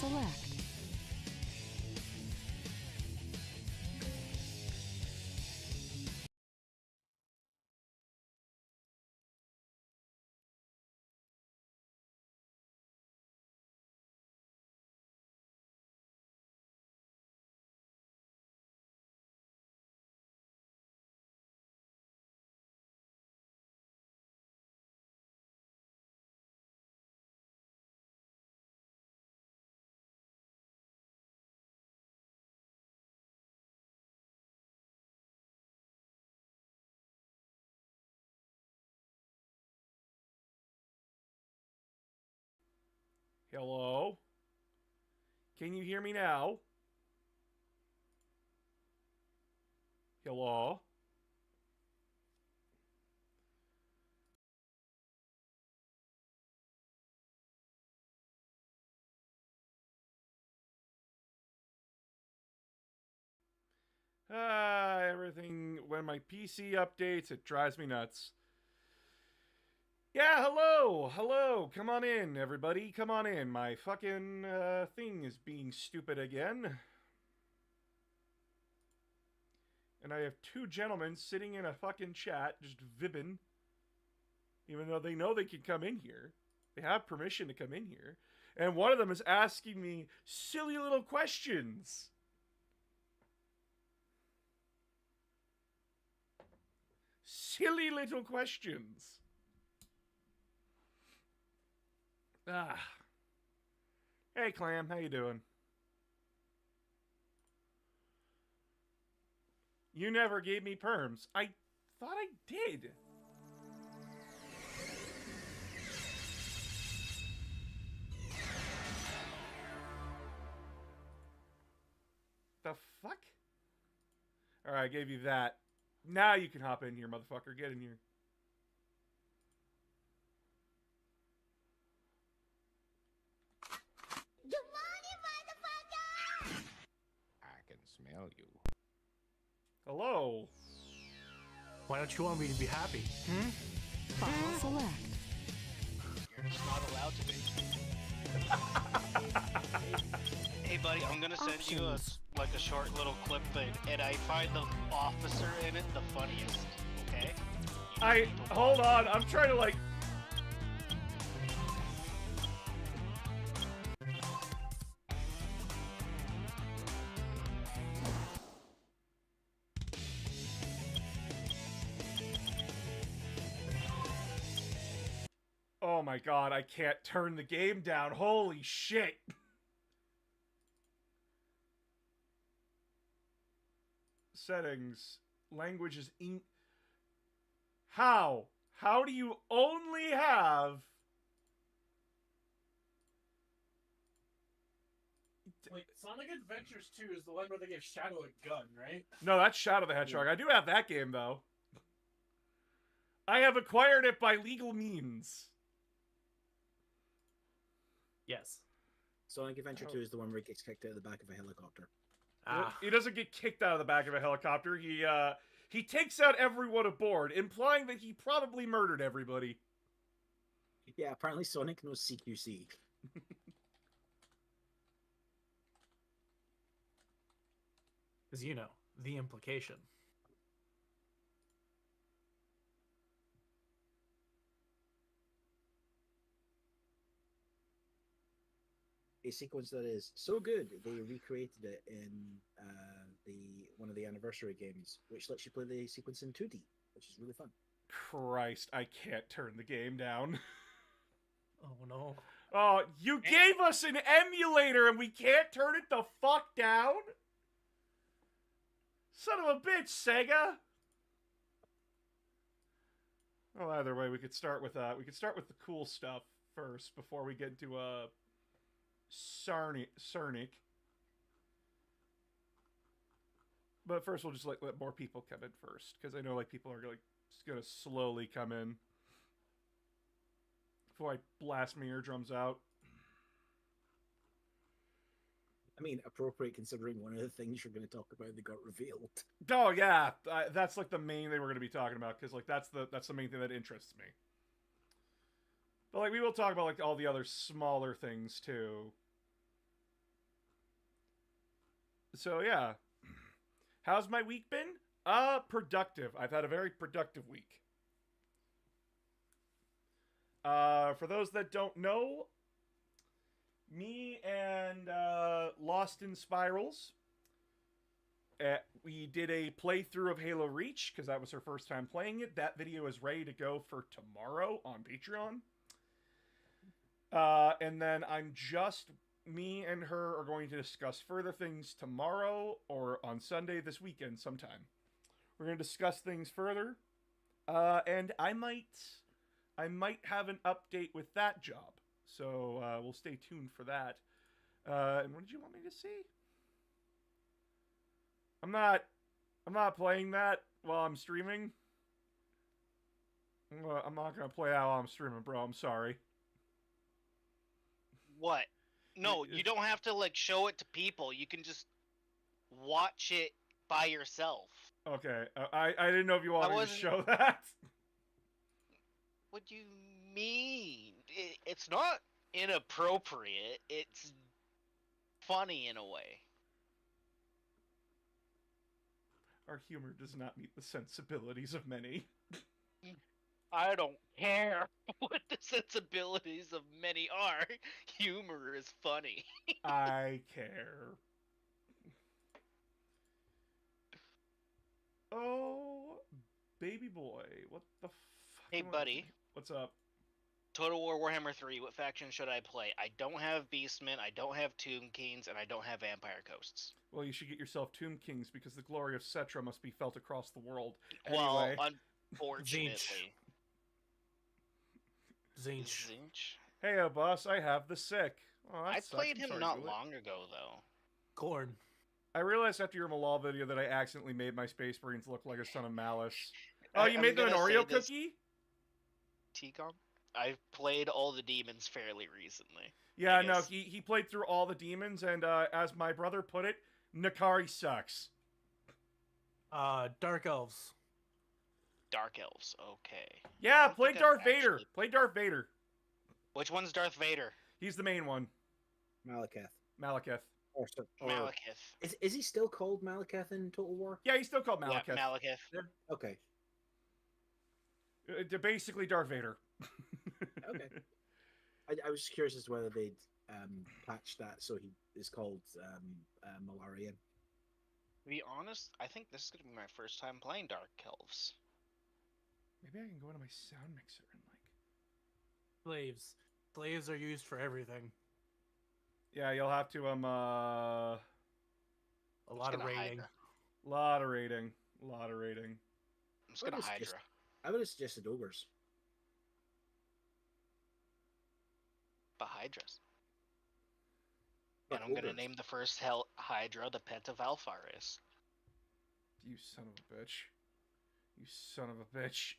select. Hello? Can you hear me now? Hello? Everything, when my PC updates, it drives me nuts. Yeah, hello, come on in, everybody, come on in. My fucking thing is being stupid again. And I have two gentlemen sitting in a fucking chat, just vibbing, even though they know they can come in here. They have permission to come in here. And one of them is asking me silly little questions. Silly little questions. Ah. Hey, Clam, how you doing? You never gave me perms. I thought I did. The fuck? Alright, I gave you that. Now you can hop in here, motherfucker. Get in here. I can smell you. Hello. Why don't you want me to be happy? File select. You're just not allowed to be. Hey, buddy, I'm gonna send you a short little clip thing, and I find the officer in it the funniest. Okay? Hold on. I'm trying to like. Oh my god, I can't turn the game down. Holy shit. Settings. Language is How? How do you only have... Wait, Sonic Adventures 2 is the one where they give Shadow a gun, right? No, that's Shadow the Hedgehog. I do have that game, though. I have acquired it by legal means. Yes. Sonic Adventure 2 is the one where he gets kicked out of the back of a helicopter. He doesn't get kicked out of the back of a helicopter. He takes out everyone aboard, implying that he probably murdered everybody. Yeah, apparently Sonic knows CQC. Because, you know, the implication. A sequence that is so good they recreated it in one of the anniversary games, which lets you play the sequence in 2D, which is really fun. Christ, I can't turn the game down. Oh no. Oh, you gave us an emulator and we can't turn it the fuck down? Son of a bitch, Sega! Well, either way, we could start with the cool stuff first before we get into Cernic. But first, we'll just let more people come in first, because I know people are just gonna slowly come in before I blast my eardrums out. I mean, appropriate considering one of the things you're going to talk about that got revealed. Oh yeah, that's the main thing we're gonna be talking about, because that's the main thing that interests me. But we will talk about all the other smaller things too. So yeah. How's my week been? Productive. I've had a very productive week. For those that don't know, me and Lost in Spirals, we did a playthrough of Halo Reach because that was her first time playing it. That video is ready to go for tomorrow on Patreon. And then me and her are going to discuss further things tomorrow or on Sunday this weekend sometime. We're going to discuss things further. And I might have an update with that job. So we'll stay tuned for that. And what did you want me to see? I'm not playing that while I'm streaming. I'm not going to play that while I'm streaming, bro. I'm sorry. What? No, you don't have to like show it to people. You can just watch it by yourself. Okay, I didn't know if you wanted me to wasn't- show that. What do you mean? It's not inappropriate. It's funny in a way. Our humor does not meet the sensibilities of many. I don't care what the sensibilities of many are. Humor is funny. I care. Oh, baby boy, what the fuck? Hey, am I buddy. looking at? What's up? Total War Warhammer 3, what faction should I play? I don't have Beastmen, I don't have Tomb Kings, and I don't have Vampire Coasts. Well, you should get yourself Tomb Kings because the glory of Cetra must be felt across the world. Well, Anyway. unfortunately. Zinch. Zinch? Hey, boss, I have the sick. Oh, that I sucks. played I'm him sorry, not Juliet. long ago, though. Corn. I realized after your Malal video that I accidentally made my Space Marines look like a son of Malice. Oh, I- you I'm made them an gonna say Oreo this- cookie? T-Com? I've played all the demons fairly recently. Yeah, I no, guess. he played through all the demons, and as my brother put it, Nakari sucks. Dark elves. Dark Elves, okay. Yeah, don't play think I've Darth Vader. actually- Play Darth Vader. Which one's Darth Vader? He's the main one. Malekith. Malekith. Or Malekith. is he still called Malekith in Total War? Yeah, he's still called Malekith. Yeah, Malekith. Okay. Basically Darth Vader. Okay. I was curious as to whether they'd patched that so he is called Malarian. To be honest, I think this is going to be my first time playing Dark Elves. Maybe I can go into my sound mixer and like... Slaves. Slaves are used for everything. Yeah, you'll have to, A lot of gonna rating. Hydra. lot of rating. Lot of rating. I'm just going What to is this? Hydra. I would have suggested ogres. But Hydras. But And I'm going to ogres. name the first Hydra the pet of Alpharis. You son of a bitch. You son of a bitch.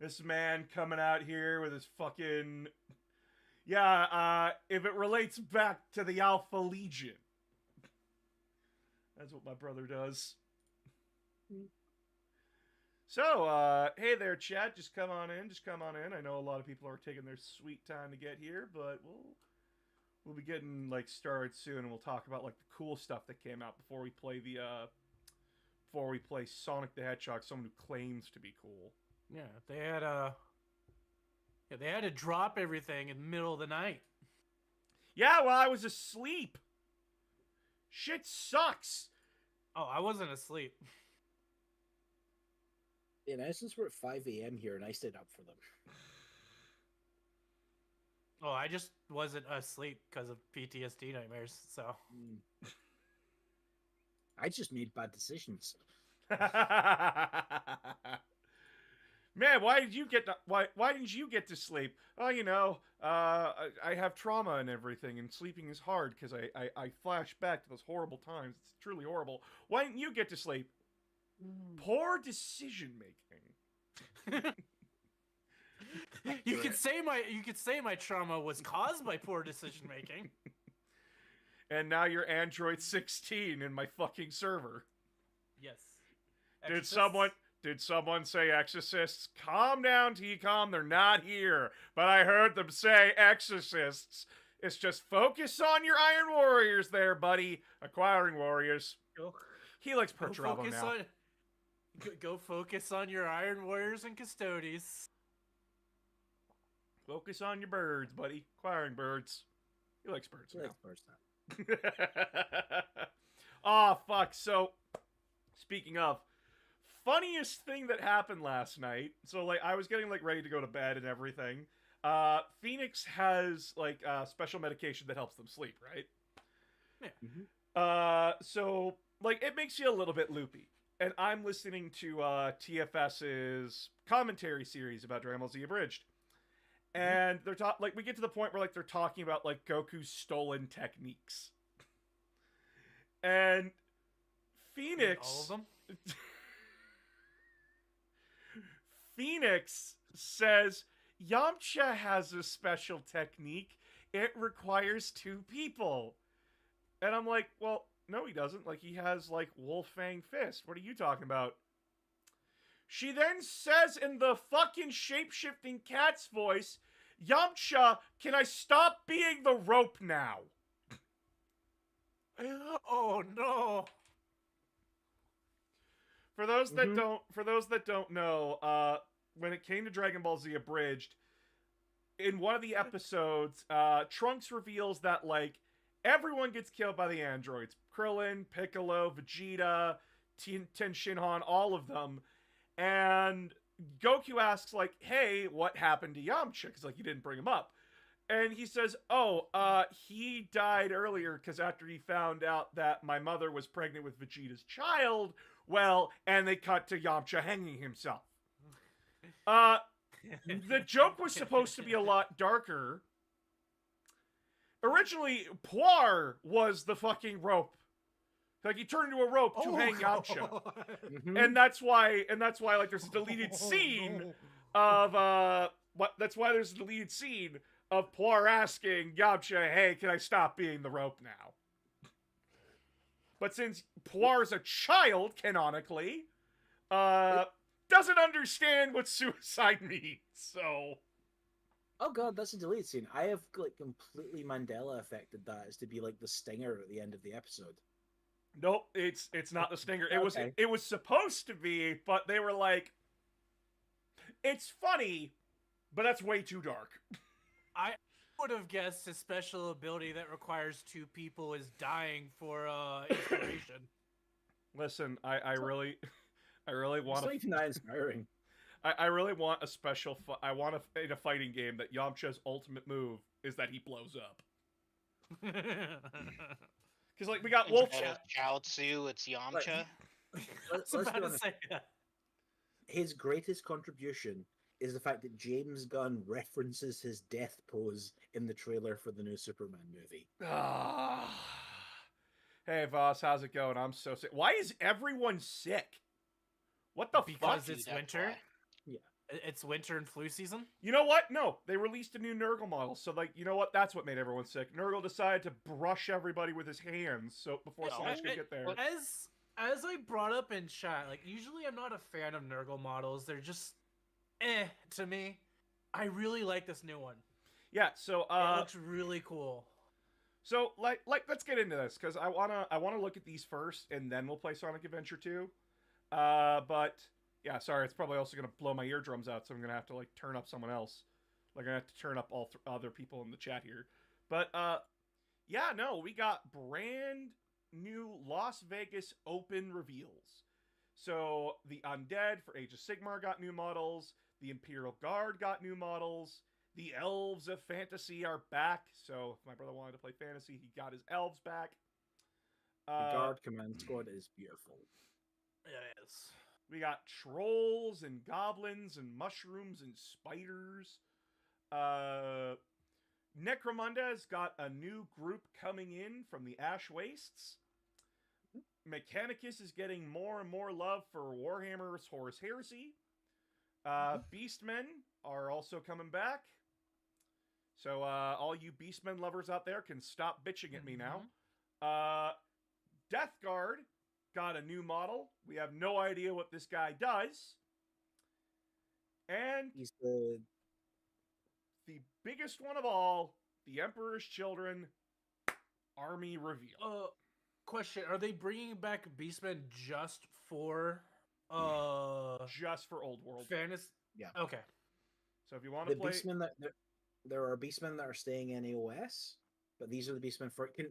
This man coming out here with his fucking... Yeah, if it relates back to the Alpha Legion. That's what my brother does. So, hey there, chat. Just come on in. Just come on in. I know a lot of people are taking their sweet time to get here, but we'll be getting like started soon, and we'll talk about like the cool stuff that came out before we play Sonic the Hedgehog. Someone who claims to be cool. Yeah, they had to drop everything in the middle of the night. Yeah, well, I was asleep. Shit sucks. Oh, I wasn't asleep. In essence, we're at 5 a.m. here, and I stayed up for them. Oh, I just wasn't asleep because of PTSD nightmares. So I just made bad decisions. Man, why didn't you get to sleep? Oh, you know, I have trauma and everything, and sleeping is hard because I flash back to those horrible times. It's truly horrible. Why didn't you get to sleep? Poor decision making. you could say my trauma was caused by poor decision making. And now you're Android 16 in my fucking server. Yes. Did someone say exorcists? Calm down, T-Com. They're not here. But I heard them say exorcists It's just focus on your Iron Warriors there, buddy. Acquiring Warriors. Go, He likes go Perturabo focus now. on. Go focus on your Iron Warriors and Custodes. Focus on your birds, buddy. Acquiring birds. He likes birds He now. likes birds now. Oh, fuck. So, speaking of, funniest thing that happened last night. So, like, I was getting, like, ready to go to bed and everything. Phoenix has, like, special medication that helps them sleep, right? Yeah. So, like, it makes you a little bit loopy. And I'm listening to TFS's commentary series about Dragon Ball Z Abridged. And they're like, we get to the point where, like, they're talking about, like, Goku's stolen techniques. And Phoenix... All of them. Phoenix says, Yamcha has a special technique. It requires 2 people. And I'm like, well, no, he doesn't. Like, he has, like, Wolf Fang Fist. What are you talking about? She then says in the fucking shape-shifting cat's voice, Yamcha, can I stop being the rope now? Oh no! For those that don't know, when it came to Dragon Ball Z Abridged, in one of the episodes, Trunks reveals that, like, everyone gets killed by the androids. Krillin, Piccolo, Vegeta, Ten Shinhan, all of them. And Goku asks, like, hey, what happened to Yamcha? Because, like, you didn't bring him up. And he says, oh, he died earlier because after he found out that my mother was pregnant with Vegeta's child, well, and they cut to Yamcha hanging himself. The joke was supposed to be a lot darker. Originally, Poir was the fucking rope. Like, he turned into a rope to hang Yamcha. And that's why, like, there's a deleted scene of, that's why there's a deleted scene of Poir asking Yamcha, hey, can I stop being the rope now? But since Poir's a child, canonically, doesn't understand what suicide means, so... Oh god, that's a deleted scene. I have, like, completely Mandela affected that as to be, like, the stinger at the end of the episode. Nope, it's not the stinger. Okay. It was supposed to be, but they were like, it's funny, but that's way too dark. I would have guessed his special ability that requires 2 people is dying for inspiration. Listen, I really It's want not even that inspiring. I really want a special. I want in a fighting game that Yamcha's ultimate move is that he blows up. Because, like, we got Wolf. Instead of Chaozu, it's Yamcha. Let's I was be about to honest. say that. His greatest contribution is the fact that James Gunn references his death pose in the trailer for the new Superman movie. Ah. Hey, Voss, how's it going? I'm so sick. Why is everyone sick? What the Because fuck? it's That's winter. why. It's winter and flu season. You know what? No, they released a new Nurgle model, so, like, you know what? That's what made everyone sick. Nurgle decided to brush everybody with his hands so before Yeah, Slash could get there. As I brought up in chat, like, usually I'm not a fan of Nurgle models. They're just to me. I really like this new one. Yeah, so It looks really cool. So like let's get into this because I wanna look at these first and then we'll play Sonic Adventure 2. But yeah, sorry, it's probably also gonna blow my eardrums out, so I'm gonna have to, like, turn up someone else. Like, I have to turn up all other people in the chat here. But yeah, no, we got brand new Las Vegas open reveals. So the Undead for Age of Sigmar got new models. The Imperial Guard got new models. The Elves of Fantasy are back. So if my brother wanted to play Fantasy, he got his Elves back. The Guard Command Squad is beautiful. Yes. We got Trolls and Goblins and Mushrooms and Spiders. Necromunda's got a new group coming in from the Ash Wastes. Mechanicus is getting more and more love for Warhammer's Horus Heresy. Beastmen are also coming back. So all you Beastmen lovers out there can stop bitching at me now. Death Guard got a new model. We have no idea what this guy does. And He's the the biggest one of all, the Emperor's Children army reveal. Question: are they bringing back Beastmen just for Just for Old World. fantasy? Yeah. Okay. So if you want The to play, Beastmen that there are Beastmen that are staying in AOS, but these are the Beastmen for. Can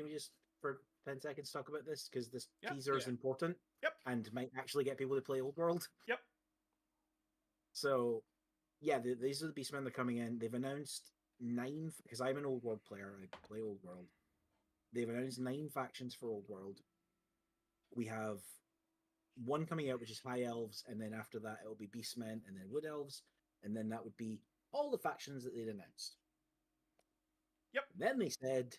we just for 10 seconds talk about this because this Yeah, teaser is yeah. important. Yep. And might actually get people to play Old World. Yep. So, yeah, these are the Beastmen that are coming in. They've announced 9 because I'm an Old World player. I play Old World. They've announced 9 factions for Old World. We have one coming out, which is High Elves, and then after that it'll be Beastmen, and then Wood Elves, and then that would be all the factions that they'd announced. Yep. Then they said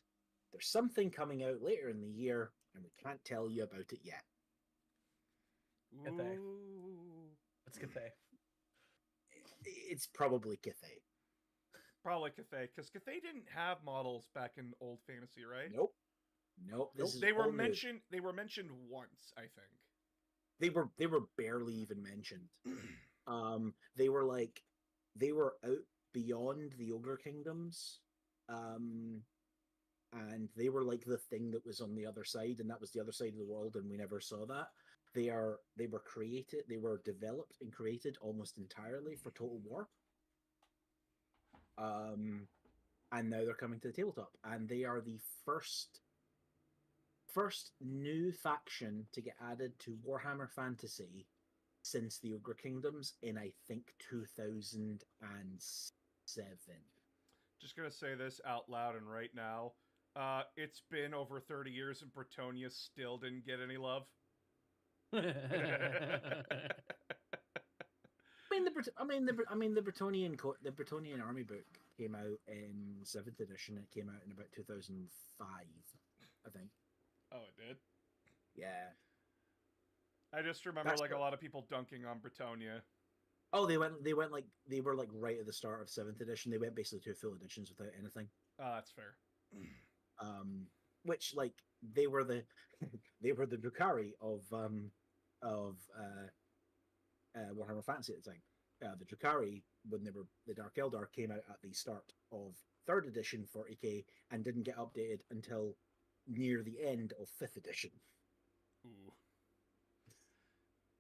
there's something coming out later in the year, and we can't tell you about it yet. Cathay. ooh, Let's get there. It's probably Cathay. probably Cathay, because Cathay didn't have models back in Old Fantasy, right? Nope. This is They were all new. mentioned. They were mentioned once, I think. They were barely even mentioned. They were out beyond the Ogre Kingdoms, and they were like the thing that was on the other side, and that was the other side of the world, and we never saw that. They were developed and created almost entirely for Total War. And now they're coming to the tabletop, and they are the first new faction to get added to Warhammer Fantasy since the Ogre Kingdoms in I think 2007. Just gonna say this out loud and right now. It's been over 30 years, and Bretonia still didn't get any love. The Bretonian army book came out in 7th edition. It came out in about 2005, I think. Oh, it did. Yeah. I just remember That's like a what- lot of people dunking on Bretonia. Oh, they went like they were like right at the start of 7th edition. They went basically 2 full editions without anything. That's fair. Which like they were the the Drukhari of Warhammer Fantasy at the time. The Drukhari, when the Dark Eldar came out at the start of 3rd edition 40k and didn't get updated until near the end of 5th edition. Ooh.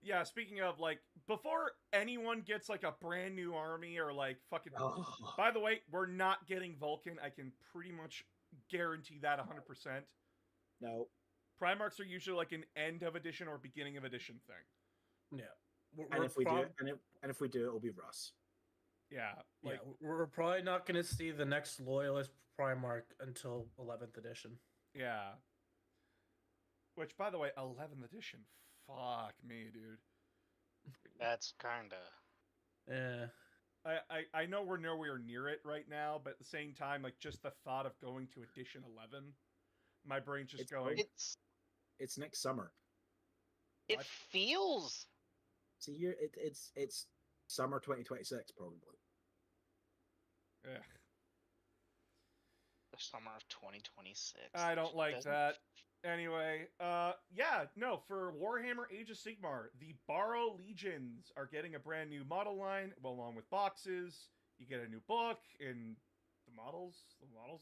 Yeah, speaking of, like, before anyone gets, like, a brand new army or, like, fucking... Oh. By the way, we're not getting Vulcan. I can pretty much guarantee that 100%. No. Primarchs are usually, like, an end of edition or beginning of edition thing. Yeah. And if we do it, and if we do it, it'll be Russ. Yeah. Like, we're probably not going to see the next Loyalist Primarch until 11th edition. yeah. Which, by the way, 11th edition. Fuck me, dude. That's kinda. Yeah. I know we're nowhere near it right now, but at the same time, like, just the thought of going to edition 11, my brain's just It's going... It's next summer. It What? feels. It's a year. It's summer 2026 probably. Ugh. The summer of 2026. I don't like Doesn't- that. Anyway, yeah, no, for Warhammer Age of Sigmar, the Borrow Legions are getting a brand new model line, well, along with boxes. You get a new book, and the models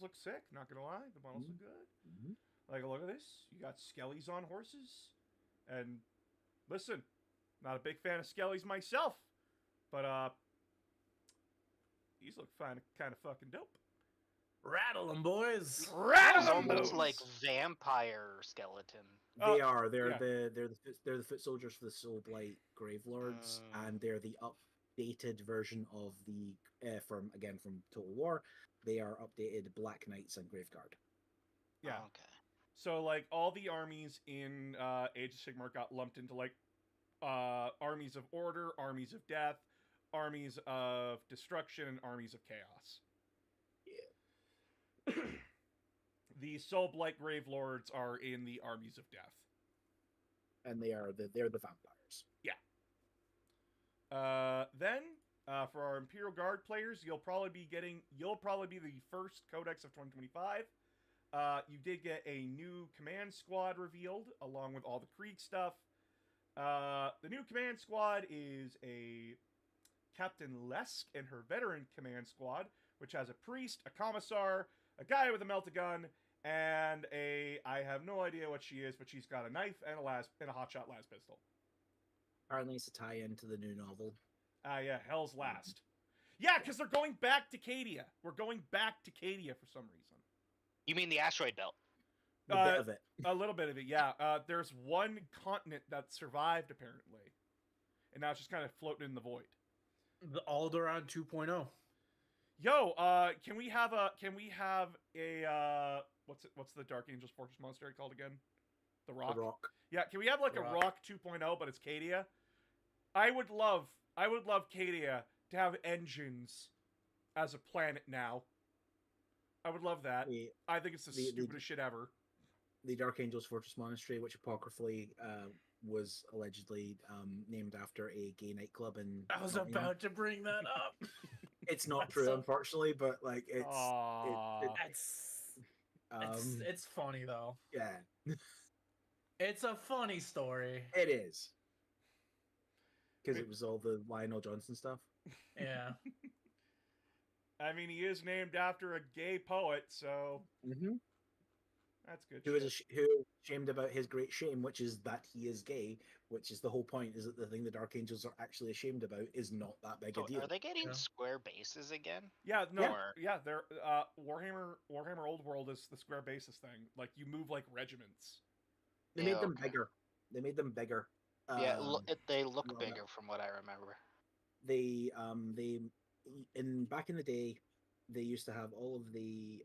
look sick, not gonna lie. The models look good. Mm-hmm. Like, look at this. You got Skellies on horses. And, listen, not a big fan of Skellies myself, but, these look kind of fucking dope. Rattle them, boys. Rattle It's them, almost boys! like vampire skeleton. They are. They're yeah. they're the foot soldiers for the Soul Blight Gravelords, and they're the updated version of the from Total War. They are updated Black Knights and Graveguard. Yeah. Oh, okay. So, like, all the armies in Age of Sigmar got lumped into, like, armies of order, armies of death, armies of destruction, and armies of chaos. Yeah. The Soul Blight Gravelords are in the armies of death. And they're the vampires. Then, for our Imperial Guard players, you'll probably be the first Codex of 2025. You did get a new command squad revealed, along with all the Krieg stuff. The new command squad is a Captain Lesk and her veteran command squad, which has a priest, a commissar, a guy with a melta-gun, and I have no idea what she is, but she's got a knife and a hotshot las pistol. Apparently, it's a tie-in to the new novel. Yeah, Hell's Last. Yeah, because they're going back to Cadia. We're going back to Cadia for some reason. You mean the asteroid belt? A bit of it. A little bit of it, yeah. There's one continent that survived, apparently. And now it's just kind of floating in the void. The Alderaan 2.0. Yo, can we have a what's the Dark Angels Fortress monster called again? The Rock. The Rock. Yeah, can we have like The a Rock. Rock 2.0, but it's Cadia? I would love Cadia to have engines as a planet now. I would love that. I think it's the stupidest shit ever. The Dark Angels Fortress Monastery, which apocryphally was allegedly named after a gay nightclub in. I was Nottingham. about to bring that up. It's not That's true, so- unfortunately, but like it's Aww. It's funny though. yeah, It's a funny story. it is because it was all the Lionel Johnson stuff. Yeah. I mean, he is named after a gay poet, so Mm-hmm. that's good. Who is shit. who shamed about his great shame, which is that he is gay, which is the whole point. Is that the thing the Dark Angels are actually ashamed about is not that big So a deal. are they getting Yeah. square bases again? Yeah, no, Yeah. yeah, they're Warhammer Old World is the square basis thing. Like you move like regiments. They Yeah, made them okay. bigger. They made them bigger. Yeah, they look well, bigger from what I remember. They back in the day, they used to have all of the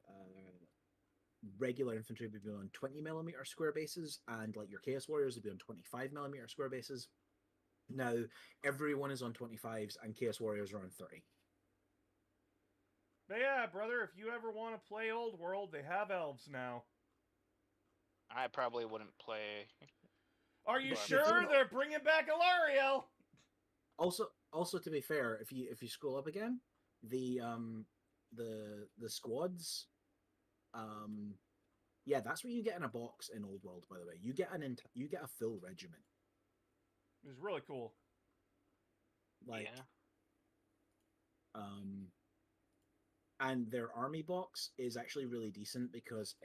regular infantry would be on 20mm square bases, and like your Chaos Warriors would be on 25mm square bases. Now everyone is on 25s, and Chaos Warriors are on 30. But yeah, brother, if you ever want to play Old World, they have elves now. I probably wouldn't play. Are you But- sure they're bringing back Alariel? Also, to be fair, if you scroll up again, the squads, yeah, that's what you get in a box in Old World. By the way, you get a full regiment. It was really cool. Like, Yeah. and their army box is actually really decent because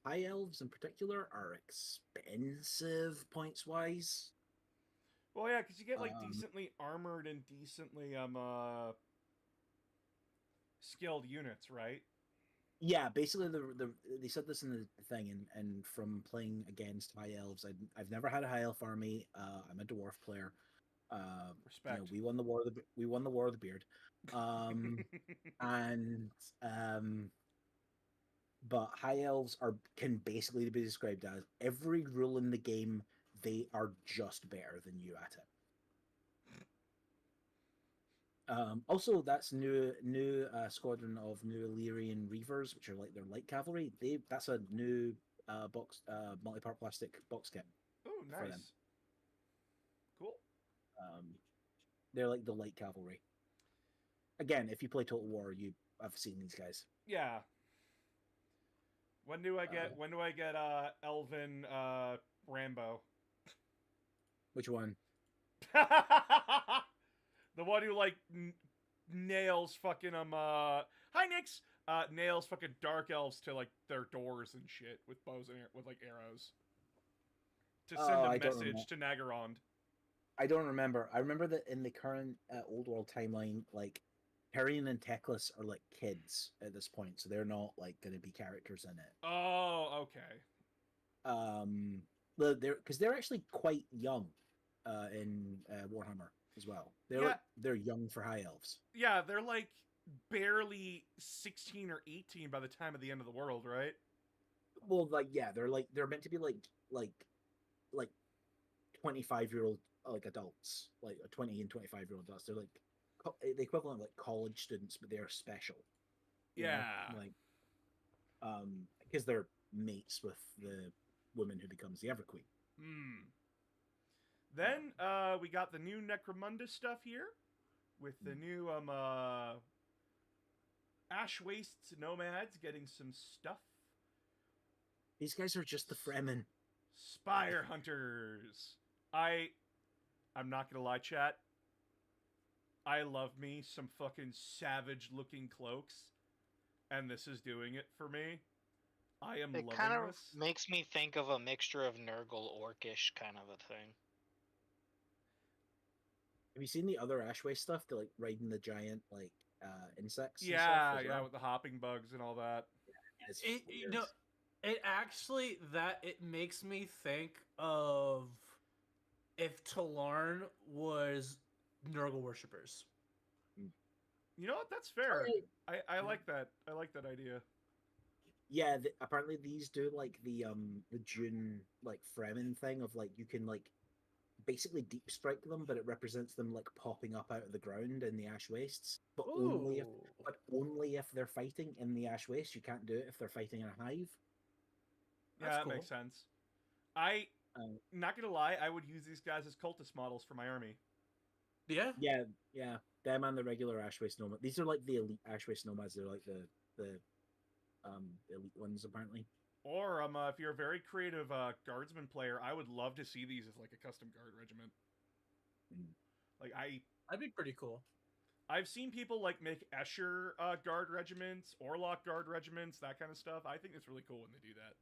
high elves in particular, are expensive points wise. Well, yeah, because you get like Um, decently armored and decently skilled units, right? Yeah, basically they said this in the thing, and from playing against high elves, I've never had a high elf army. I'm a dwarf player. Respect. We won the war of the beard. And but high elves can basically be described as every rule in the game. They are just better than you at it. Also, that's new squadron of new Illyrian Reavers, which are like their light cavalry. That's a new multi-part plastic box kit. Oh, for them. nice. Cool. They're like the light cavalry. Again, if you play Total War, I've seen these guys. Yeah. When do I get Elven Rambo? Which one? The one who like nails fucking hi Nix nails fucking dark elves to like their doors and shit with bows and with like arrows to send a I don't message to Nagarond. I don't remember. I remember that in the current Old World timeline, like Tyrion and Teclis are like kids at this point, so they're not like going to be characters in it. Oh, okay. They're actually quite young in Warhammer as well. They're young for high elves. Yeah, they're like barely 16 or 18 by the time of the end of the world, right? Well, like yeah, they're meant to be like 25-year-old like adults, like 20 and 25-year-old adults. They're like the equivalent of like college students, but they're special. you know? Yeah. Like because they're mates with the woman who becomes the Everqueen. Then we got the new Necromunda stuff here with the new Ash Wastes nomads getting some stuff. These guys are just the Fremen. Spire Hunters. I'm not gonna lie, chat. I love me some fucking savage-looking cloaks, and this is doing it for me. I am It loving kind of this. makes me think of a mixture of Nurgle Orcish kind of a thing. Have you seen the other Ashway stuff? They're like riding the giant like insects. and Yeah, stuff as yeah, well? with the hopping bugs and all that. It's You weird. know, it actually it makes me think of if Talarn was Nurgle worshippers. You know what? That's fair. Alright. I like that. I like that idea. Yeah, apparently these do like the Dune like Fremen thing of like you can like basically deep strike them, but it represents them like popping up out of the ground in the ash wastes. But only if they're fighting in the ash waste. You can't do it if they're fighting in a hive. Yeah, That's that cool. makes sense. I Um, not gonna lie, I would use these guys as cultist models for my army. Yeah. Yeah, them and the regular ash waste nomad. These are like the elite ash waste nomads. They're like the elite ones apparently. Or if you're a very creative guardsman player, I would love to see these as like a custom guard regiment. Mm. Like That'd be pretty cool. I've seen people like make Escher guard regiments, Orlok guard regiments, that kind of stuff. I think it's really cool when they do that.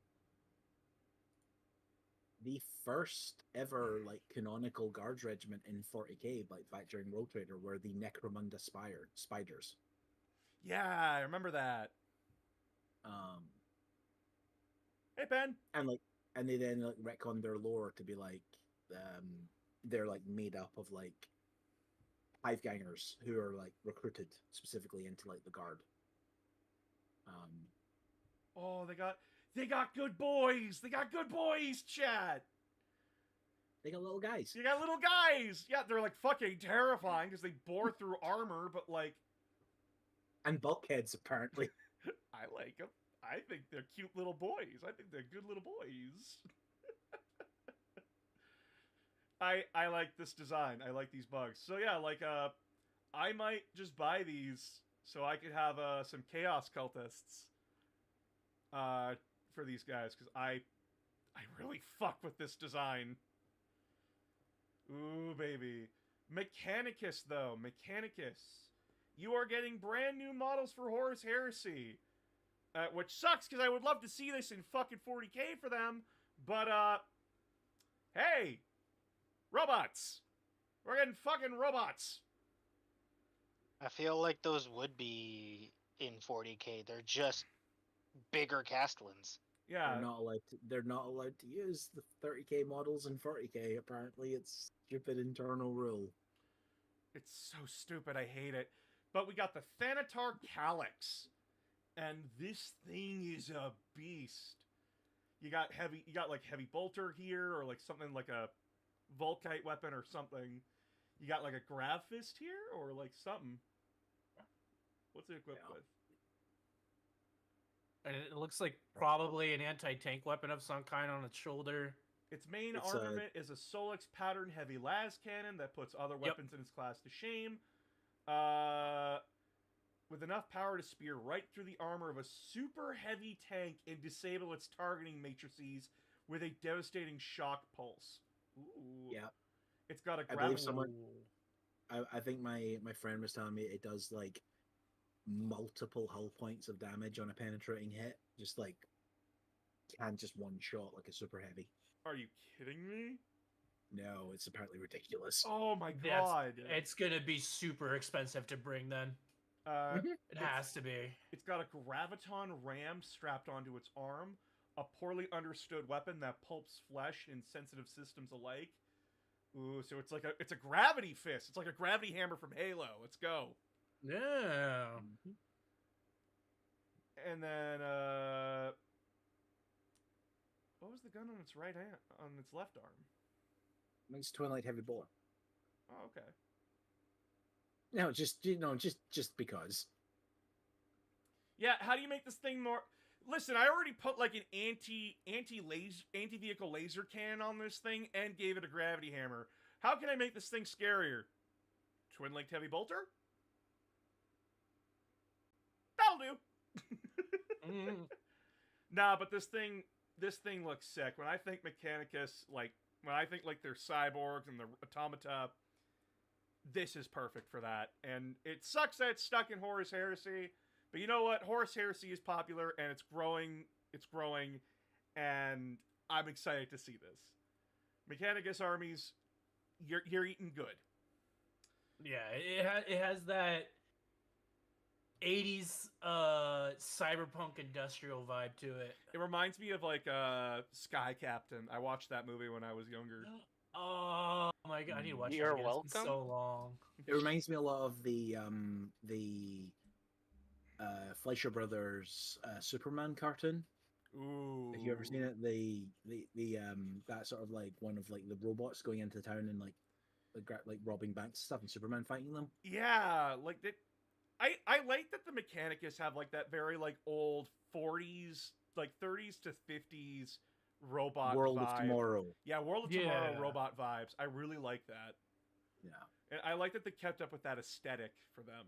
The first ever like canonical guards regiment in 40k, like back during World Trader, were the Necromunda spiders. Yeah, I remember that. Hey Ben. And they then like retcon their lore to be like they're like made up of like hive gangers who are like recruited specifically into like the guard. Oh, they got good boys. They got good boys, Chad. They got little guys. You got little guys. Yeah, they're like fucking terrifying because they bore through armor, but like And bulkheads apparently. I like them. I think they're cute little boys. I think they're good little boys. I like this design. I like these bugs. So yeah, like I might just buy these so I could have some chaos cultists for these guys because I really fuck with this design. Ooh, baby. Mechanicus though, Mechanicus. You are getting brand new models for Horus Heresy. Which sucks because I would love to see this in fucking 40k for them, but hey, robots, we're getting fucking robots. I feel like those would be in 40k. They're just bigger Castlins. Yeah, They're not allowed to use the 30k models in 40k. Apparently, it's stupid internal rule. it's so stupid. I hate it. But we got the Thanatar Calyx, and this thing is a beast. You got like heavy bolter here, or like something like a Volkite weapon or something. You got like a Grav Fist here, or like something. What's it equipped Yeah. with? And it looks like probably an anti-tank weapon of some kind on its shoulder. Its main It's armament is a Solix pattern heavy las cannon that puts other weapons in its class to shame. With enough power to spear right through the armor of a super heavy tank and disable its targeting matrices with a devastating shock pulse. Ooh. Yeah. It's got a I believe grab. someone- I think my friend was telling me it does like multiple hull points of damage on a penetrating hit, just like and just one shot like a super heavy. Are you kidding me? No, it's apparently ridiculous. Oh my That's- god. It's gonna be super expensive to bring then. It It's- has to be. It's got a graviton ram strapped onto its arm, a poorly understood weapon that pulps flesh in sensitive systems alike. Ooh, so it's a gravity fist. It's like a gravity hammer from Halo. Let's go. Yeah. Mhm. And then what was the gun on its right hand, on its left arm? It's Twin Light Heavy Bowler. Oh, okay. No, just just because. Yeah, how do you make this thing more? Listen, I already put like an anti-vehicle laser cannon on this thing and gave it a gravity hammer. How can I make this thing scarier? Twin-linked heavy bolter? That'll do. Mm. Nah, but this thing looks sick. When I think Mechanicus, when I think like their cyborgs and the automata, this is perfect for that. And it sucks that it's stuck in Horus Heresy, but you know what? Horus Heresy is popular and it's growing. It's growing, and I'm excited to see this. Mechanicus armies, you're eating good. Yeah, it has that 80s cyberpunk industrial vibe to it. It reminds me of like Sky Captain. I watched that movie when I was younger. Oh my god, I need to watch that You're again. It's been welcome. so long. It reminds me a lot of the Fleischer Brothers Superman cartoon. Ooh. Have you ever seen it? The that sort of like one of like the robots going into town and like robbing banks and stuff, and Superman fighting them. Yeah, like that. I like that the Mechanicus have like that very like old 40s, like 30s to 50s robot World vibe. of Tomorrow. Yeah, World of Tomorrow Yeah. robot vibes. I really like that. Yeah. And I like that they kept up with that aesthetic for them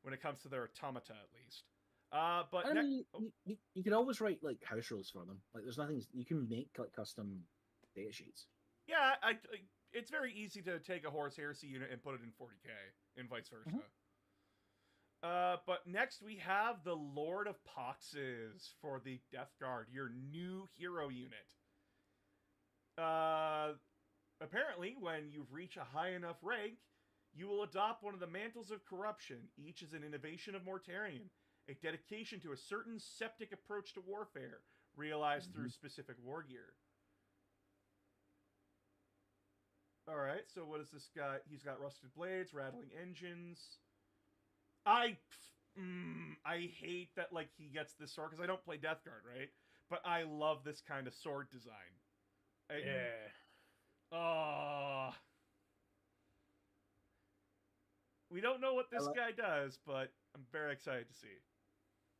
when it comes to their automata, at least. But I mean, oh, you can always write like house rules for them. Like, there's nothing you can make like custom data sheets. yeah, it's very easy to take a Horus Heresy unit and put it in 40k, and vice versa. But next we have the Lord of Poxes for the Death Guard, your new hero unit. Apparently, when you've reached a high enough rank, you will adopt one of the Mantles of Corruption. Each is an innovation of Mortarion, a dedication to a certain septic approach to warfare, realized through specific war gear. Alright, so what is this guy? He's got rusted blades, rattling engines. I hate that, like, he gets this sword, because I don't play Death Guard, right? But I love this kind of sword design. We don't know what this guy does, but I'm very excited to see.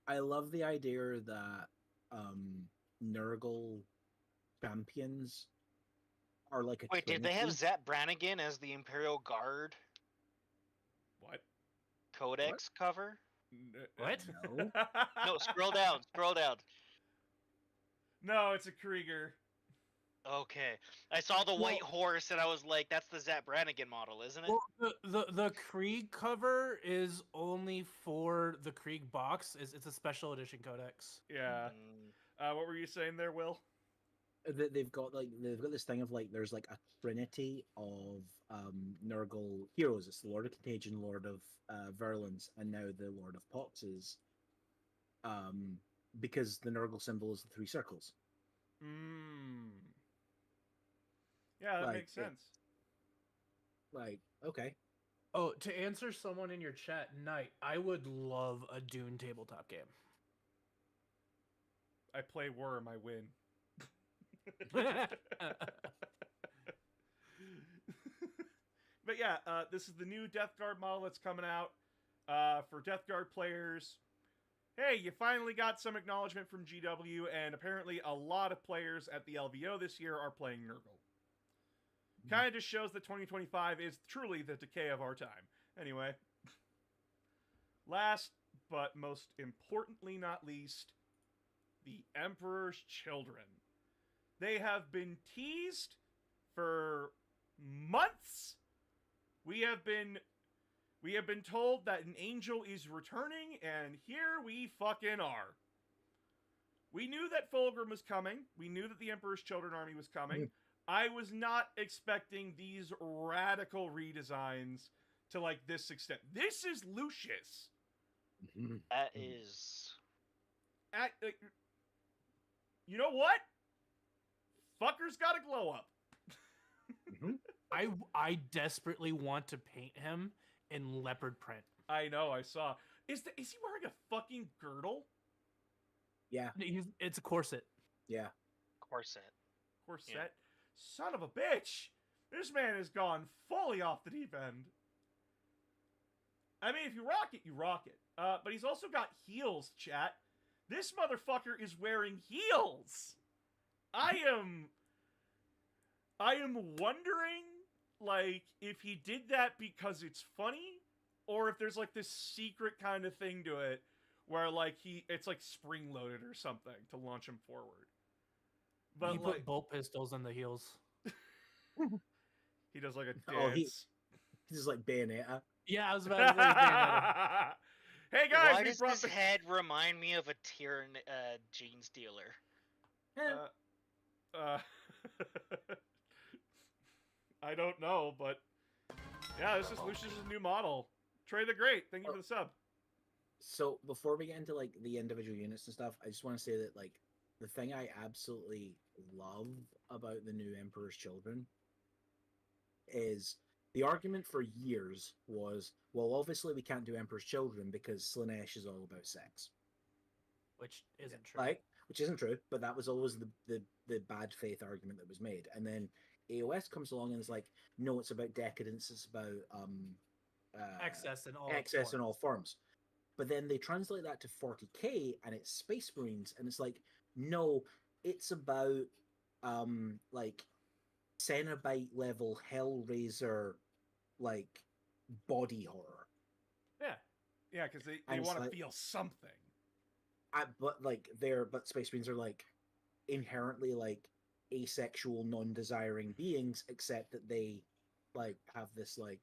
I love the idea that Nurgle champions are like a Wait, did they have trinity. Zap Brannigan as the Imperial Guard What? Codex cover? What? No. No, scroll down, scroll down. No, it's a Krieger. Okay, I saw the white horse and I was like, "That's the Zap Brannigan model, isn't it?" Well, the Krieg cover is only for the Krieg box. It's a special edition codex. Yeah. Mm, What were you saying there, Will? They've got this thing of like there's like a trinity of Nurgle heroes. It's the Lord of Contagion, Lord of Virulence, and now the Lord of Poxes. Because the Nurgle symbol is the three circles. Yeah, that Like, makes sense. Like, okay. Oh, to answer someone in your chat, Knight, I would love a Dune tabletop game. I play Worm, I win. But yeah, this is the new Death Guard model that's coming out for Death Guard players. Hey, you finally got some acknowledgement from GW, and apparently a lot of players at the LVO this year are playing Nurgle. Kind of just shows that 2025 is truly the decay of our time. Anyway, last but most importantly not least, the Emperor's Children. They have been teased for months. We have been told that an angel is returning, and here we fucking are. We knew that Fulgrim was coming. We knew that the Emperor's Children army was coming. I was not expecting these radical redesigns to like this extent. This is Lucius. that is. You know what? Fucker's got a glow up. I desperately want to paint him in leopard print. I know, I saw. Is he wearing a fucking girdle? Yeah, It's a corset. yeah. Corset. Corset? Yeah. Son of a bitch! This man has gone fully off the deep end. I mean, if you rock it, you rock it. But he's also got heels, chat. This motherfucker is wearing heels! I am wondering, like, if he did that because it's funny, or if there's, like, this secret kind of thing to it, where, like, it's, like, spring-loaded or something to launch him forward. But, He like, put bolt pistols on the heels. he does, like, a Oh, dance. This is like Bayonetta. Yeah, I was about to say Bayonetta. Hey guys, Why we does brought his head remind me of a jeans dealer? Eh, uh, I don't know, but yeah, this is Lucius's new model. Trey the Great, thank you for the sub. So before we get into like the individual units and stuff, I just want to say that like the thing I absolutely love about the new Emperor's Children is the argument for years was, well, obviously we can't do Emperor's Children because Slaanesh is all about sex. Which isn't true. Like, which isn't true, but that was always the bad faith argument that was made. And then AOS comes along and is like, no, it's about decadence, it's about Excess in all excess in forms. all forms. But then they translate that to 40k and it's Space Marines, and it's like, no, it's about like Cenobite level Hellraiser like body horror. Yeah, because they And it's want to like- feel something. But like but Space Marines are like inherently like asexual, non-desiring beings, except that they like have this like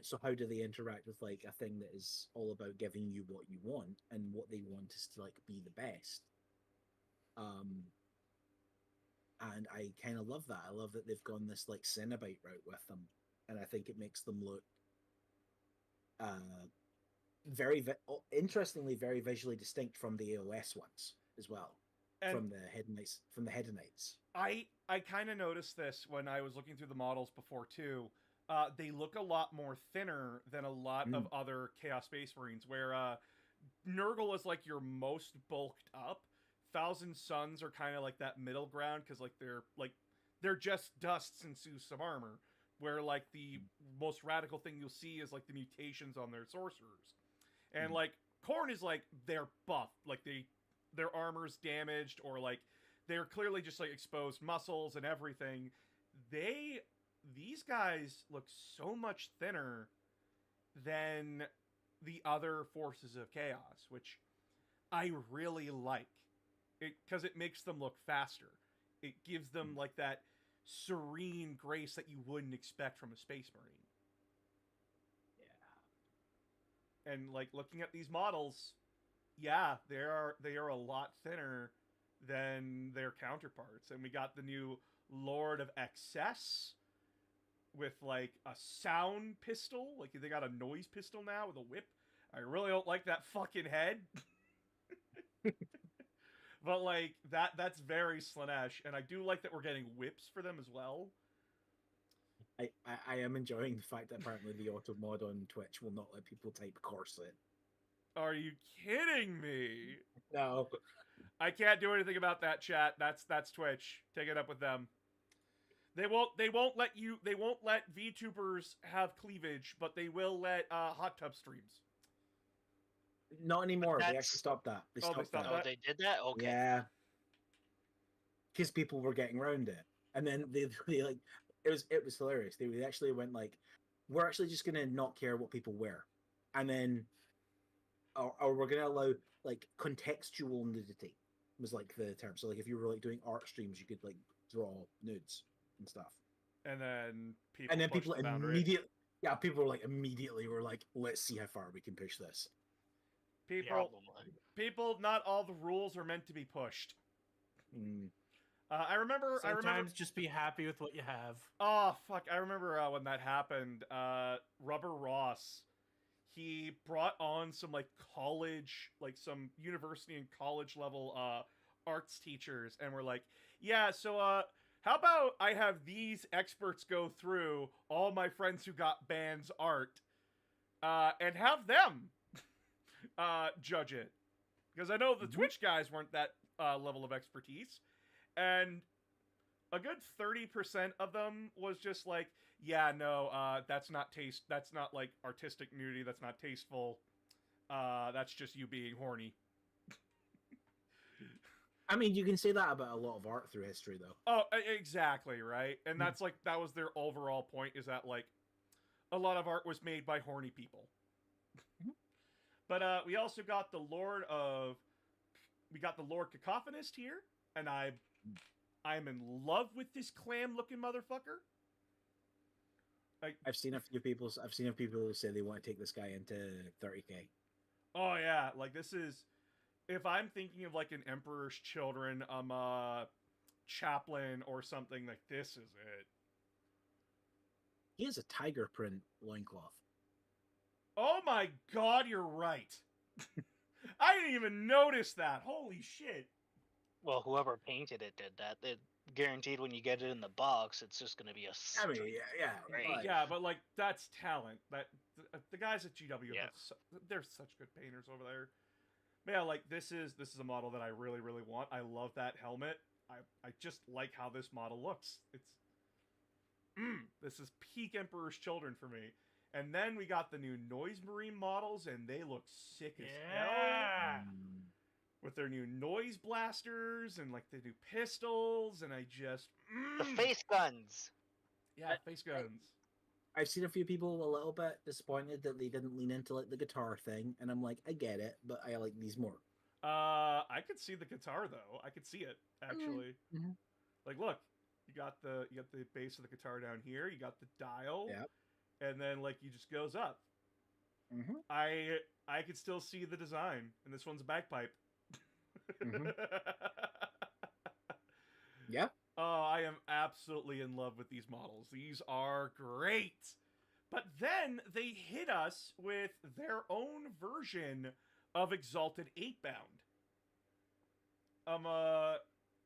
so how do they interact with like a thing that is all about giving you what you want, and what they want is to like be the best. And I kind of love that. I love that they've gone this like Cenobite route with them, and I think it makes them look interestingly very visually distinct from the AOS ones as well, And from the Hedonites. I kind of noticed this when I was looking through the models before too. They look a lot more thinner than a lot of other Chaos Space Marines, where Nurgle is like your most bulked up. Thousand Suns are kind of like that middle ground, because like they're just dusts in suits of armor, where like the most radical thing you'll see is like the mutations on their sorcerers. And like Khorne is like they're buffed, like their armor's damaged, or like they're clearly just like exposed muscles and everything. These guys look so much thinner than the other forces of chaos, which I really like. Because it makes them look faster. It gives them like that serene grace that you wouldn't expect from a Space Marine. Yeah. And like looking at these models, yeah, they are a lot thinner than their counterparts. And we got the new Lord of Excess with like a sound pistol. Like they got a noise pistol now with a whip. I really don't like that fucking head. But like that's very Slaanesh, and I do like that we're getting whips for them as well. I am enjoying the fact that apparently the auto mod on Twitch will not let people type corset. Are you kidding me? No. I can't do anything about that, chat. That's Twitch. Take it up with them. They won't let VTubers have cleavage, but they will let hot tub streams. Not anymore. They That's- actually stopped that. They Oh, they stopped stopped that. Oh, they did that? Okay. Yeah. Because people were getting around it. And then they like it was hilarious. They actually went like, we're actually just gonna not care what people wear. And then or we're gonna allow like contextual nudity was like the term. So like if you were like doing art streams, you could like draw nudes and stuff. And then People pushed the boundary. immediately people were like immediately were like, let's see how far we can push this. People, not all the rules are meant to be pushed. Mm. I remember. Sometimes just be happy with what you have. Oh fuck! I remember when that happened. Rubber Ross, he brought on some like college, like some university and college level arts teachers, and we're like, yeah. So how about I have these experts go through all my friends who got bands art, and have them judge it, because I know the Twitch guys weren't that level of expertise. And a good 30% of them was just like, yeah, no, that's not like artistic nudity, that's not tasteful, that's just you being horny. I mean, you can say that about a lot of art through history, though. Oh, exactly, right? And that's like, that was their overall point, is that like, a lot of art was made by horny people. But we also got the Lord Cacophonist here, and I'm in love with this clam-looking motherfucker. I've seen a few people. I've seen a few people say they want to take this guy into 30K. Oh yeah, like this is. If I'm thinking of like an Emperor's Children, chaplain or something, like this is it. He has a tiger print loincloth. Oh my god, you're right. I didn't even notice that. Holy shit. Well, whoever painted it did that. It guaranteed when you get it in the box, it's just gonna be a. I mean, yeah. Right. but- Yeah, but like that's talent. That the guys at GW, Yeah. they're such good painters over there. But yeah, like this is a model that I really want. I love that helmet. I just like how this model looks. It's this is peak Emperor's Children for me. And then we got the new Noise Marine models, and they look sick as hell. Mm. With their new noise blasters and like the new pistols, and I just The face guns. yeah, face guns. I've seen a few people a little bit disappointed that they didn't lean into like the guitar thing, and I'm like, I get it, but I like these more. I could see the guitar though. I could see it actually. Mhm. Like, look, you got the base of the guitar down here. You got the dial, Yep. and then like you just goes up. Mm-hmm. I could still see the design, and this one's a bagpipe. Mhm. Yeah. Oh, I am absolutely in love with these models. These are great. But then they hit us with their own version of Exalted 8-Bound.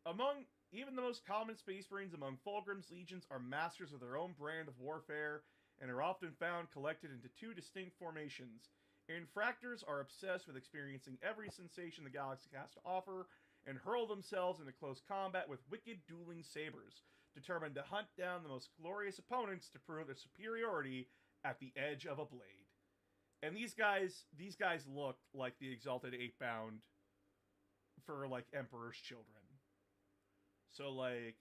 Among even the most common Space Marines among Fulgrim's legions are masters of their own brand of warfare and are often found collected into two distinct formations. Infractors are obsessed with experiencing every sensation the galaxy has to offer and hurl themselves into close combat with wicked dueling sabers, determined to hunt down the most glorious opponents to prove their superiority at the edge of a blade. And these guys look like the Exalted 8-Bound for like Emperor's Children. So like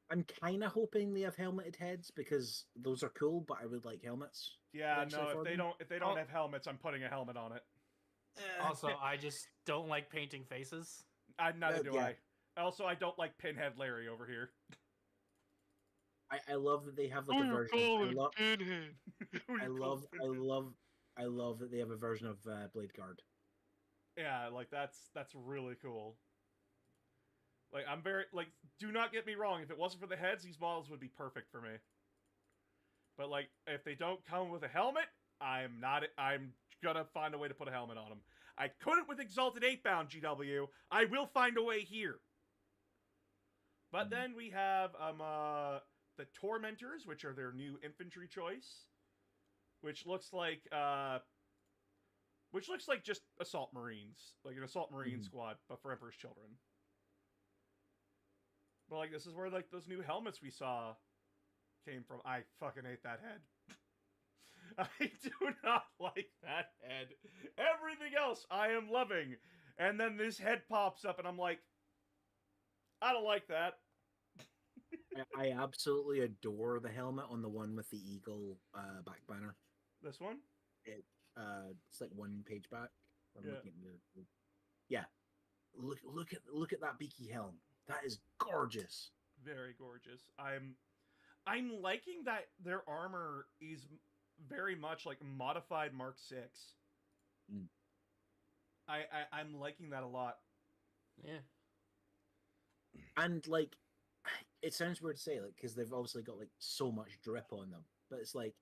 I'm kind of hoping they have helmeted heads because those are cool, but I would like helmets. yeah, eventually no, for if they them. don't Oh. have helmets, I'm putting a helmet on it. Also, I just don't like painting faces. Neither do yeah. I. Also, I don't like Pinhead Larry over here. I love that they have like a version. I love that they have a version of Blade Guard. Yeah, like that's really cool. Like I'm very like do not get me wrong, if it wasn't for the heads, these models would be perfect for me. But like if they don't come with a helmet, I'm gonna find a way to put a helmet on them. I couldn't with Exalted 8-Bound GW. I will find a way here. But then we have the Tormentors, which are their new infantry choice, which looks like just Assault Marines, like an Assault Marine squad, but for Emperor's Children. But like this is where like those new helmets we saw came from. I fucking hate that head. I do not like that head. Everything else I am loving. And then this head pops up and I'm like, I don't like that. I absolutely adore the helmet on the one with the eagle back banner. This one? It's like one page back. I'm Yeah. looking at yeah. Look at that beaky helm. That is gorgeous. Very gorgeous. I'm liking that their armor is very much like modified Mark 6. Mm. I'm liking that a lot. Yeah. And like, it sounds weird to say, like, because they've obviously got like so much drip on them, but it's like,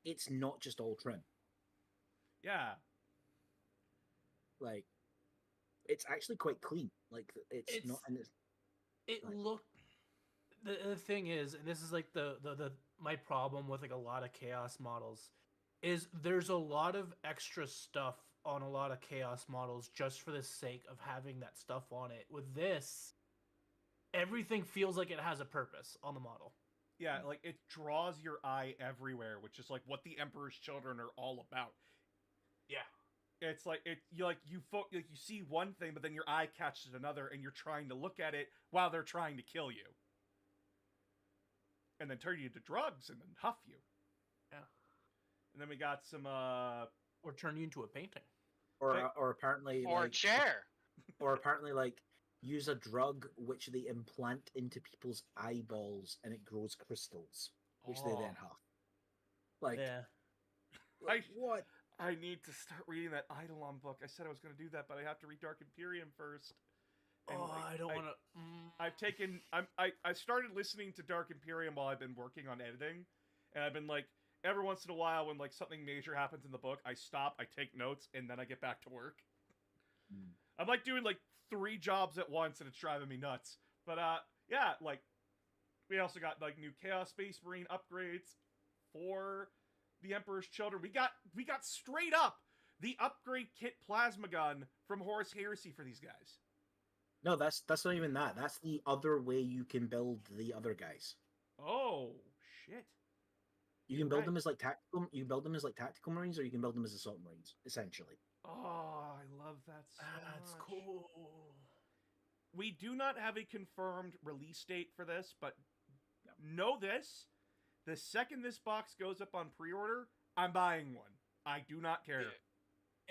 it's not just all trim. Yeah. Like, it's actually quite clean. Like, it's not, and it's It Right. looked. The thing is, and this is like the my problem with like a lot of chaos models, is there's a lot of extra stuff on a lot of chaos models just for the sake of having that stuff on it. With this, everything feels like it has a purpose on the model. Yeah, like it draws your eye everywhere, which is like what the Emperor's Children are all about. Yeah. It's like you see one thing, but then your eye catches another, and you're trying to look at it while they're trying to kill you, and then turn you into drugs and then huff you. Yeah. And then we got some Or turn you into a painting. or apparently Or a like, chair. or apparently like use a drug which they implant into people's eyeballs and it grows crystals, which they then Oh. have. Like, Yeah. like I- what? I need to start reading that Eidolon book. I said I was going to do that, but I have to read Dark Imperium first. And, Oh, like, I don't want to. I've taken. I started listening to Dark Imperium while I've been working on editing, and I've been like every once in a while when like something major happens in the book, I stop, I take notes, and then I get back to work. Mm. I'm like doing like 3 jobs at once, and it's driving me nuts. But yeah, like we also got like new Chaos Space Marine upgrades for the Emperor's Children. We got straight up the upgrade kit plasma gun from Horus Heresy for these guys. No, that's not even that. That's the other way you can build the other guys. Oh shit! You can build Right. them as like tactical. You can build them as like tactical marines, or you can build them as assault marines. Essentially, Oh, I love that so That's much. cool. We do not have a confirmed release date for this, but know this: the second this box goes up on pre-order, I'm buying one. I do not care. Yeah.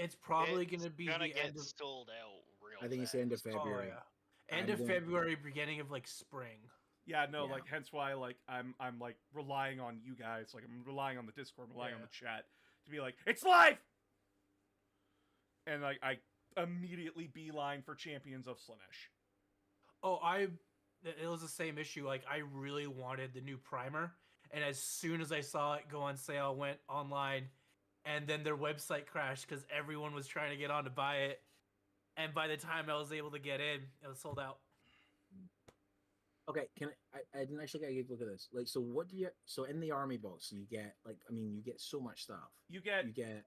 It's probably It's going to be gonna the get end of. sold out real I think it's fast. the end of Oh, February. yeah. End I'm of going- February, beginning of like spring. Yeah, no, Yeah. like hence why like I'm like relying on you guys, like I'm relying on the Discord, relying on Yeah. the chat to be like, it's live. And like I immediately beeline for Champions of Slanesh. Oh, it was the same issue. Like, I really wanted the new primer, and as soon as I saw it go on sale, I went online, and then their website crashed because everyone was trying to get on to buy it, and by the time I was able to get in, it was sold out. Okay, I didn't actually get a good look at this. Like, so what do you? So in the army box, you get like, I mean, you get so much stuff. You get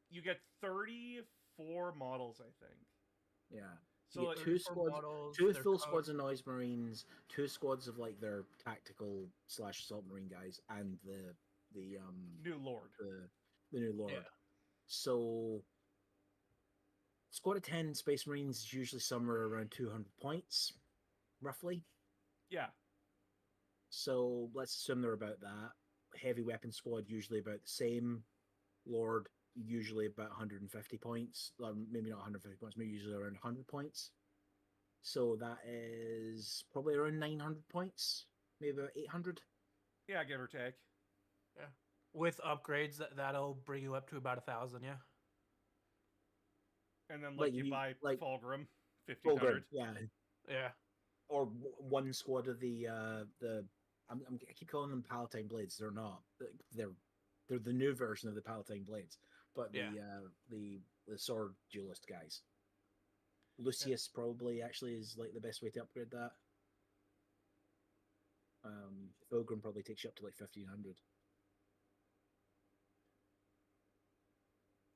You get 34 models, I think. yeah, So You like, get two 34 squads, models, two their full code- squads of noise marines, 2 squads of like their tactical / assault marine guys, and the new Lord. the new lord. Yeah. So squad of 10 space marines is usually somewhere around 200 points, roughly. Yeah. So let's assume they're about that. Heavy weapon squad usually about the same. Lord usually about 150 points. Maybe not 150 points, maybe usually around 100 points. So that is probably around 900 points, maybe about 800. Yeah, give or take. with upgrades, that'll bring you up to about 1,000. Yeah. And then Like, like you you- buy like- Fulgrim, Fulgrim, 1500. yeah. Yeah. Or one squad of the I keep calling them Palatine Blades. They're not. They're the new version of the Palatine Blades, but Yeah. the sword duelist guys. Lucius probably actually is like the best way to upgrade that. Fulgrim probably takes you up to like 1,500.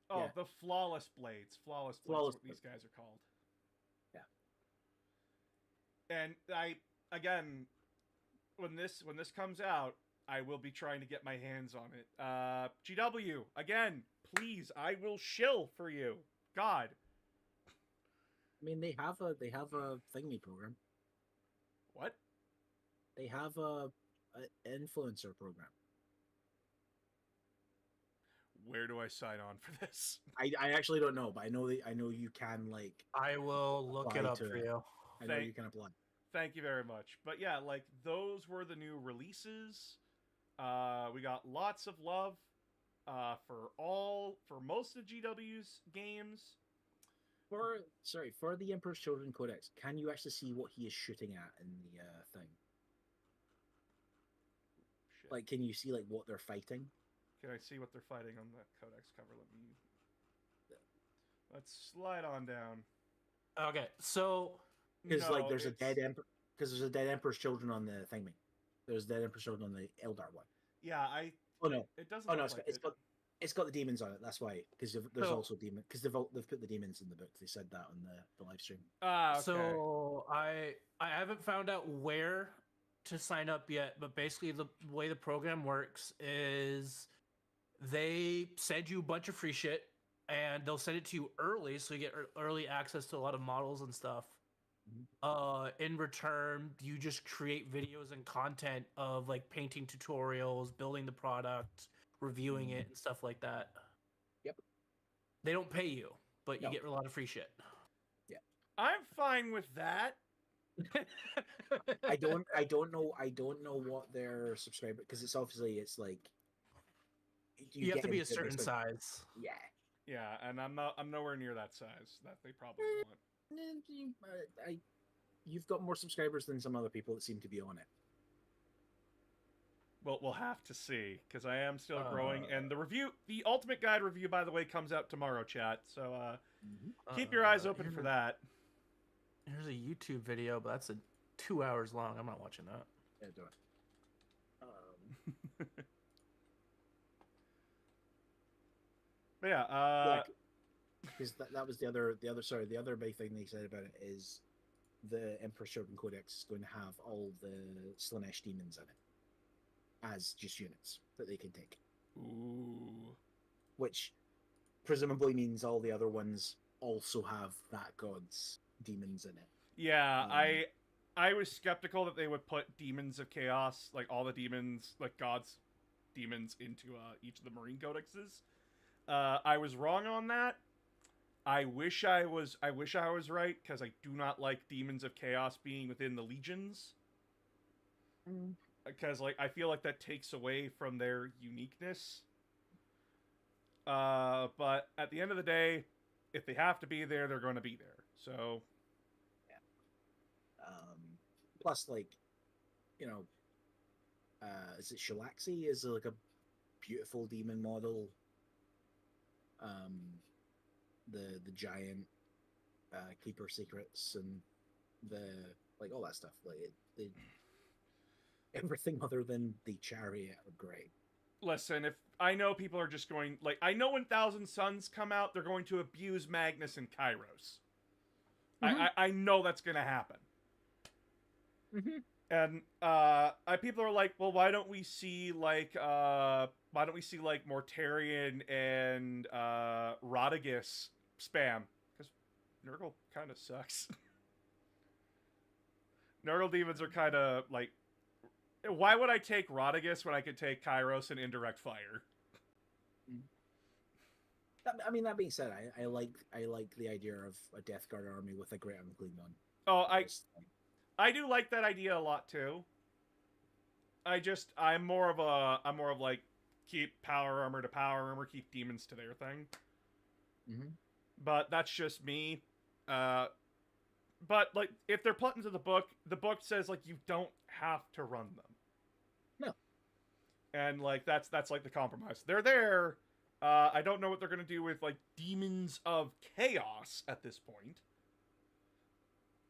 Oh, Yeah. the Flawless Blades. Flawless Blades Flawless is what these guys are called. Yeah. And again, when this comes out, I will be trying to get my hands on it. GW, again, please, I will shill for you. God. I mean, they have a thingy program. What? They have a influencer program. Where do I sign on for this? I actually don't know, but I know you can like. I will look it Apply up to for it. you. I know Thank- you can apply. Thank you very much. But yeah, like those were the new releases. We got lots of love for most of GW's games. For the Emperor's Children Codex, can you actually see what he is shooting at in the thing? Shit. Like, can you see like what they're fighting? Can I see what they're fighting on the Codex cover? Let's slide on down. Okay, so Because No, like there's a it's- dead emperor. Because there's a dead Emperor's Children on the thingy. There's dead Emperor's Children on the Eldar one. Yeah, Oh no! it doesn't. Oh no! look It's, like it's it. got it's got the demons on it. That's why. Because there's So- also demon. Because they've put the demons in the book. They said that on the live stream. Ah, okay. So I haven't found out where to sign up yet, but basically the way the program works is they send you a bunch of free shit and they'll send it to you early so you get early access to a lot of models and stuff. In return, you just create videos and content of like painting tutorials, building the product, reviewing it and stuff like that. Yep. They don't pay you, but you No. get a lot of free shit. I'm fine with that. I don't know what their subscriber, because it's obviously it's like You have to get be a into it certain based on- size. Yeah. Yeah, and I'm nowhere near that size that they probably want. You've got more subscribers than some other people that seem to be on it. Well, we'll have to see, because I am still growing. And the Ultimate Guide review, by the way, comes out tomorrow, chat. So keep your eyes open for that. Here's a YouTube video, but that's 2 hours long. I'm not watching that. Yeah, do it. But yeah, Because that was the other big thing they said about it is the Emperor's Shogun Codex is going to have all the Slanesh demons in it as just units that they can take, ooh. which presumably means all the other ones also have that god's demons in it. Yeah, I was skeptical that they would put Demons of Chaos, like all the demons, like God's demons, into each of the Marine Codexes. I was wrong on that. I wish I was right, because I do not like Demons of Chaos being within the legions. Because like I feel like that takes away from their uniqueness. But at the end of the day, if they have to be there, they're going to be there. So Plus, like, is it Shalaxi? Is like a beautiful demon model. The giant keeper secrets and the all that stuff. Like everything other than the chariot are great. listen, if I know people are just going, like, I know when Thousand Suns come out, they're going to abuse Magnus and Kairos. I know that's going to happen. And people are like, well, why don't we see like Mortarion and Rodriguez spam? Because Nurgle kind of sucks. Nurgle demons are kind of like, why would I take Rodriguez when I could take Kairos and Indirect Fire? I mean, that being said, I like the idea of a Death Guard army with a Great Unclean One. Oh, I do like that idea a lot too. I'm more of like keep power armor to power armor, keep demons to their thing. But that's just me. But like if they're put into the book says like you don't have to run them. No. And like that's like the compromise. They're there. I don't know what they're gonna do with like Demons of Chaos at this point.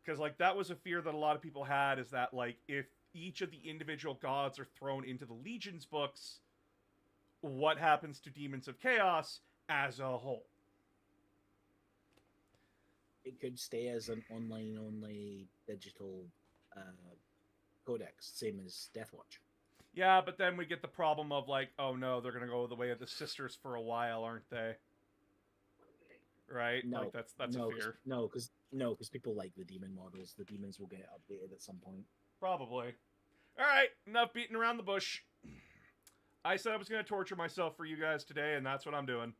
Because, like, that was a fear that a lot of people had, is that, like, if each of the individual gods are thrown into the Legion's books, what happens to Demons of Chaos as a whole? It could stay as an online-only digital codex, same as Deathwatch. Yeah, but then we get the problem of, like, oh no, they're going to go the way of the sisters for a while, aren't they? Right? No, like, that's a fear. No, because people like the demon models. The demons will get updated at some point. Probably. Alright, enough beating around the bush. I said I was going to torture myself for you guys today, and that's what I'm doing.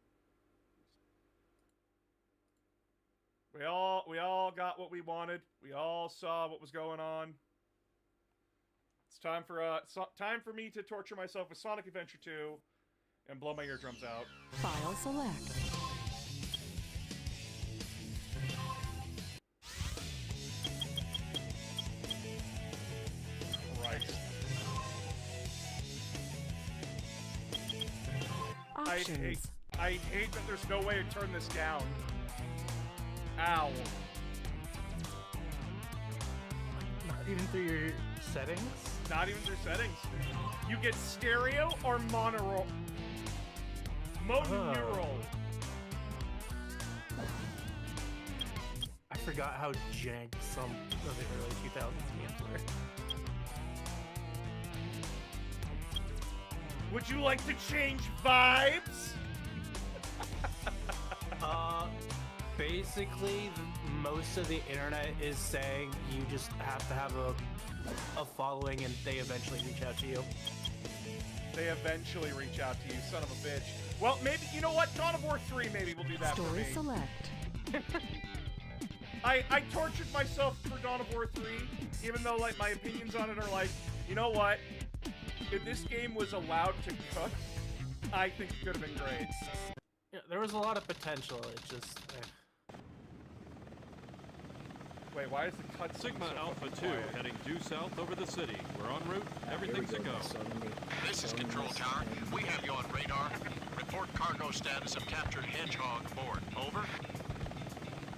We all got what we wanted. We all saw what was going on. It's time for me to torture myself with Sonic Adventure 2 and blow my eardrums out. File select. Christ. Options. I hate that there's no way to turn this down. Ow. Not even through your settings? Not even through settings. You get stereo or monaural. Monaural. I forgot how jank some of the early 2000s games were. Would you like to change vibes? Basically, most of the internet is saying you just have to have a following and they eventually reach out to you. They eventually reach out to you, son of a bitch. Well, maybe, you know what? God of War 3 maybe will do that for Story me. select. I tortured myself for Dawn of War 3, even though like my opinions on it are like, you know what? If this game was allowed to cook, I think it could have been great. Yeah, there was a lot of potential. It just. Wait, why is the cut Sigma so Alpha fucking 2 quiet? heading due south over the city. We're en route. Everything's a go. This is Control Tower. We have you on radar. Report cargo status of captured Hedgehog aboard. Over.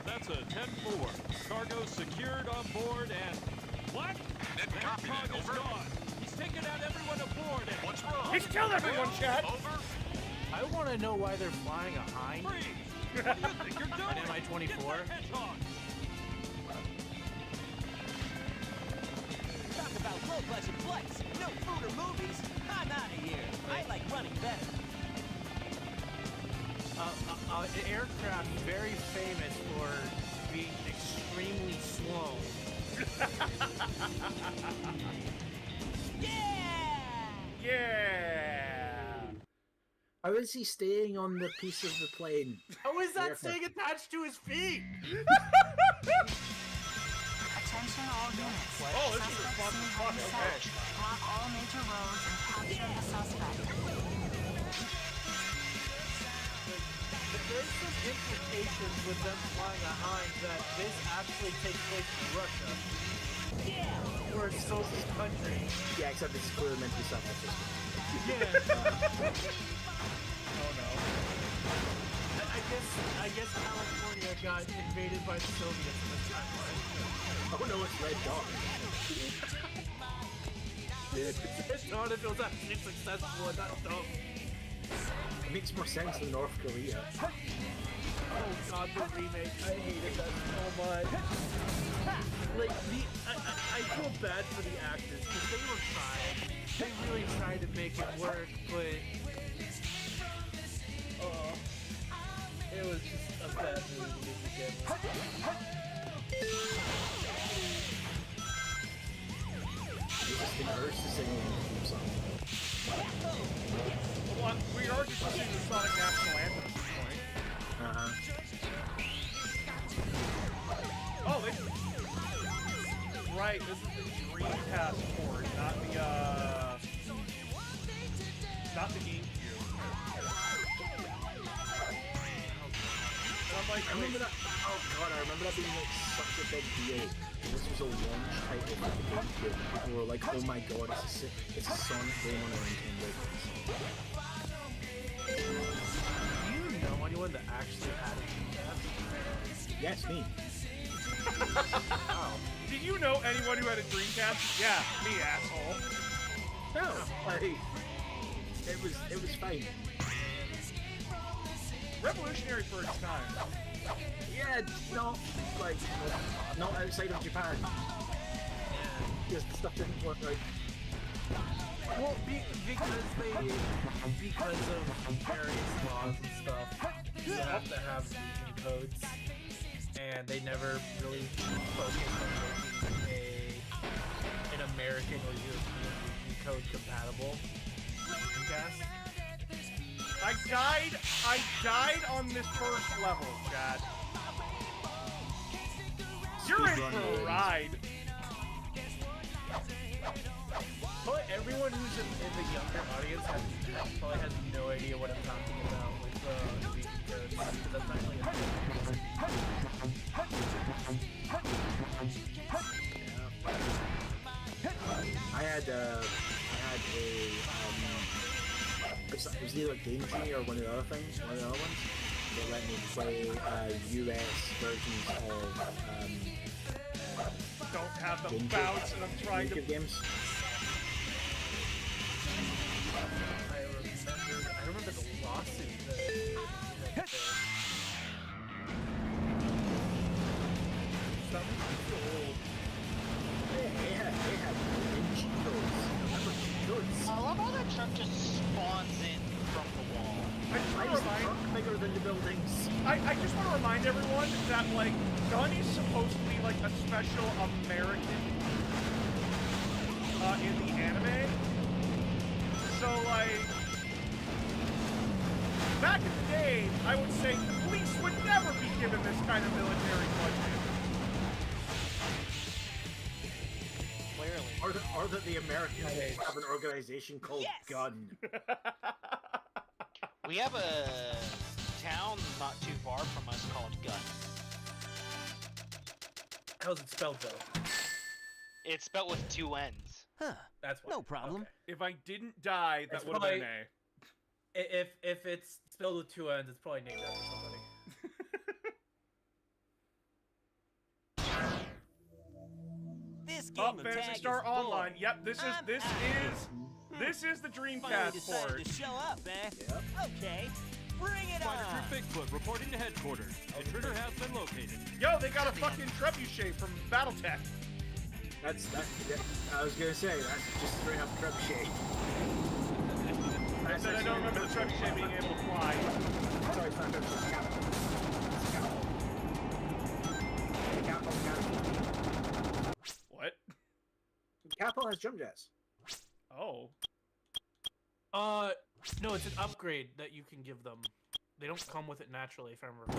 That's a 10-4. Cargo secured on board and... What? Didn't copy that. Hedgehog is Over. gone. He's taken out everyone aboard and... What's wrong? He's killed everyone, chat! Over. I want to know why they're flying a Hind. Freeze! What do you think you're doing? An Mi-24? Get that Hedgehog! Talk about low-budget flights, no food or movies. I'm out of here. I like running better. An aircraft very famous for being extremely slow. Yeah! Yeah! How is he staying on the piece of the plane? How is that Aircraft. thing attached to his feet? Attention all units. Oh, this is a fun fuck, okay. Block all major roads and capture the suspect. There's some implications with them flying a Hind that this actually takes place in Russia. Yeah! Or a socialist country. Yeah, except it's clearly meant to be San Francisco. Yeah. Oh no. I guess California got invaded by the Soviets in this timeline. Oh no, it's Red Dawn. It's not if it was actually successful and not dumb. It makes more sense than North Korea. Oh god, the remake. I hated that so much. Like, I feel bad for the actors, because they were trying. They really tried to make it work, but... it was just a bad movie to begin with. They just didn't urge to sing along the theme song. Well, we are just listening to the Sonic National Anthem at this point. Oh, they... Right, this is the Dreamcast port, not the, not the GameCube. And I'm like, I remember that. Oh god, I remember that being like such a big deal. This was a launch title for the GameCube. People were like, "Oh my god, it's a Sonic game on a Nintendo." Do you know anyone that actually had a Dreamcast? Yes, me. Oh. do you know anyone who had a Dreamcast? Yeah, me, asshole. No, like it was fine. Revolutionary for its time. Yeah, not like not outside of Japan. Because the stuff didn't work out. Well, because of various laws and stuff, you have to have region codes, and they never really focused on making an American or European region code compatible Dreamcast. I died on this first level, Chad. You're in for a ride. Probably everyone who's in the younger audience probably has no idea what I'm talking about with region codes, because that's actually a I had a it was either Game Genie or one of the other things, one of the other ones that let me play US versions of Don't have the GameCube- bounce, and I'm trying to. GameCube games. I remember the lawsuit that They had cheat codes. Remember cheat codes? I love how that truck just spawns in from the wall. I just Why want is to the remind. truck bigger than the buildings? I just want to remind everyone that like Gun is supposed to be like a special American in the anime. So like back in the day, I would say the police would never be given this kind of military budget. or that the Americans Nice. have an organization called Yes! Gun. We have a town not too far from us called Gun. How's it spelled though? It's spelled with 2 N's. Huh. That's why. No problem. Okay. If I didn't die, that It's would have been probably- A. If it's spelled with 2 N's, it's probably named after somebody. This game Oh, of Fantasy tag Star is boring. Online. Yep, this I'm is the Finally Dreamcast decided port. to show up, eh? Yep. Okay, bring it Spider on. Troop Bigfoot reporting to headquarters. Intruder has been located. Yo, they got a fucking trebuchet from BattleTech. That, I was gonna say, that's just straight up trebuchet. I said I don't remember the trebuchet being able to fly. Sorry, it's not trebuchet, it's catapult. It's catapult. Catapult. What? Catapult has jump jets. Oh. No, it's an upgrade that you can give them. They don't come with it naturally, if I remember.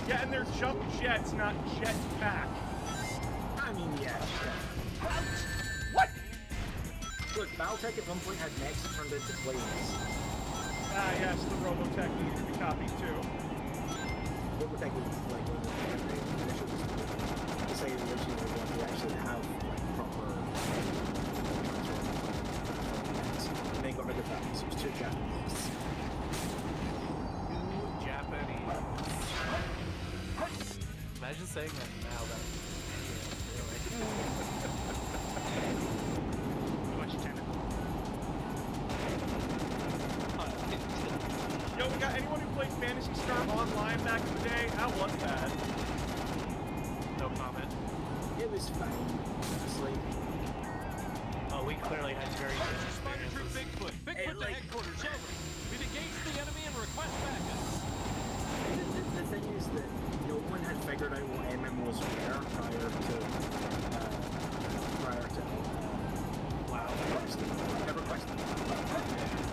Yeah, and they're jump jets, not jetpack. I mean, yeah. What? Look, Battletech at one point had mechs that turned into planes. Ah, yes, the Robotech needs to be copied too. Robotech is like one of the initial to say the original one we actually have like proper and they got rid of that because it was too Japanese. Japanese. Imagine saying that now. Yo, we got anyone who played Fantasy Star Online back in the day? That was bad. No comment. It was fine. Honestly. Oh, we clearly had very good Spider Troop experiences. Bigfoot. Bigfoot to like- headquarters. Over. We've engaged the enemy and request backup. The thing is that no one had figured out what MMOs were prior to Wow. Quest. Never questioned.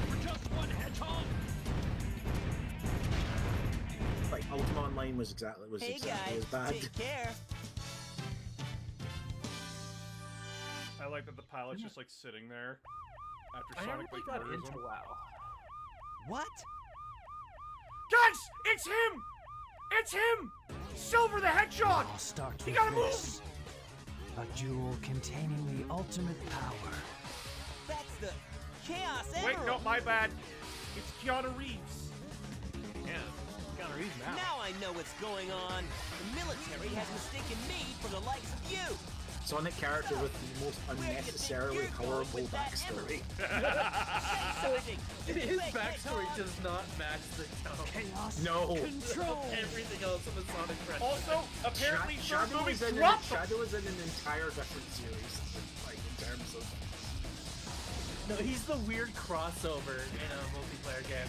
We're just one hedgehog. Like Ultima Online was Hey exactly guys, as bad. take care. I like that the pilot's just like sitting there after I never Sonic really like got murders into him. WoW. What? Guys, it's him! It's him! Silver the Hedgehog! I'll start He with gotta this. A jewel containing the ultimate power. That's the Chaos Wait, Emerald. no, my bad. It's Keanu Reeves. Yeah. Got a reason now. Now I know what's going on. The military has mistaken me for the likes of you. Sonic character with the most unnecessarily horrible backstory. His backstory does not match the tone. Chaos No. control. Everything else in the Sonic franchise. Also, apparently, third movie is in dropped Shadow is in an entire different series, like in terms of. No, he's the weird crossover in a multiplayer game.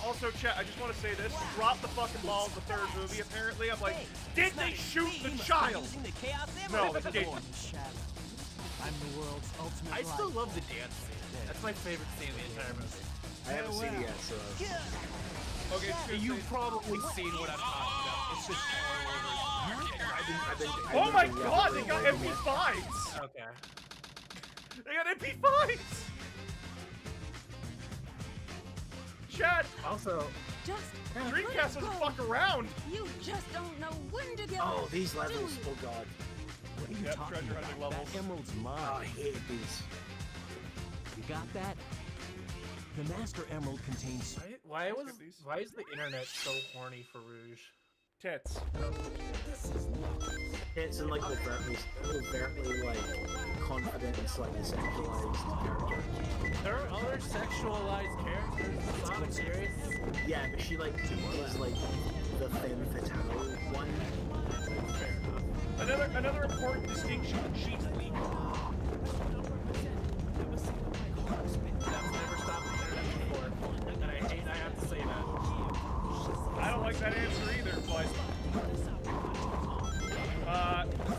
Also, chat, I just want to say this. Drop the fucking ball in the third movie, apparently. I'm like, did they shoot the child? Using the Chaos No, Emerald. they didn't. Shadow. I'm the world's ultimate I still life. love the dance scene. That's my favorite scene in the entire movie. I haven't seen it yet, so. Okay, it's You've probably seen what I'm talking about. It's just Oh my god, they got MP5s! Okay. They got MP5s! Chat, Also, Just Dreamcast doesn't fuck around! you just don't know when to get Oh, these levels, oh god. What are you Yep, talking treasure about? hunting levels. That emerald's Oh, mine. I hated these. You got that? The Master Emerald contains why Let's get these. is the internet so horny for Rouge? Tits. It's in like overtly like confident and slightly sexualized character. There are other sexualized characters in the Sonic series. Yeah, but she like is like the femme fatale one. Another important distinction, she's weak. That's never stopped the internet before, and I have to say that. I don't like that answer either, but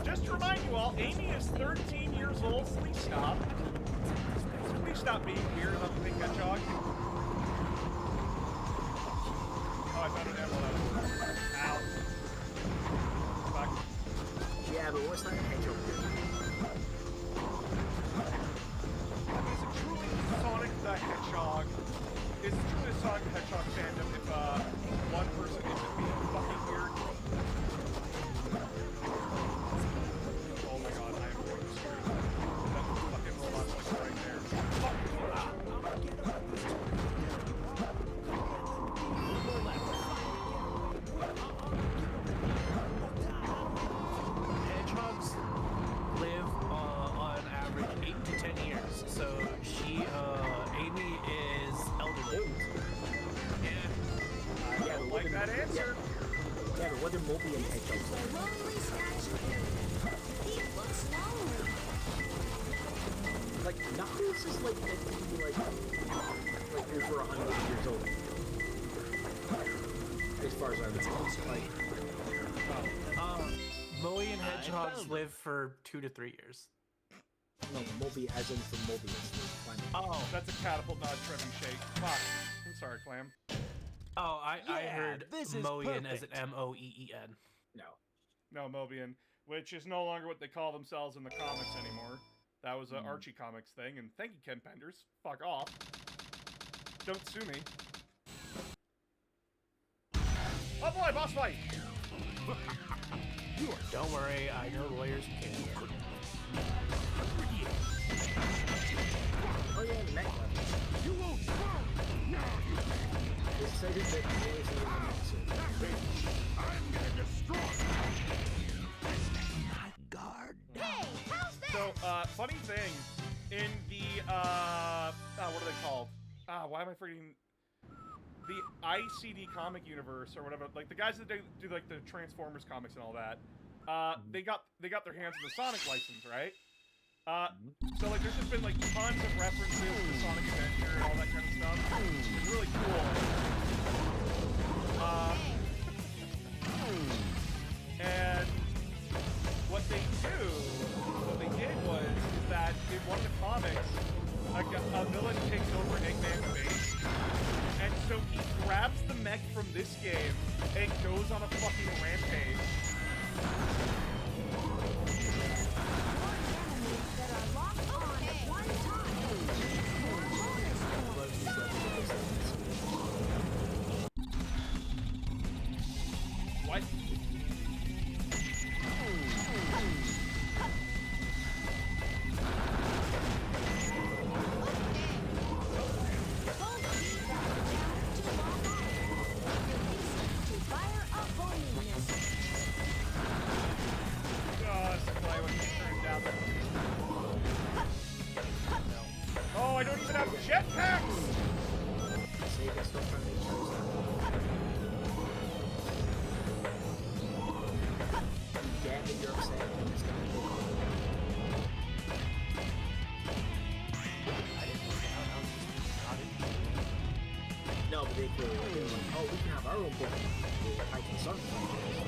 just to remind you all, Amy is 13 years old. Please stop. Please stop being weird about the big hedgehog. Oh, I found an emerald out of it. Ow. Fuck. Yeah, but what's that hedgehog doing? Is it truly Sonic the Hedgehog? Is it truly a Sonic the Hedgehog fandom if one person isn't being fucking weird? Oh my god, I am going to screw that fucking robot's like right there. Fuck! Hedgehogs live on average 8 to 10 years. So Amy is elderly. Yeah. I don't like that answer. Yeah, but what do Moby and hedgehogs like? Like Knuckles is like meant to be like over 100 years old. As far as I know, like Moe and hedgehogs live for 2 to 3 years. no, Moby as in from Mobius. The planet. Oh, that's a catapult, not a trebuchet. Fuck. I'm sorry, Clam. Oh, I heard this is Moean as an perfect. Moeen. No. No, Mobian, which is no longer what they call themselves in the comics anymore. That was an Archie Comics thing, and thank you, Ken Penders. Fuck off. Don't sue me. Oh boy, boss fight! Don't worry, I know lawyers who can. Oh yeah, the mech weapon. You won't fall! They decided that Moe is in the mech suit. I'm gonna destroy Guard. So, funny thing, in the, what are they called? Why am I forgetting? The ICD comic universe, or whatever, like, the guys that do like, the Transformers comics and all that, they got their hands on the Sonic license, right? So, like, there's just been, like, tons of references to Sonic Adventure and all that kind of stuff. It's really cool. And what they did was that in one of the comics, a villain takes over Eggman's base, and so he grabs the mech from this game and goes on a fucking rampage. What? Oh, I don't even have jetpacks! Sega still trying to make choices. You get that you're upset and it's gonna go on. No, but they feel like, oh, we can have our own book. We're fighting Sonic franchise.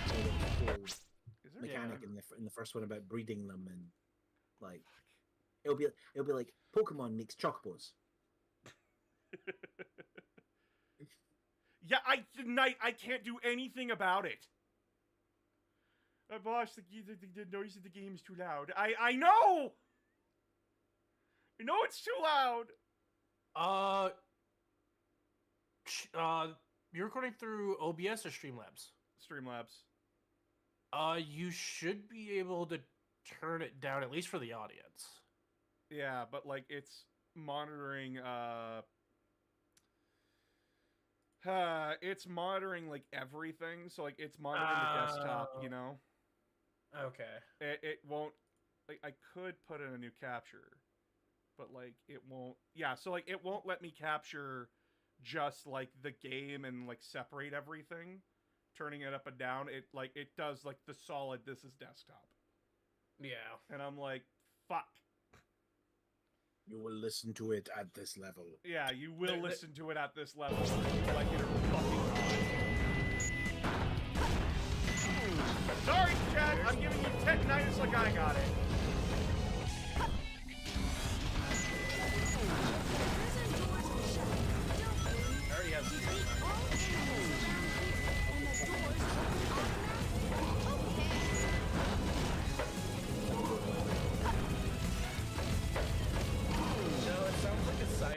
So the whole mechanic in the first one about breeding them and like it'll be like Pokemon makes chocobos. Yeah, I can't do anything about it. Boss, the noise of the game is too loud. I know! I know it's too loud! You're recording through OBS or Streamlabs? Streamlabs. You should be able to turn it down, at least for the audience. Yeah, but like it's monitoring it's monitoring like everything, so like it's monitoring the desktop, you know? Okay. It won't, like, I could put in a new capture, but like it won't, yeah, so like it won't let me capture just like the game and like separate everything, turning it up and down. It like it does like the solid this is desktop. Yeah. And I'm like, fuck. You will listen to it at this level. Yeah, you will listen to it at this level. Like it or fucking not. Sorry, chat. I'm giving you tetanitis like I got it.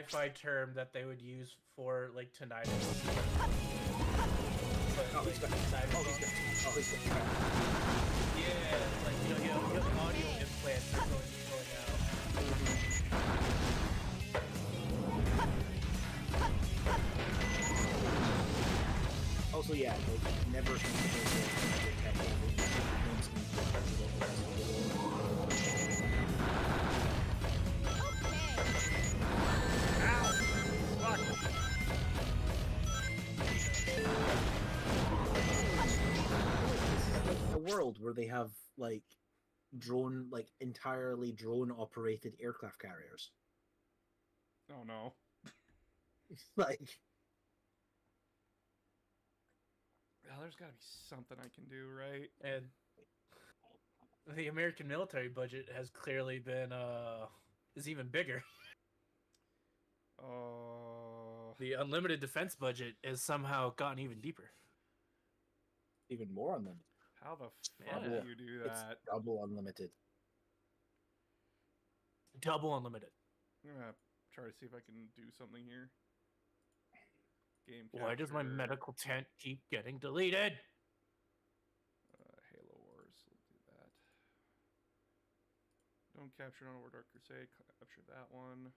sci-fi term that they would use for like tinnitus. Oh, he's got. Oh, he's got. Oh, he's got. Yeah, like you have audio implants that are going out. Also, yeah, like, never a world where they have like entirely drone operated aircraft carriers. Oh no. Like, well, there's got to be something I can do, right? And the American military budget has clearly been is even bigger. The unlimited defense budget has somehow gotten even deeper. even more unlimited. How the fuck do you do that? It's double unlimited. Double unlimited. I'm gonna try to see if I can do something here. Game Why does my capture. medical tent keep getting deleted? Halo Wars. We'll do that. Don't capture on War Dark Crusade. Capture that one.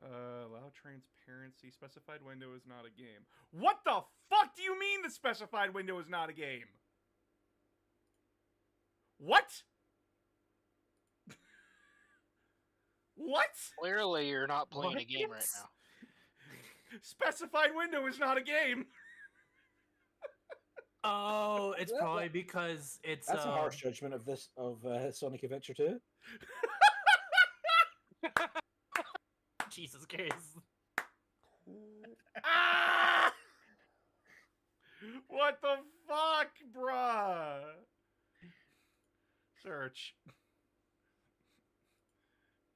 Allow transparency. Specified window is not a game. What the fuck do you mean the specified window is not a game? What? What? Clearly, you're not playing a game right now. Specified window is not a game. Oh, it's probably because it's That's a harsh judgment of this Sonic Adventure 2. Jesus Christ. Ah! What the fuck, bruh? Search.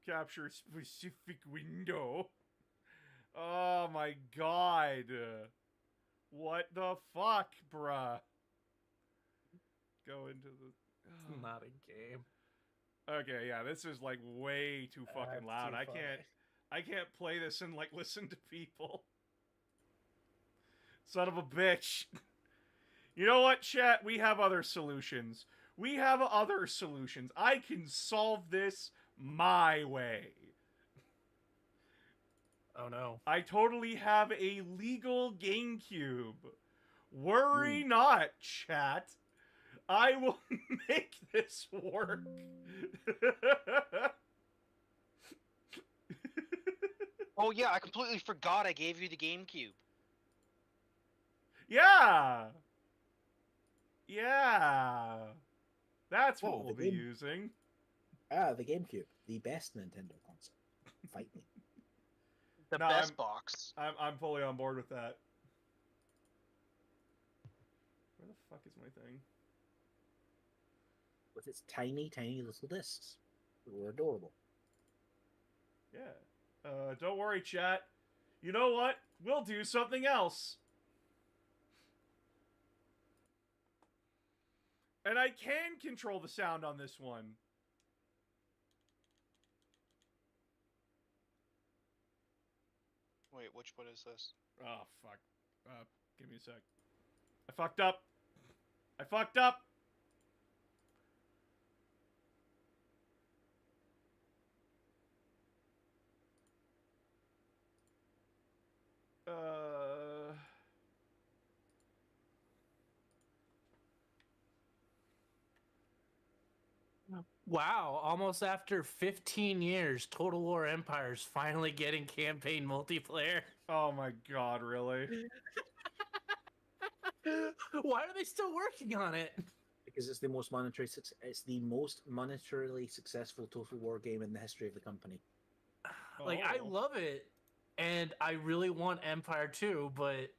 Capture specific window. Oh my god. What the fuck, bruh? Go into the... It's not a game. Okay, yeah, this is like way too fucking loud. too I can't play this and like listen to people. Son of a bitch. You know what, chat? We have other solutions. We have other solutions. I can solve this my way. Oh no. I totally have a legal GameCube. Worry not, chat. I will make this work. Oh yeah, I completely forgot I gave you the GameCube. Yeah. Yeah. That's what Oh, we'll the be game- using. The GameCube, the best Nintendo console. Fight me. The No, best box. I'm fully on board with that. Where the fuck is my thing? With its tiny, tiny little discs. They were adorable. Yeah. Don't worry, chat. You know what? We'll do something else. And I can control the sound on this one. Wait, which one is this? Oh, fuck. Give me a sec. I fucked up. I fucked up. Wow, almost after 15 years, Total War Empire's finally getting campaign multiplayer. Oh my god, really? Why are they still working on it? Because it's the most it's the most monetarily successful Total War game in the history of the company. Like, I Oh. love it, and I really want Empire 2, but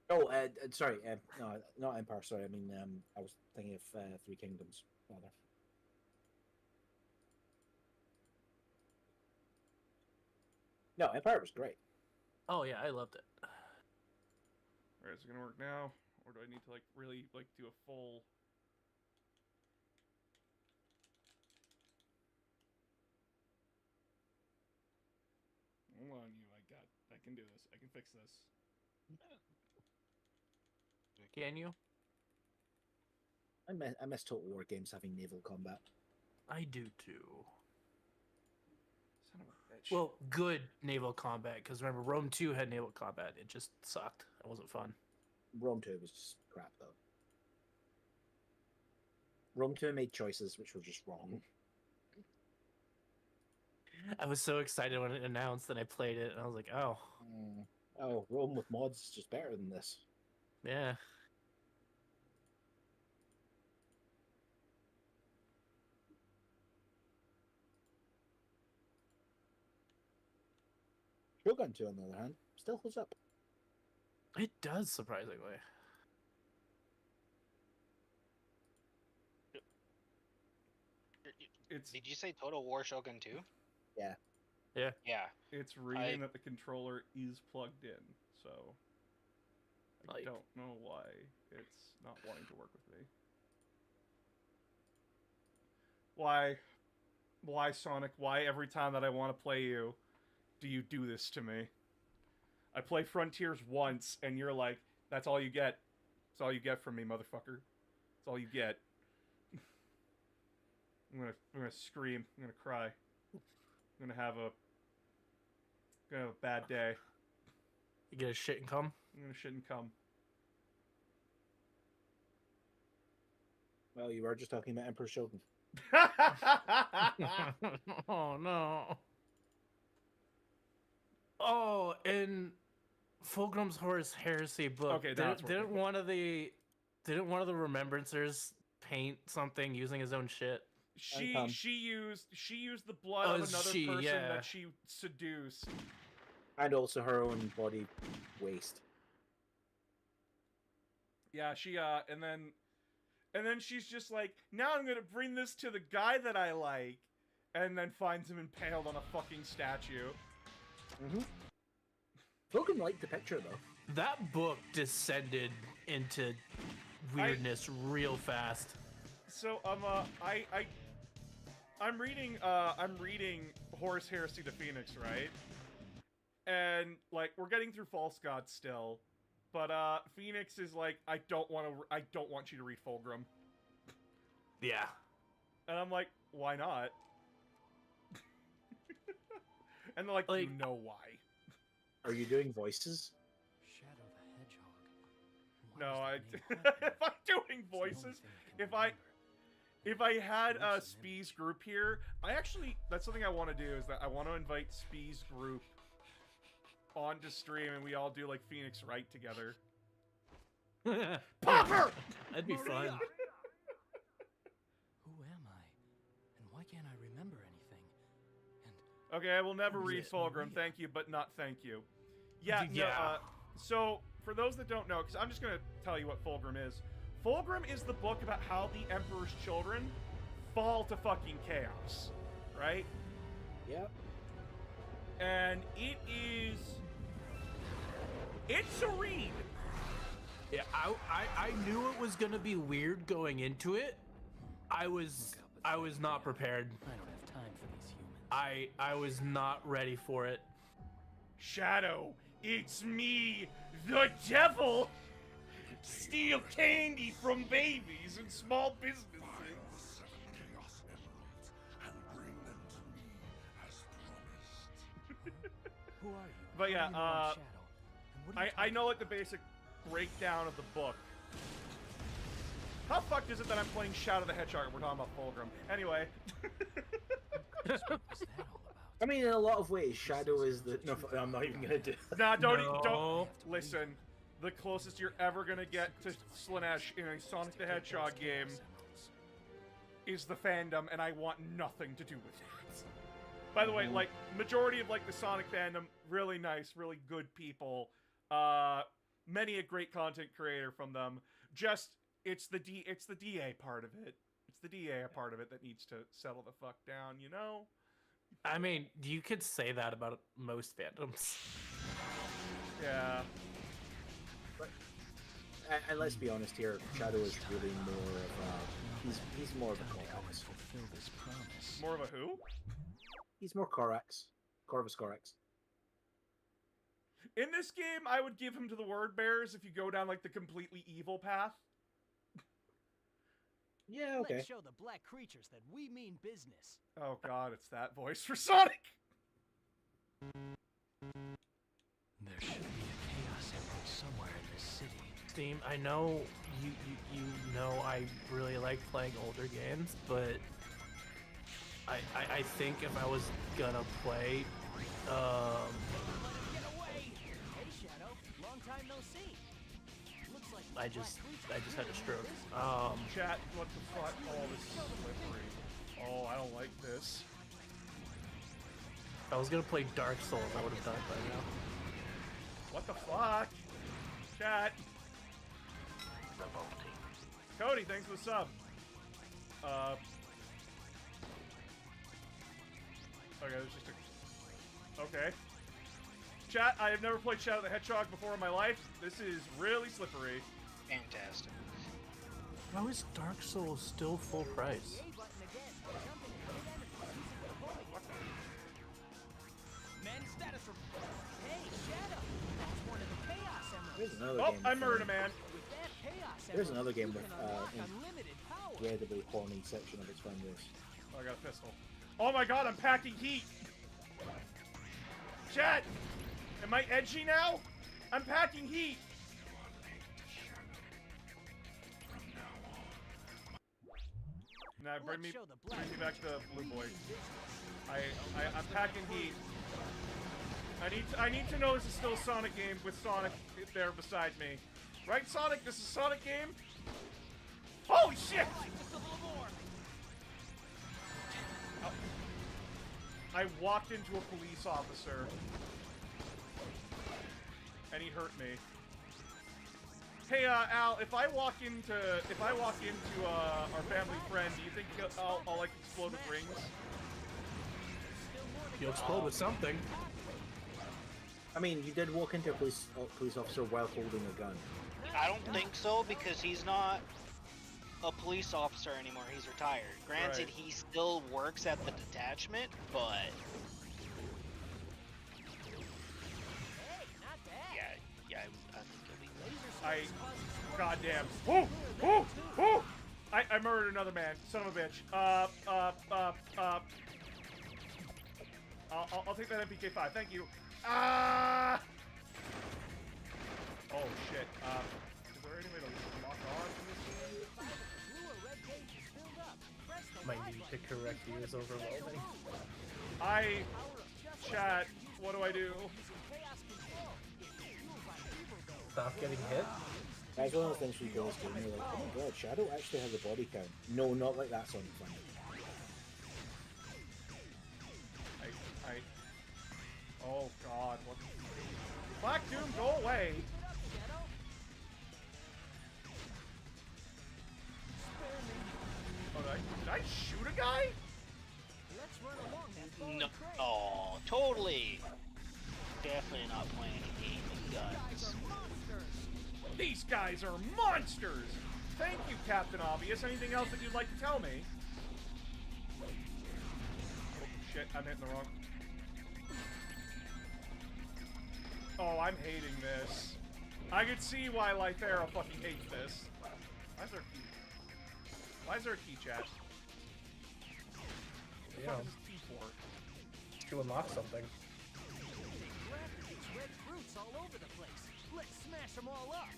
Oh, sorry, no, not Empire. Sorry, I mean, I was thinking of Three Kingdoms, rather. No, Empire was great. oh yeah, I loved it. Alright, is it gonna work now? Or do I need to, like, really, like, do a full... can do this. I can fix this. Can you? I miss Total War games having naval combat. I do too. Son of a bitch. Well, good naval combat, because remember, Rome 2 had naval combat. It just sucked. It wasn't fun. Rome 2 was just crap, though. Rome 2 made choices which were just wrong. I was so excited when it announced, and I played it, and I was like, oh. Oh, Rome with mods is just better than this. Yeah. Shogun 2, on the other hand, still holds up. It does, surprisingly. Did you say Total War Shogun 2? Yeah. Yeah. Yeah. It's reading that the controller is plugged in, so I Like- don't know why it's not wanting to work with me. Why, Sonic? Why every time that I want to play you, do you do this to me? I play Frontiers once, and you're like, that's all you get. That's all you get from me, motherfucker. That's all you get. I'm gonna scream. I'm gonna cry. I'm gonna have a bad day. You get a shit and come? I'm gonna shit and come. Well, you were just talking about Emperor Shogun. Oh, no. Oh, in Fulgrim's Horus Heresy book, Okay, now it's didn't working. one of the Remembrancers paint something using his own shit? She used the blood Oh, of it's another she, person yeah. that she seduced. And also her own body waste. Yeah, she and then she's just like, now I'm gonna bring this to the guy that I like, and then finds him impaled on a fucking statue. Mm-hmm. Fulgrim liked the picture though. That book descended into weirdness real fast. So I'm reading Horus Heresy to Phoenix, right? And like we're getting through False God still, but Phoenix is like, I don't want you to read Fulgrim. Yeah. And I'm like, why not? And they're like, you know why. Are you doing voices? Shadow the Hedgehog. No, if I'm doing voices, if I had a Spees group here, that's something I want to do, is that I want to invite Spees group onto stream and we all do like Phoenix Wright together. Popper! That'd be fun. Who am I? And why can't I remember anything? Okay, I will never read Yes, Fulgrim, Maria. thank you, but not thank you. Yeah, no, Yeah. so, for those that don't know, because I'm just going to tell you what Fulgrim is. Fulgrim is the book about how the Emperor's children fall to fucking chaos, right? Yep. And it's a read. Yeah, I knew it was gonna be weird going into it. I was not prepared. I don't have time for these humans. I was not ready for it. Shadow, it's me, the devil! Steal candy from babies and small businesses. Who are you? But yeah, How do you know I'm Shadow? And what are you I know like the basic breakdown of the book. How fucked is it that I'm playing Shadow the Hedgehog and we're talking about Fulgrim? Anyway. What's that all about? I mean, in a lot of ways, Shadow is the. No, I'm not even gonna do. Nah, don't No. listen. The closest you're ever gonna get to Slaanesh in a Sonic the Hedgehog game is the fandom, and I want nothing to do with that. By the way, like majority of like the Sonic fandom, really nice, really good people. Many a great content creator from them. Just it's the DA part of it. It's the DA part of it that needs to settle the fuck down, you know? I mean, you could say that about most fandoms. Yeah. And let's be honest here, Shadow is really more of a. He's more of a Corax. Fulfill this promise. More of a who? He's more Corax. Corvus Corax. In this game, I would give him to the Word Bearers if you go down like the completely evil path. Yeah, okay. Let's show the black creatures that we mean business. Oh god, it's that voice for Sonic! There should be a Chaos Emerald somewhere in this city. Steam, I know you know I really like playing older games, but I think if I was gonna play, Get away! Hey, Shadow. Long time no see. Looks like I just had a stroke. Chat, what the fuck? Oh, this is slippery. Oh, I don't like this. If I was gonna play Dark Souls, I would have done it by now. What the fuck? Chat. Cody, thanks for the sub. Okay, there's just a... Okay. Chat, I have never played Shadow the Hedgehog before in my life. This is really slippery. Fantastic. How is Dark Souls still full price? There's another Oh, game I with, murdered a man. There's another game with incredibly horny section of its fan base. Oh, I got a pistol. Oh my god, I'm packing heat! Chat! Am I edgy now? I'm packing heat! Now bring me back to Blue Boy. I'm packing heat. I need to know this is still a Sonic game with Sonic there beside me. Right, Sonic? This is a Sonic game? Holy shit! Oh. I walked into a police officer. And he hurt me. Hey, Al, if I walk into our family friend, do you think I'll like explode with rings? You'll explode with something. I mean, you did walk into a police officer while holding a gun. I don't think so, because he's not a police officer anymore. He's retired. Granted, Right. he still works at the detachment, but yeah, I think he'll be. Goddamn. Whoo! Whoo! Whoo! I murdered another man. Son of a bitch. I'll take that MPK5. Thank you. Ah! Oh shit. Is there any way to lock on this? My need to correct you is overwhelming. Chat, what do I do? Stop getting hit? That's one of the things we go to, and you're like, oh my god, Shadow actually has a body count. No, not like that, Sonic Thunder. Oh god, what? Black Doom, go away! Oh, did I shoot a guy? No, oh, totally. Definitely not playing a game with guns. These guys are monsters! Thank you, Captain Obvious. Anything else that you'd like to tell me? Oh, shit, I'm hitting the wrong... Oh, I'm hating this. I could see why Lythera fucking hates this. Why is there a key? Why is there a key, chat? What the fuck is this key for? To unlock something. These red fruits all over the place. Let's smash them all up.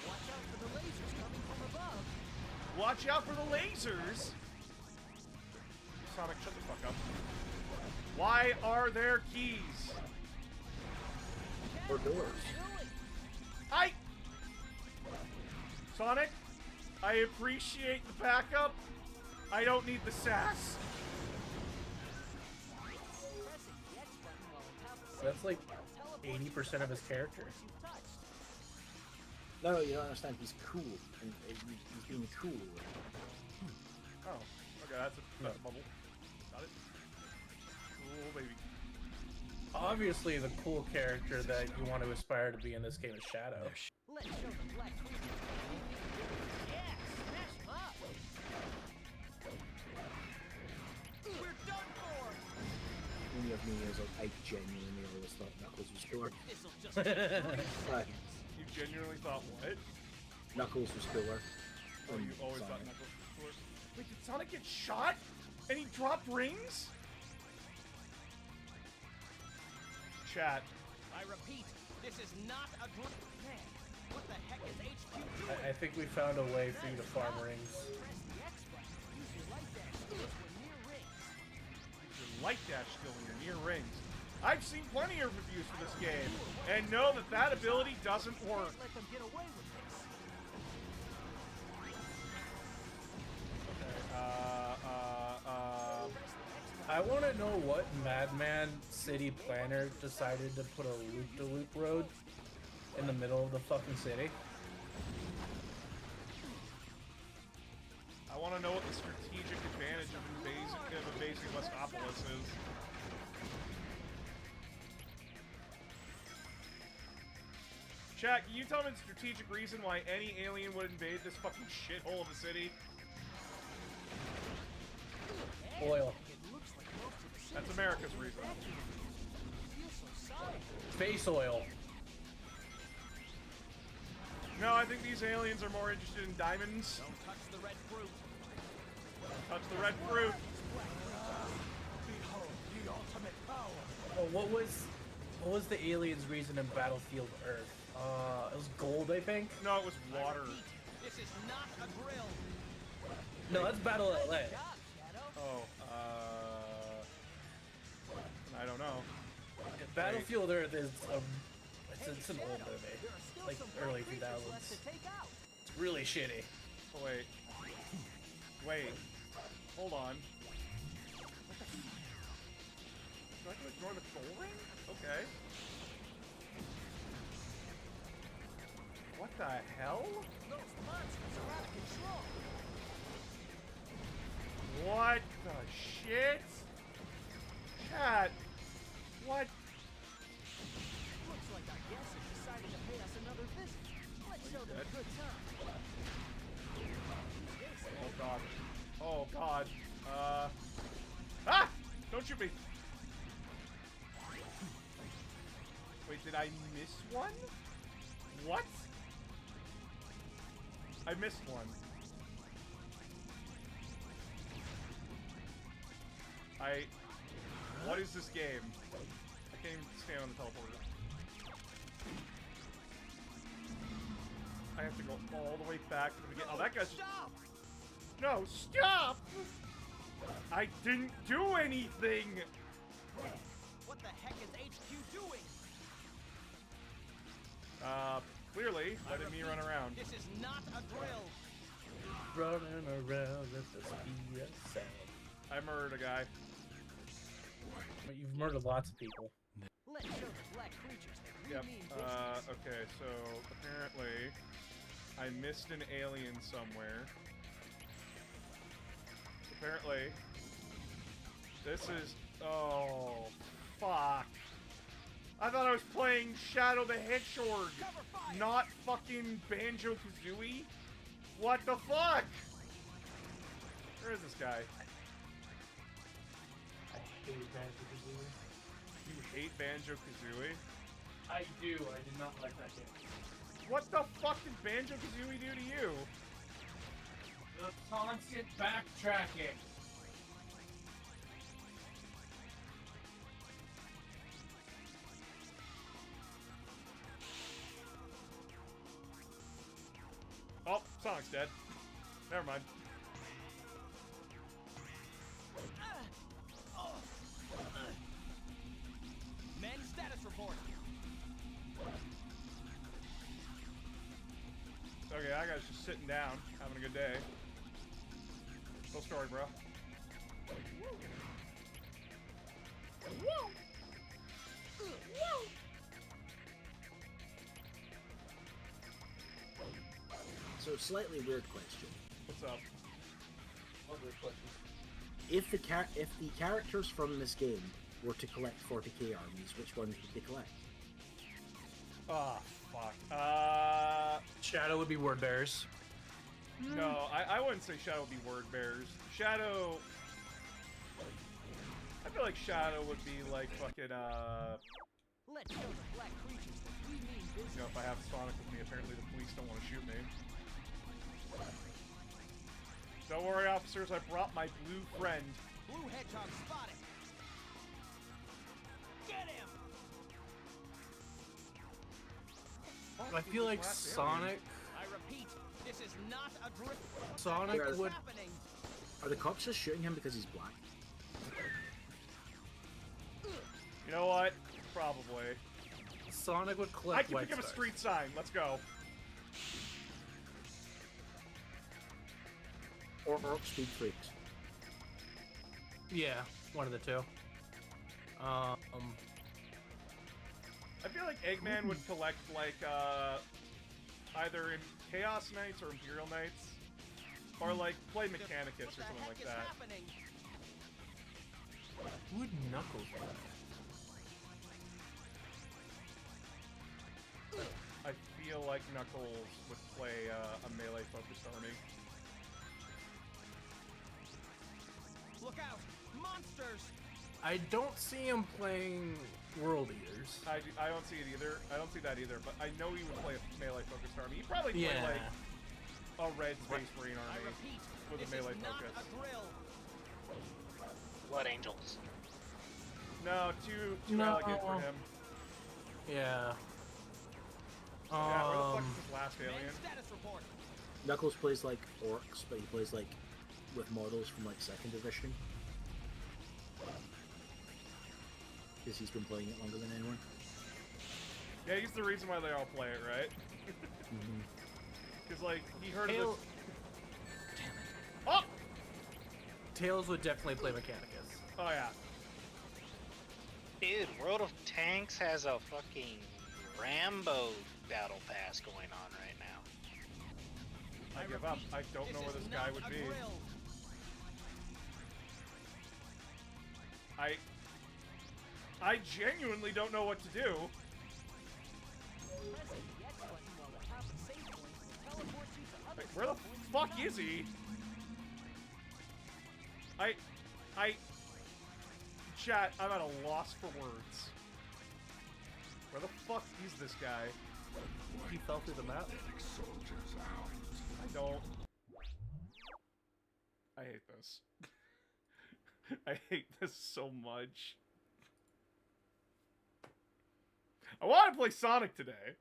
Watch out for the lasers coming from above. Watch out for the lasers! Sonic, shut the fuck up. Why are there keys? Or doors. Sonic, I appreciate the backup. I don't need the sass. That's like 80% of his character. No, you don't understand. He's cool, and he's being cool. Oh, okay, that's a bubble. Got it. Cool, baby. Obviously, the cool character that you want to aspire to be in this game is Shadow. Let's show the black creatures. Yeah, smash them up. was like, I genuinely always thought Knuckles was cooler. You genuinely thought what? Knuckles was cooler. Oh, you always thought Knuckles was cooler. Wait, did Sonic get shot? And he dropped rings? Chat. I repeat, this is not a group. Man, what the heck is HQ doing? I think we found a way for you to farm rings. Press the X button. Use your light dash skills when near rings. Your light dash skill when you're near rings. I've seen plenty of reviews for this game, and know that that ability doesn't work. Let them get away with this. I want to know what Madman City Planner decided to put a loop-de-loop road in the middle of the fucking city. I want to know what the strategic advantage of invading Westopolis is. Chat, can you tell me the strategic reason why any alien would invade this fucking shithole of a city? Oil. That's America's reason. Face oil. No, I think these aliens are more interested in diamonds. Don't touch the red fruit. Touch the red fruit. Behold the ultimate power. Oh, what was the aliens' reason in Battlefield Earth? It was gold, I think. No, it was water. This is not a grill. No, that's Battle LA. Oh, I don't know. Battlefield Earth is it's an old movie, like early 2000s. It's really shitty. Oh, wait, hold on. Do I have to ignore the troll ring? Okay. What the hell? Those monsters are out of control. What the shit? Chat. What? Looks like our guests have decided to pay us another visit. Let's show them a good time. Oh god. Oh god. Ah! Don't shoot me. Wait, did I miss one? What? I missed one. What is this game? I can't even stand on the teleporter. I have to go all the way back to the beginning. Oh, that guy's just... Stop! No, stop! I didn't do anything! What the heck is HQ doing? Clearly, letting me run around. This is not a drill. Running around at the speed of sound. I murdered a guy. But you've murdered lots of people. Let's show the black creatures that we Yep. mean business. Okay, so apparently I missed an alien somewhere. Apparently this is... Oh, fuck. I thought I was playing Shadow the Hedgehog, not fucking Banjo-Kazooie. What the fuck? Where is this guy? I hate Banjo-Kazooie. You hate Banjo-Kazooie? I do. I did not like that game. What the fuck did Banjo-Kazooie do to you? The constant backtracking. Oh, Sonic's dead. Never mind. Men status report. Okay, that guy's just sitting down, having a good day. Full story, bro. So, slightly weird question. What's up? What weird question? If the characters from this game were to collect 40k armies, which ones would they collect? Ah, fuck. Shadow would be word bearers. No, I wouldn't say Shadow would be word bearers. Shadow... I feel like Shadow would be like fucking Let's show the black creatures we mean business. you know, if I have Sonic with me, apparently the police don't want to shoot me. Don't worry, officers, I brought my blue friend. Blue hedgehog spotted. Get him! I feel like Sonic. I repeat, this is not a drift. Sonic What's would. happening? Are the cops just shooting him because he's black? You know what? Probably. Sonic would I collect can white pick up a stars. street sign. Let's go. Or Speed Freaks. Yeah, one of the two. I feel like Eggman would collect like either in Chaos Knights or Imperial Knights, or like play Mechanicus or something like that. Who would Knuckles be? I feel like Knuckles would play a melee focused army. Look out! Monsters! I don't see him playing World Eaters. I don't see it either. I don't see that either. But I know he would play a melee focused army. He'd probably play Yeah. like a red Space Marine I army repeat, with a this melee is not focus. a drill. Blood Angels. No, too No. elegant for him. Yeah. Yeah, where the fuck is this last alien? Status report. Knuckles plays like orcs, but he plays like with models from like 2nd edition. Because he's been playing it longer than anyone. Yeah, he's the reason why they all play it, right? Because like he heard of Tail- this. Oh! Tails would definitely play Mechanicus. Oh yeah. Dude, World of Tanks has a fucking Rambo battle pass going on right now. I give up. I don't know where this guy would be. I genuinely don't know what to do. Wait, where the fuck is he? Chat, I'm at a loss for words. Where the fuck is this guy? He fell through the map. I don't. I hate this. I hate this so much. I want to play Sonic today.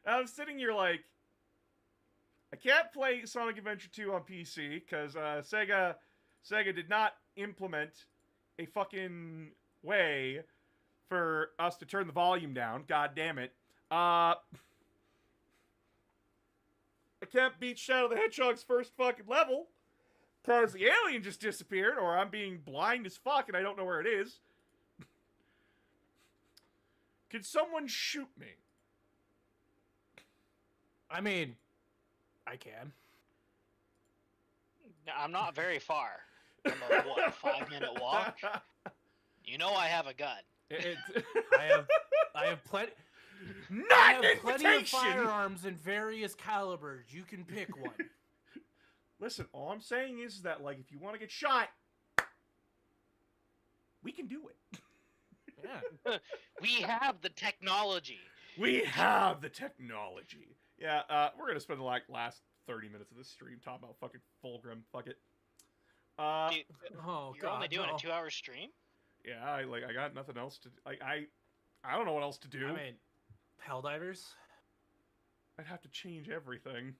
And I'm sitting here like, I can't play Sonic Adventure 2 on PC because Sega did not implement a fucking way for us to turn the volume down. God damn it. I can't beat Shadow the Hedgehog's first fucking level because the alien just disappeared, or I'm being blind as fuck and I don't know where it is. Can someone shoot me? I mean, I can. I'm not very far. I'm a, what, 5-minute walk? You know I have a gun. I have plenty. Not I have an plenty of invitation! firearms in various calibers. You can pick one. Listen, all I'm saying is that, like, if you want to get shot, we can do it. Yeah. We have the technology. We have the technology. Yeah, we're gonna spend the last 30 minutes of this stream talking about fucking Fulgrim. Fuck it. Dude, Oh you're god. only doing no. a 2-hour stream? Yeah, I got nothing else to. I don't know what else to do. I mean, Helldivers. I'd have to change everything.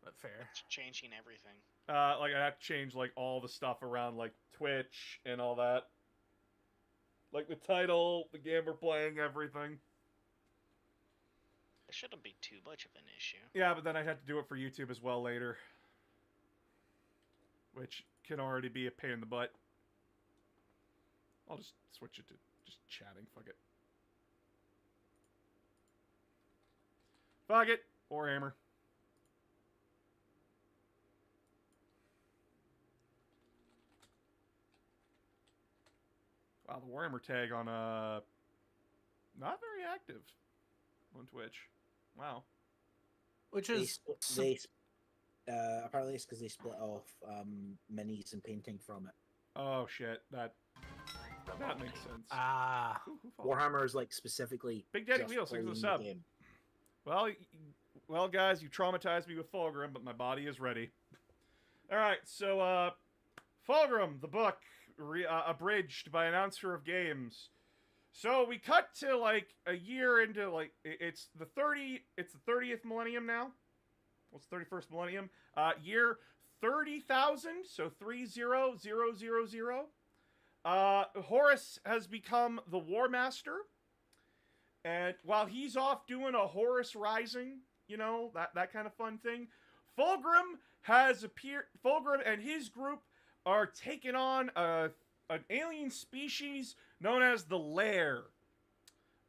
But fair. It's changing everything. Like I have to change like all the stuff around like Twitch and all that. Like the title, the game we're playing, everything. It shouldn't be too much of an issue. Yeah, but then I'd have to do it for YouTube as well later. Which can already be a pain in the butt. I'll just switch it to just chatting. Fuck it. Fuck it. Or Hammer. Wow, the Warhammer tag on not very active on Twitch. Wow. Which They, is they Apparently, it's because they split off minis and painting from it. Oh shit, that makes sense. Ah. Warhammer is like specifically Big Daddy just Wheels, thanks for the playing sub. game. Well, guys, you traumatized me with Fulgrim, but my body is ready. All right, so Fulgrim, the book, abridged by Announcer of Games. So we cut to like a year into like it's the 30th millennium now. What's 31st millennium? Year 30,000, so 30000. Horus has become the War Master, and while he's off doing a Horus Rising, you know, that kind of fun thing, Fulgrim has appeared. Fulgrim and his group are taking on an alien species known as the Lair.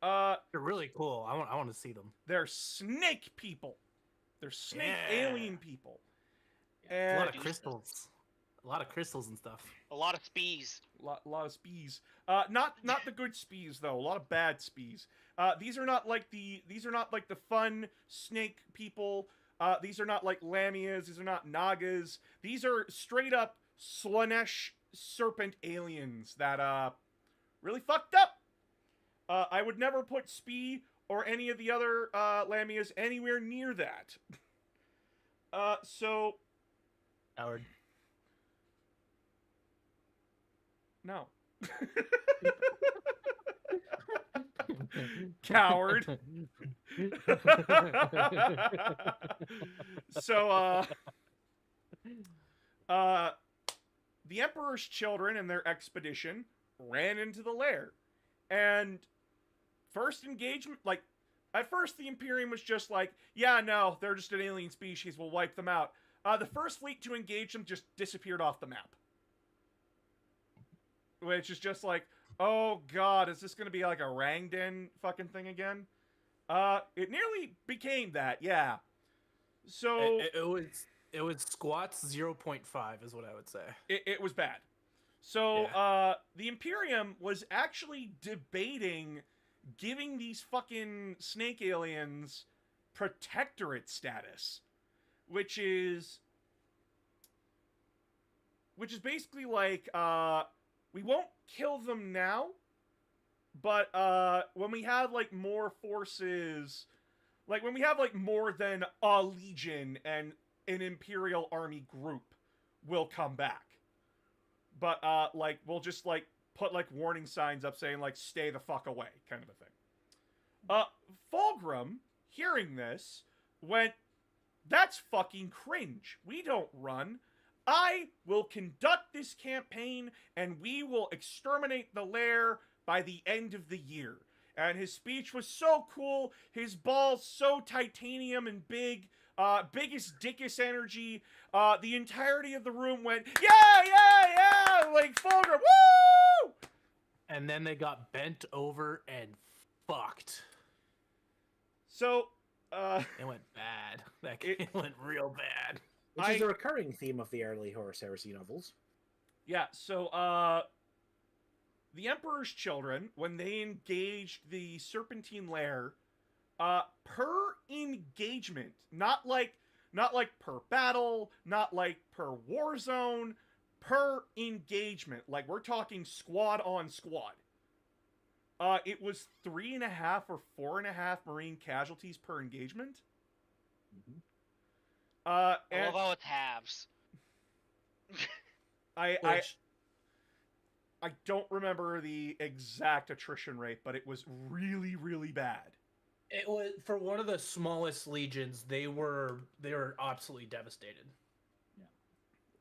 They're really cool. I want to see them. They're snake people. They're snake alien people. A lot of crystals. A lot of crystals and stuff. A lot of spees. Lot of spees. Not the good spees though. A lot of bad spees. These are not like the fun snake people. These are not like Lamias. These are not Nagas. These are straight up Slaanesh serpent aliens that really fucked up. I would never put Spee or any of the other Lamias anywhere near that. So Howard. No. Coward. So, the Emperor's children and their expedition ran into the lair. And first engagement, like, at first the Imperium was just like, yeah, no, they're just an alien species, we'll wipe them out. The first fleet to engage them just disappeared off the map. Which is just like, oh god, is this gonna be like a Rangden fucking thing again? It nearly became that, yeah. So it was squats 0.5 is what I would say. It was bad. So the Imperium was actually debating giving these fucking snake aliens protectorate status, which is basically like we won't kill them now, but when we have like more forces, like when we have like more than a legion and an Imperial army group, we'll come back. But like we'll just like put like warning signs up saying like stay the fuck away kind of a thing. Fulgrim, hearing this, went, that's fucking cringe. We don't run. I will conduct this campaign, and we will exterminate the lair by the end of the year. And his speech was so cool, his balls so titanium and big, biggest dickus energy. The entirety of the room went, yeah, like Fulgrim, woo! And then they got bent over and fucked. So, it went bad. It went real bad. Which is a recurring theme of the early Horus Heresy novels. Yeah, so, the Emperor's children, when they engaged the Serpentine Lair, per engagement, not like per battle, not like per war zone, per engagement, like we're talking squad on squad. It was 3.5 or 4.5 Marine casualties per engagement. Mm-hmm. I love how it's halves. I don't remember the exact attrition rate, but it was really, really bad. It was for one of the smallest legions. They were absolutely devastated.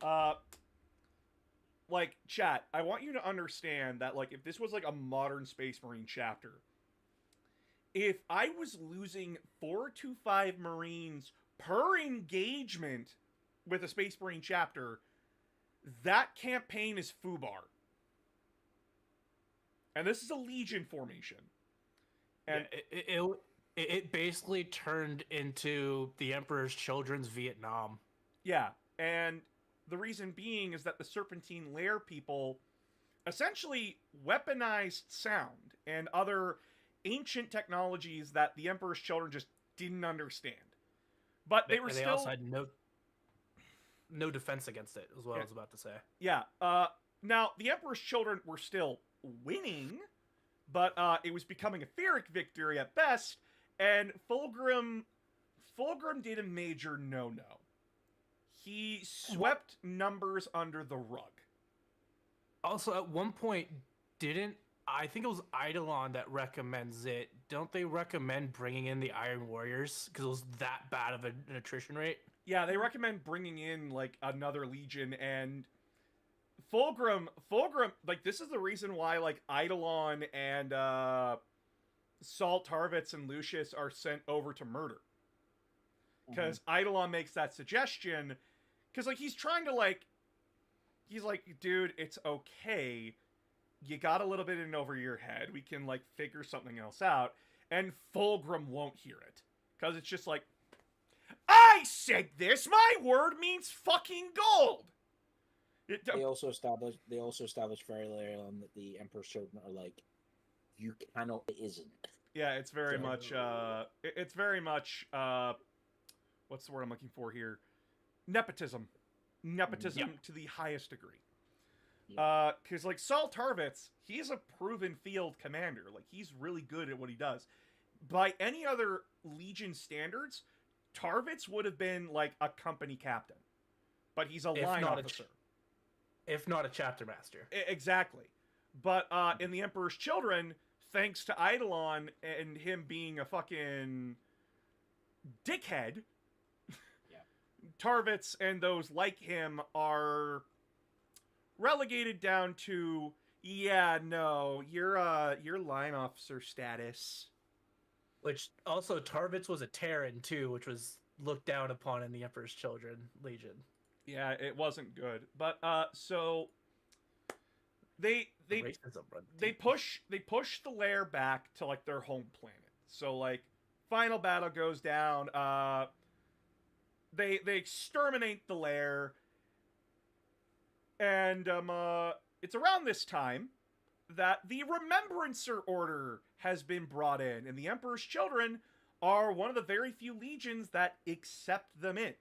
Yeah. Like, chat, I want you to understand that, like, if this was like a modern Space Marine chapter, if I was losing 4 to 5 Marines per engagement with a Space Marine chapter, that campaign is FUBAR. And this is a Legion formation. And yeah, it basically turned into the Emperor's Children's Vietnam. Yeah, and the reason being is that the Serpentine Lair people essentially weaponized sound and other ancient technologies that the Emperor's Children just didn't understand. But they were still... also had no defense against it. Is what Yeah. I was about to say. Yeah. Now the Emperor's Children were still winning, but it was becoming a Pyrrhic victory at best, and Fulgrim did a major no-no. He swept numbers under the rug. Also, at one point, I think it was Eidolon that recommends it. Don't they recommend bringing in the Iron Warriors because it was that bad of an attrition rate? Yeah, they recommend bringing in like another legion, and Fulgrim, like this is the reason why like Eidolon and Saul Tarvitz and Lucius are sent over to murder. Because Eidolon makes that suggestion, because like he's trying to like, he's like, dude, it's okay. You got a little bit in over your head. We can like figure something else out. And Fulgrim won't hear it. Because it's just like, I said this! My word means fucking gold! They also established very early on that the Emperor's Children are like, you cannot, it isn't. Yeah, it's very much, it's very much, what's the word I'm looking for here? Nepotism. Nepotism to the highest degree. Because, like, Saul Tarvitz, he's a proven field commander. Like, he's really good at what he does. By any other Legion standards, Tarvitz would have been, like, a company captain. But he's a line officer. If not a chapter master. Exactly. But in the Emperor's Children, thanks to Eidolon and him being a fucking dickhead, Tarvitz and those like him are relegated down to, yeah, no, you're line officer status. Which also Tarvitz was a Terran too, which was looked down upon in the Emperor's Children Legion. Yeah, it wasn't good. But so they push the lair back to like their home planet. So like final battle goes down, they exterminate the lair, and it's around this time that the Remembrancer Order has been brought in, and the Emperor's Children are one of the very few legions that accept them in.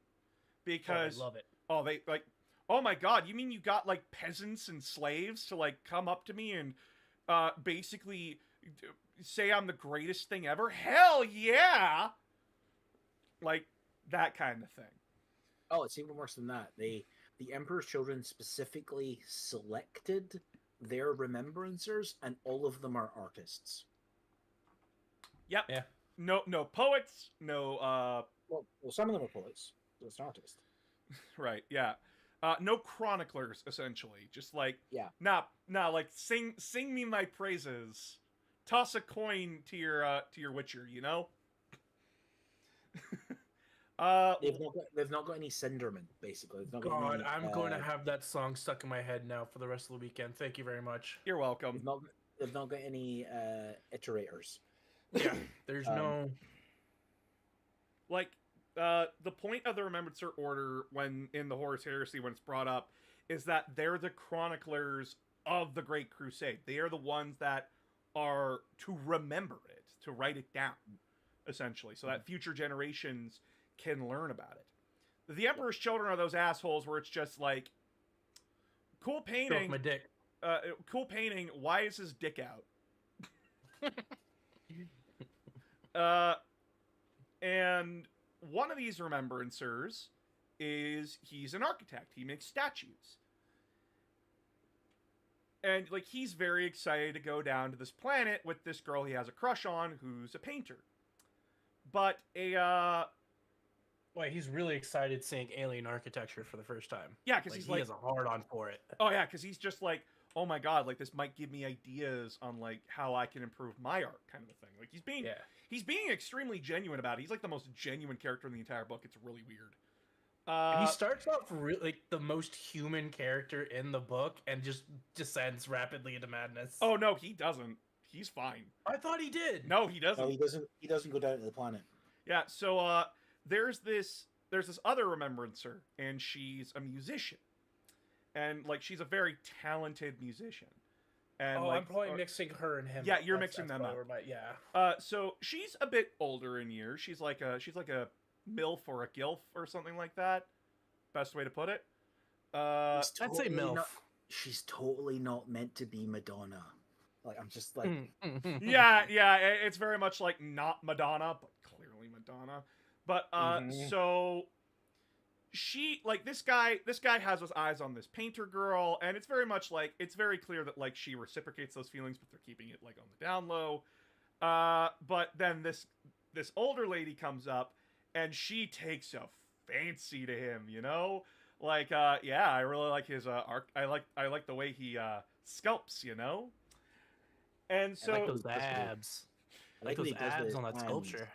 Because I love it. Oh, they like, oh my god, you mean you got like peasants and slaves to like come up to me and basically say I'm the greatest thing ever? Hell yeah! Like that kind of thing. Oh, it's even worse than that. The Emperor's Children specifically selected their remembrancers, and all of them are artists. Yep. Yeah. No poets, no well, some of them are poets, so it's an artist. Right, yeah. No chroniclers, essentially. Just like, yeah. Nah, like sing me my praises. Toss a coin to your Witcher, you know? They've not got any Cindermen, basically. They've not got God, any, I'm going to have that song stuck in my head now for the rest of the weekend. Thank you very much. You're welcome. They've not got any iterators. Yeah, there's no... Like, the point of the Remembrancer Order when in the Horus Heresy, when it's brought up, is that they're the chroniclers of the Great Crusade. They are the ones that are to remember it, to write it down, essentially, so that future generations can learn about it. The Emperor's Children are those assholes where it's just like, cool painting. Stroke my dick. Cool painting. Why is his dick out? And one of these remembrancers he's an architect. He makes statues. And, like, he's very excited to go down to this planet with this girl he has a crush on who's a painter. But Wait, he's really excited seeing alien architecture for the first time. Yeah, because like, he's he like... has a hard-on for it. Oh, yeah, because he's just like, oh my god, like, this might give me ideas on, like, how I can improve my art, kind of a thing. Like, he's being extremely genuine about it. He's, like, the most genuine character in the entire book. It's really weird. He starts off like the most human character in the book and just descends rapidly into madness. Oh, no, he doesn't. He's fine. I thought he did. No, he doesn't. No, he doesn't go down to the planet. Yeah, so, there's this other remembrancer, and she's a musician. And, like, she's a very talented musician. And, like, I'm probably mixing her and him. Yeah, you're mixing them up. Yeah. So she's a bit older in years. She's like a MILF or a GILF or something like that. best way to put it. She's I'd say totally MILF. She's totally not meant to be Madonna. Like, I'm just like, yeah, it's very much like not Madonna, but clearly Madonna. But so she, like, this guy has his eyes on this painter girl, and it's very much like, it's very clear that, like, she reciprocates those feelings, but they're keeping it, like, on the down low. But then this older lady comes up, and she takes a fancy to him, you know? Like, yeah, I really like his arc. I like the way he sculpts, you know? And so I like those abs. I like those abs on that sculpture.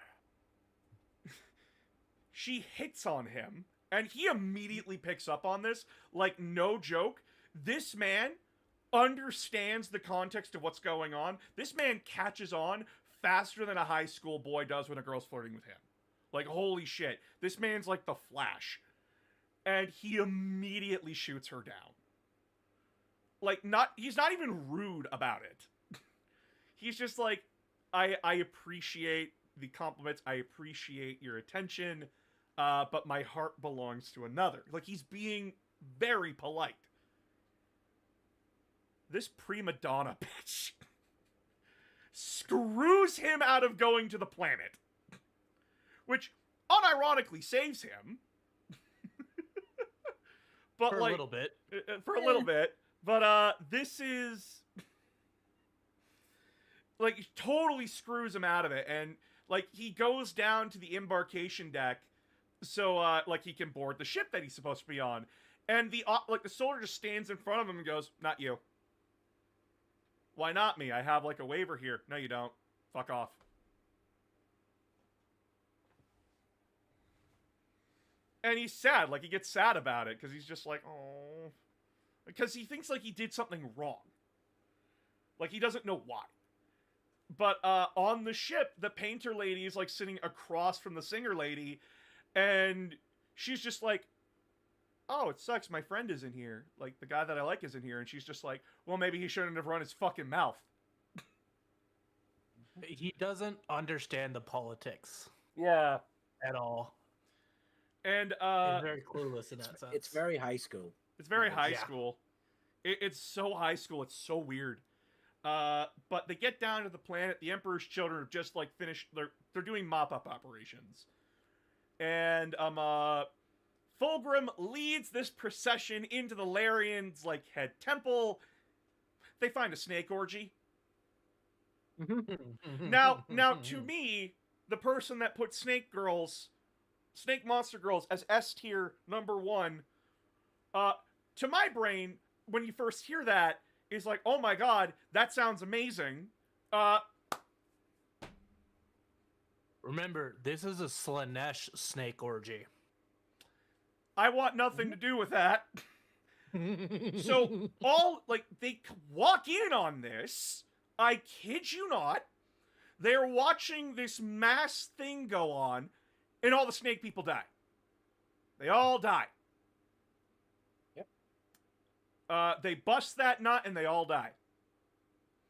She hits on him, and he immediately picks up on this. Like, no joke. This man understands the context of what's going on. This man catches on faster than a high school boy does when a girl's flirting with him. Like, holy shit. This man's like the Flash. And he immediately shoots her down. Like, he's not even rude about it. He's just like, I appreciate the compliments, I appreciate your attention, but my heart belongs to another. Like, he's being very polite. This prima donna bitch screws him out of going to the planet. Which unironically saves him. But for like, a little bit. For a little bit. But this is... like, totally screws him out of it. And, like, he goes down to the embarkation deck so, like, he can board the ship that he's supposed to be on. And the soldier just stands in front of him and goes, "Not you." "Why not me? I have, like, a waiver here." "No, you don't. Fuck off." And he's sad. Like, he gets sad about it, because he's just like, oh. Because he thinks, like, he did something wrong. Like, he doesn't know why. But, on the ship, the painter lady is, like, sitting across from the singer lady, and she's just like, "Oh, it sucks, my friend isn't here. Like, the guy that I like isn't here." And she's just like, "Well, maybe he shouldn't have run his fucking mouth." He doesn't understand the politics. Yeah. At all. And, He's very clueless in that sense. It's very high school. It's very high Yeah. school. It's so high school. It's so weird. But they get down to the planet. The Emperor's children have just, like, finished. They're doing mop-up operations. And, Fulgrim leads this procession into the Larian's, like, head temple. They find a snake orgy. Now, to me, the person that put Snake Monster Girls as S tier #1, to my brain, when you first hear that, is like, oh my god, that sounds amazing. Remember, this is a Slanesh snake orgy. I want nothing to do with that. So, they walk in on this. I kid you not. They're watching this mass thing go on, and all the snake people die. They all die. Yep. They bust that nut, and they all die.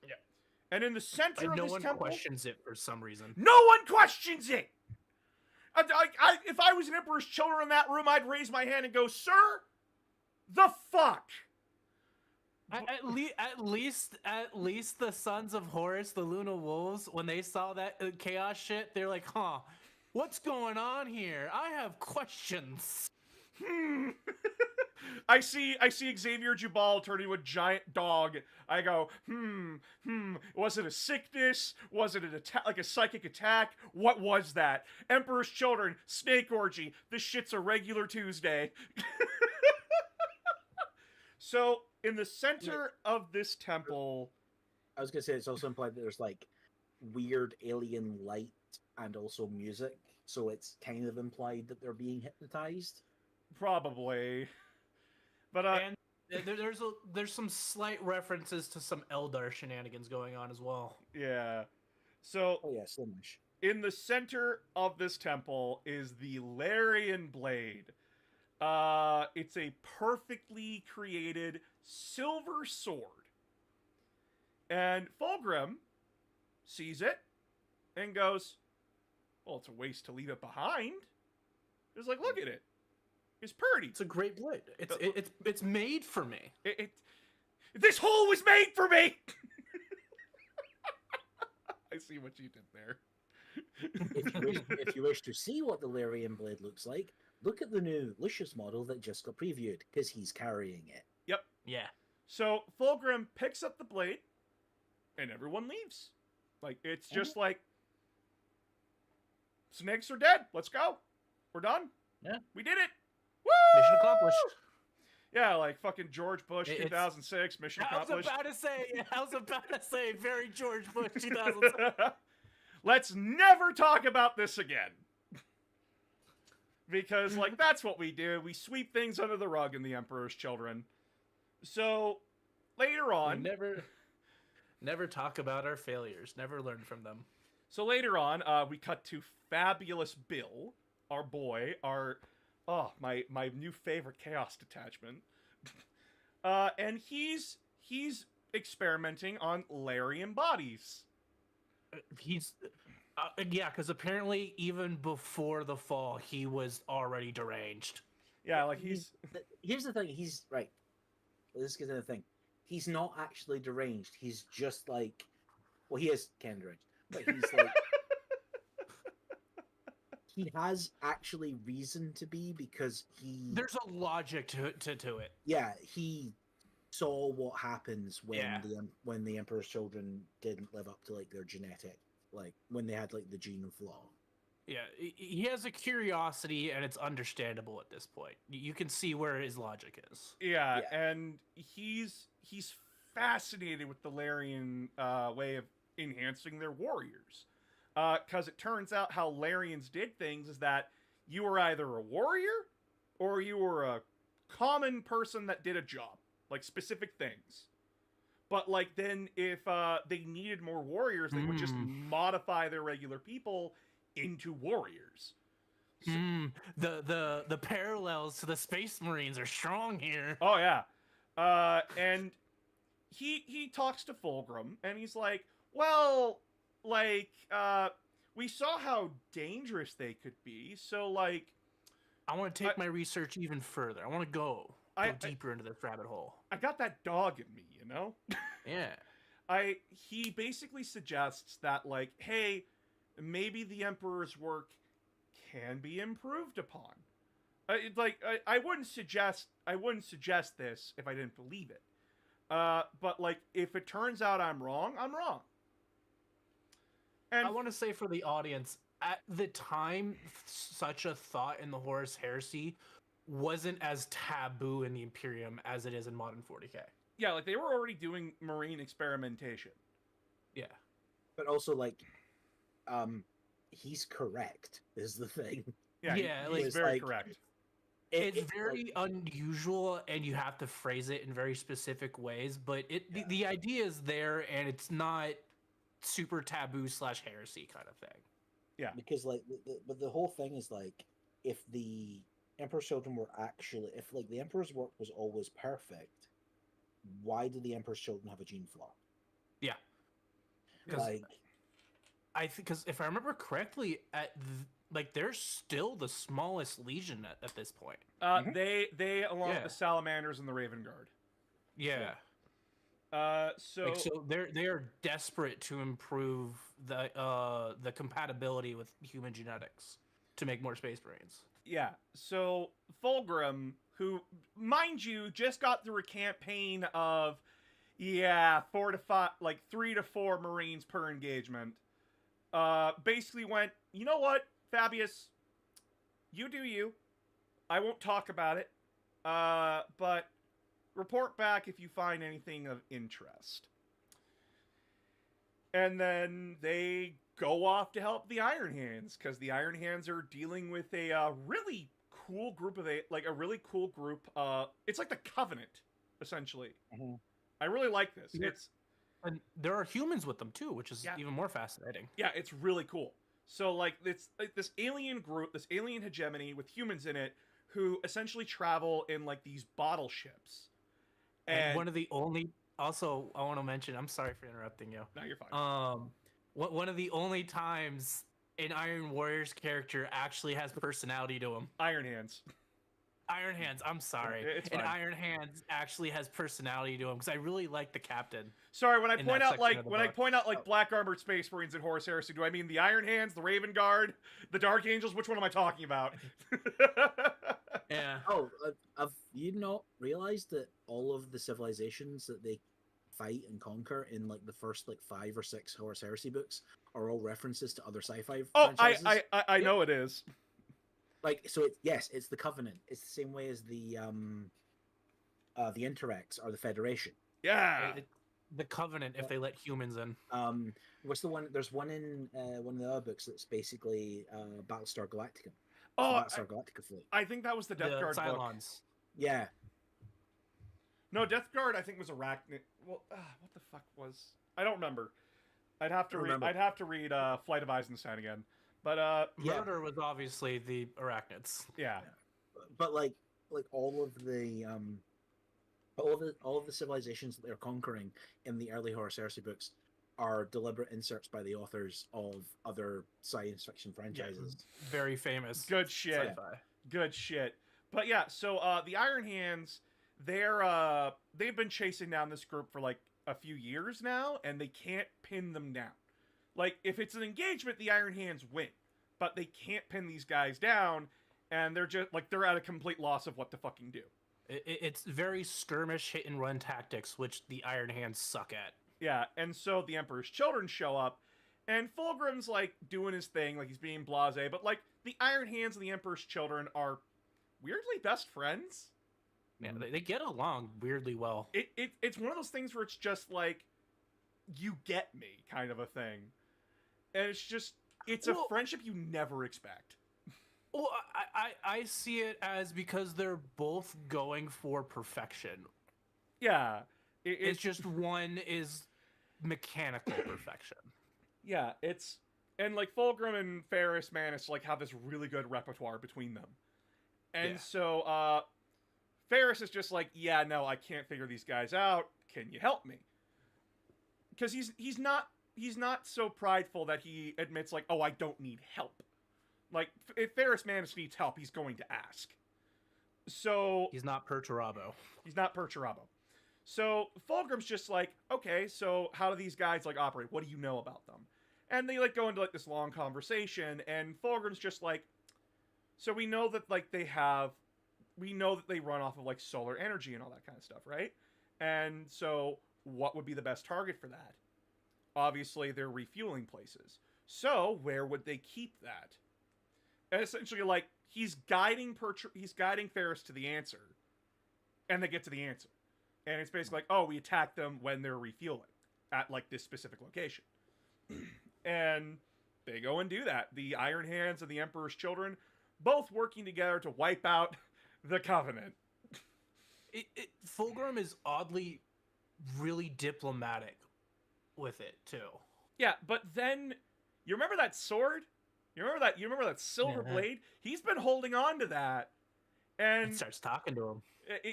Yep. And in the center of no this one temple... questions it for some reason. No one questions it! If I was an Emperor's children in that room, I'd raise my hand and go, "Sir, the fuck?" At least the Sons of Horus, the Luna Wolves, when they saw that chaos shit, they're like, "Huh, what's going on here? I have questions." I see Xavier Jubal turn into a giant dog. I go, was it a sickness? Was it an attack, like a psychic attack? What was that? Emperor's Children, snake orgy. This shit's a regular Tuesday. So, in the center of this temple... I was gonna say, it's also implied that there's, like, weird alien light and also music, so it's kind of implied that they're being hypnotized. Probably. But, and there's some slight references to some Eldar shenanigans going on as well. Yeah. So, oh yeah, Slimish. In the center of this temple is the Larian Blade. It's a perfectly created silver sword. And Fulgrim sees it and goes, "Well, it's a waste to leave it behind." It's like, look at it. It's pretty. It's a great blade. It's made for me. This hole was made for me. I see what you did there. If you wish to see what the Larian blade looks like, look at the new Lucius model that just got previewed, because he's carrying it. Yep. Yeah. So Fulgrim picks up the blade, and everyone leaves. Like, it's just like, snakes are dead. Let's go. We're done. Yeah. We did it. Woo! Mission accomplished. Yeah, like fucking George Bush 2006, mission accomplished. I was about to say, very George Bush 2006. Let's never talk about this again. Because, like, that's what we do. We sweep things under the rug in The Emperor's Children. So, later on... Never talk about our failures. Never learn from them. So later on, we cut to Fabulous Bill, our boy, my new favorite Chaos detachment. And he's experimenting on Larian bodies. Yeah, because apparently even before the fall, he was already deranged. Yeah, like he's... Here's the thing, he's... Right. Let's get to the thing. He's not actually deranged. He's just like... Well, he is kind of deranged. But he's like... he has actually reason to be, because he... There's a logic to it. Yeah, he saw what happens when Yeah. when the Emperor's Children didn't live up to, like, their genetic... Like, when they had, like, the gene flaw. Yeah, he has a curiosity, and it's understandable at this point. You can see where his logic is. Yeah, and he's fascinated with the Larian way of enhancing their warriors. Because it turns out how Larians did things is that you were either a warrior or you were a common person that did a job, like specific things. But, like, then if they needed more warriors, they would just modify their regular people into warriors. So, the parallels to the Space Marines are strong here. Oh, yeah. And he talks to Fulgrim, and he's like, well, like, we saw how dangerous they could be, so, like... I want to take my research even further. I want to go deeper into this rabbit hole. I got that dog in me, you know? Yeah. He basically suggests that, like, hey, maybe the Emperor's work can be improved upon. I wouldn't suggest this if I didn't believe it. But, like, if it turns out I'm wrong, I'm wrong. And I want to say for the audience, at the time, such a thought in the Horus Heresy wasn't as taboo in the Imperium as it is in modern 40k. Yeah, like, they were already doing Marine experimentation. Yeah. But also, like, he's correct, is the thing. Yeah, he's very correct. It's very unusual, and you have to phrase it in very specific ways, but the idea is there, and it's not super taboo / heresy kind of thing. Yeah. Because, like, but the whole thing is, like, if the Emperor's Children were actually... If, like, the Emperor's work was always perfect, why did the Emperor's Children have a gene flaw? Yeah. Like... I think, because if I remember correctly, they're still the smallest legion at this point. They along with the Salamanders and the Raven Guard. Yeah. So they are desperate to improve the compatibility with human genetics to make more Space Marines. Yeah. So Fulgrim, who, mind you, just got through a campaign of 3 to 4 Marines per engagement. Basically went, you know what, Fabius, you do you. I won't talk about it, but report back if you find anything of interest. And then they go off to help the Iron Hands, because the Iron Hands are dealing with a really cool group of it's like the Covenant, essentially. Mm-hmm. I really like this. Yeah. And there are humans with them too, which is even more fascinating. Yeah, it's really cool. So, like, it's like this alien group, this alien hegemony with humans in it, who essentially travel in, like, these bottle ships. And one of the only... Also, I want to mention... I'm sorry for interrupting you. No, you're fine. One of the only times an Iron Warrior's character actually has personality to him. Iron Hands. Iron Hands. I'm sorry. It's and fine. Iron Hands actually has personality to him because I really like the captain. Sorry, when I in point that out section like of the when I book. point out like Black Armored Space Marines and Horus Heresy, do I mean the Iron Hands, the Raven Guard, the Dark Angels? Which one am I talking about? Yeah. Oh, have you not realized that all of the civilizations that they fight and conquer in like the first like 5 or 6 Horus Heresy books are all references to other sci-fi Oh, franchises? I know it is. Like, so it's the Covenant. It's the same way as the Interrex or the Federation. Yeah. The Covenant, if they let humans in. What's the one? There's one in one of the other books that's basically Battlestar Galactica. Oh, Battlestar Galactica fleet. I think that was the Death The Guard book. Cylons. Yeah. No, Death Guard I think was Arachnid. Well, what the fuck was? I don't remember. I'd have to read. I'd have to read Flight of Eisenstein again. But Murder was obviously the Arachnids. Yeah. But like all of the civilizations that they're conquering in the early Horus Heresy books are deliberate inserts by the authors of other science fiction franchises. Very famous. Good shit. Sci-fi. Good shit. But yeah, so the Iron Hands, they've been chasing down this group for like a few years now, and they can't pin them down. Like, if it's an engagement, the Iron Hands win. But they can't pin these guys down, and they're just, like, they're at a complete loss of what to fucking do. It's very skirmish hit and run tactics, which the Iron Hands suck at. Yeah, and so the Emperor's children show up, and Fulgrim's, like, doing his thing, like, he's being blasé, but, like, the Iron Hands and the Emperor's children are weirdly best friends. Yeah, they get along weirdly well. It's one of those things where it's just, like, you get me kind of a thing. And it's just, it's a friendship you never expect. Well, I see it as because they're both going for perfection. Yeah. It's just one is mechanical perfection. Yeah, it's... And, like, Fulgrim and Ferris managed to, like, have this really good repertoire between them. And so, Ferris is just like, yeah, no, I can't figure these guys out. Can you help me? Because he's not so prideful that he admits, like, oh, I don't need help. Like, if Ferris Manus needs help, he's going to ask. So... He's not Perturabo. He's not Perturabo. So, Fulgrim's just like, okay, so how do these guys, like, operate? What do you know about them? And they, like, go into, like, this long conversation, and Fulgrim's just like, so we know that, like, they run off of, like, solar energy and all that kind of stuff, right? And so, what would be the best target for that? Obviously, they're refueling places. So, where would they keep that? And essentially, like, he's guiding Ferris to the answer, and they get to the answer. And it's basically like, oh, we attack them when they're refueling at, like, this specific location. And they go and do that. The Iron Hands and the Emperor's children, both working together to wipe out the Covenant. Fulgrim is oddly really diplomatic with it, too. Yeah, but then, you remember that sword? You remember that silver blade? He's been holding on to that. And it starts talking to him.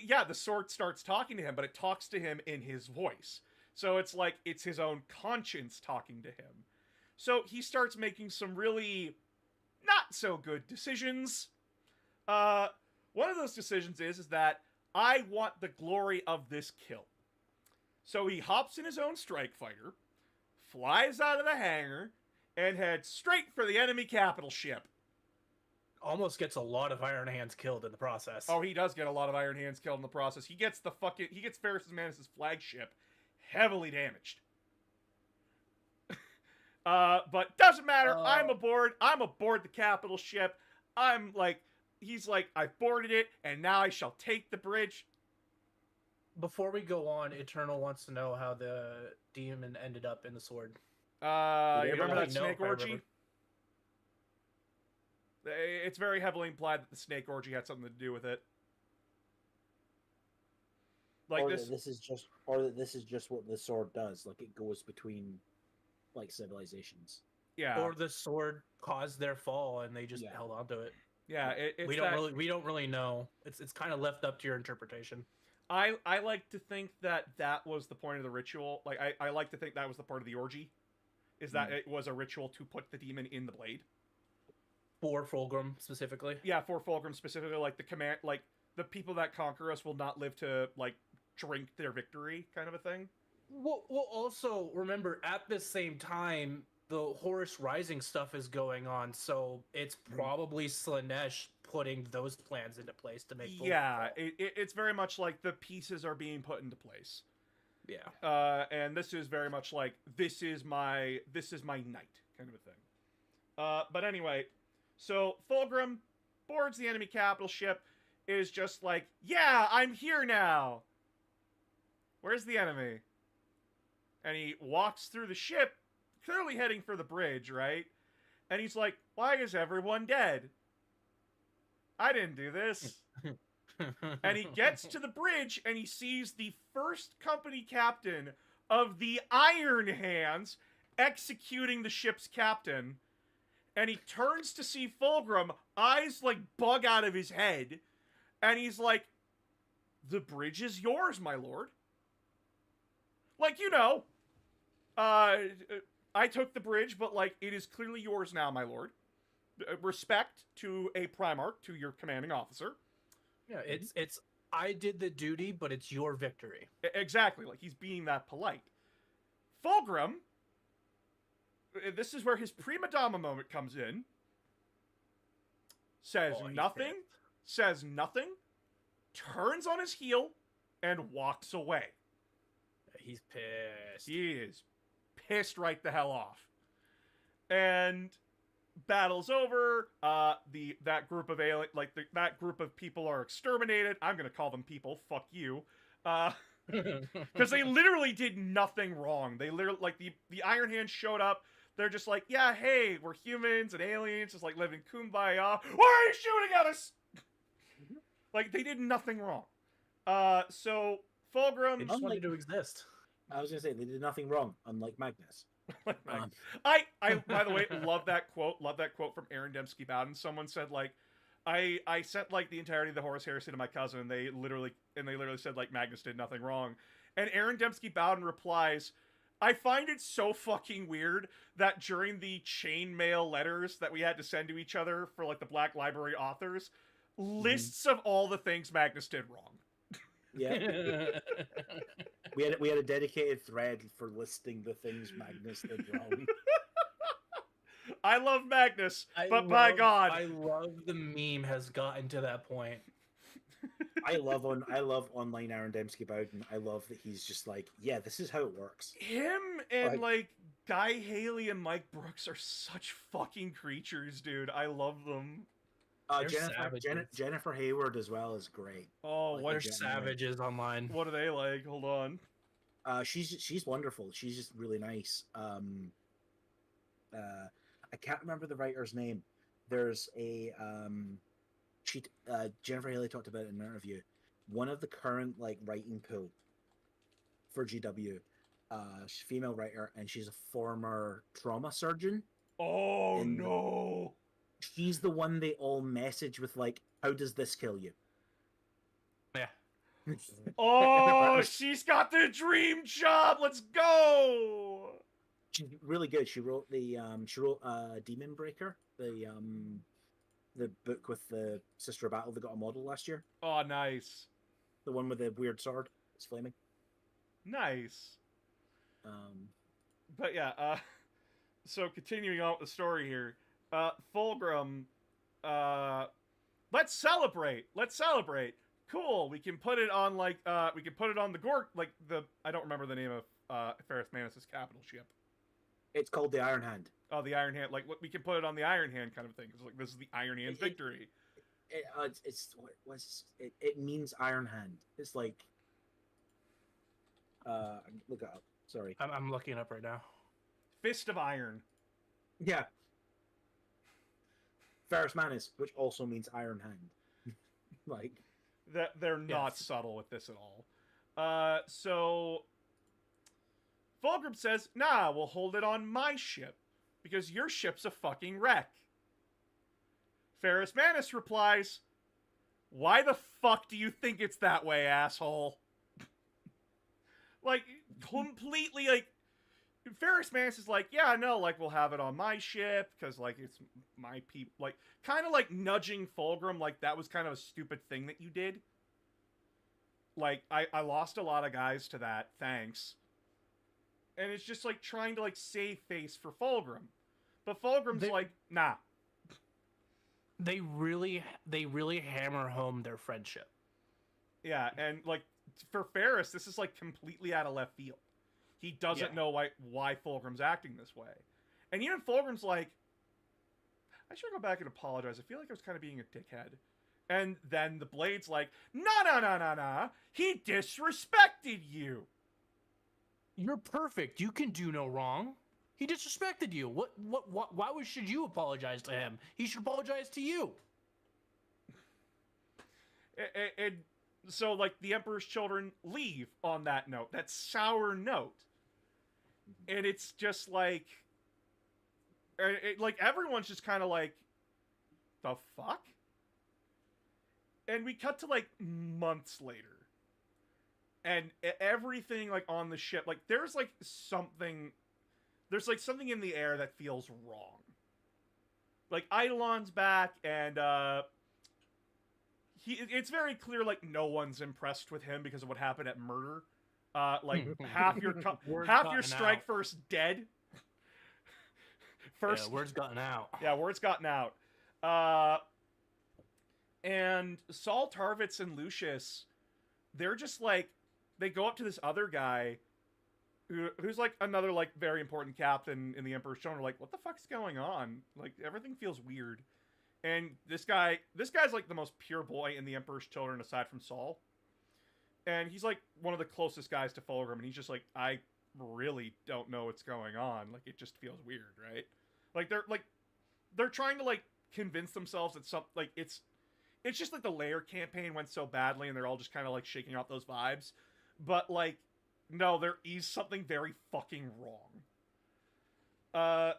Yeah, the sword starts talking to him, but it talks to him in his voice. So it's like it's his own conscience talking to him. So he starts making some really not so good decisions. One of those decisions is that I want the glory of this kill. So he hops in his own strike fighter, flies out of the hangar, and heads straight for the enemy capital ship. Almost gets a lot of Iron Hands killed in the process. Oh, he does get a lot of Iron Hands killed in the process. He gets Ferris Manus' flagship heavily damaged. But doesn't matter. I'm aboard the capital ship. He's like, I've boarded it, and now I shall take the bridge. Before we go on, Eternal wants to know how the demon ended up in the sword. You remember that snake orgy? It's very heavily implied that the snake orgy had something to do with it. Like or this is just what the sword does. Like, it goes between, like, civilizations. Yeah. Or the sword caused their fall, and they just held on to it. Yeah, we don't really know. It's kind of left up to your interpretation. I like to think that was the point of the ritual. Like, I like to think that was the part of the orgy, is that it was a ritual to put the demon in the blade. For Fulgrim specifically. Yeah, for Fulgrim specifically, like the command, like the people that conquer us will not live to like drink their victory, kind of a thing. Well, also remember at the same time the Horus Rising stuff is going on, so it's probably Slaanesh putting those plans into place to make. Yeah, it's very much like the pieces are being put into place. Yeah. And this is very much like this is my night kind of a thing. But anyway, so Fulgrim boards the enemy capital ship, is just like, yeah, I'm here now. Where's the enemy? And he walks through the ship, clearly heading for the bridge, right? And he's like, why is everyone dead? I didn't do this. And he gets to the bridge and he sees the first company captain of the Iron Hands executing the ship's captain. And he turns to see Fulgrim, eyes like bug out of his head. And he's like, the bridge is yours, my lord. Like, you know, I took the bridge, but like, it is clearly yours now, my lord. Respect to a Primarch, to your commanding officer. Yeah, it's I did the duty, but it's your victory. Exactly, like he's being that polite. Fulgrim, this is where his prima donna moment comes in. Says nothing, turns on his heel, and walks away. He's pissed. He is pissed right the hell off. And battle's over. That group of that group of people are exterminated. I'm gonna call them people. Fuck you. Because they literally did nothing wrong. They literally, like, the Iron Hands showed up. They're just like, yeah, hey, we're humans and aliens, just like living kumbaya. Why are you shooting at us? Like, they did nothing wrong. So Fulgrim, they just wanted to exist. I was gonna say they did nothing wrong, unlike Magnus. I by the way love that quote from Aaron Dembski Bowden. Someone said like, I sent like the entirety of the Horus Heresy to my cousin, and they literally said like Magnus did nothing wrong, and Aaron Dembski Bowden replies, I find it so fucking weird that during the chainmail letters that we had to send to each other for like the Black Library authors, lists of all the things Magnus did wrong. Yeah. we had a dedicated thread for listing the things Magnus did wrong. I love Magnus, but by God, I love the meme has gotten to that point. I love online Aaron Dembski Bowden. I love that he's just like, yeah, this is how it works. Him and like Guy Haley and Mike Brooks are such fucking creatures, dude. I love them. Jennifer Hayward as well is great. Oh, what are savages online? What are they like? Hold on. She's wonderful. She's just really nice. I can't remember the writer's name. There's a Jennifer Haley talked about it in an interview. One of the current like writing pool for GW, she's a female writer, and she's a former trauma surgeon. Oh no. She's the one they all message with, like, how does this kill you? Yeah. Oh, she's got the dream job. Let's go. She's really good. She wrote Demon Breaker, the book with the Sister of Battle that got a model last year. Oh, nice. The one with the weird sword. It's flaming. Nice. But yeah, so continuing on with the story here. Fulgrim, let's celebrate. Cool. We can put it on the Gork, like I don't remember the name of Ferrus Manus' capital ship. It's called the Iron Hand. Oh, the Iron Hand. Like, we can put it on the Iron Hand kind of thing. It's like, this is the Iron Hand's victory. It means Iron Hand. It's like, look it up. Sorry. I'm looking it up right now. Fist of Iron. Yeah. Ferrus Manus, which also means Iron Hand. Like, that they're not subtle with this at all. So Fulgrim says, nah, we'll hold it on my ship, because your ship's a fucking wreck. Ferrus Manus replies, why the fuck do you think it's that way, asshole? Like, completely, like, Ferris Manus is like, yeah, no, like we'll have it on my ship because like it's my people, like kind of like nudging Fulgrim, like that was kind of a stupid thing that you did. Like I lost a lot of guys to that, thanks. And it's just like trying to like save face for Fulgrim, but Fulgrim's like, nah. They really hammer home their friendship. Yeah, and like for Ferris, this is like completely out of left field. He doesn't know why Fulgrim's acting this way. And even Fulgrim's like, I should go back and apologize. I feel like I was kind of being a dickhead. And then the Blade's like, nah. He disrespected you. You're perfect. You can do no wrong. He disrespected you. Why should you apologize to him? He should apologize to you. And so, like, the Emperor's children leave on that note, that sour note. And it's just like, like everyone's just kind of like, the fuck? And we cut to like months later, and everything like on the ship, like there's something in the air that feels wrong. Like Eidolon's back, and it's very clear like no one's impressed with him because of what happened at Murder. Like half your strike force dead. First, yeah, word's gotten out. Yeah, word's gotten out. And Saul Tarvitz and Lucius, they're just like, they go up to this other guy who's like another like very important captain in the Emperor's Children. Like, what the fuck's going on? Like, everything feels weird. And this guy's like the most pure boy in the Emperor's Children aside from Saul. And he's like one of the closest guys to Fulgrim, and he's just like, I really don't know what's going on. Like, it just feels weird, right? Like they're trying to like convince themselves that it's just like the Lair campaign went so badly, and they're all just kind of like shaking out those vibes. But like, no, there is something very fucking wrong.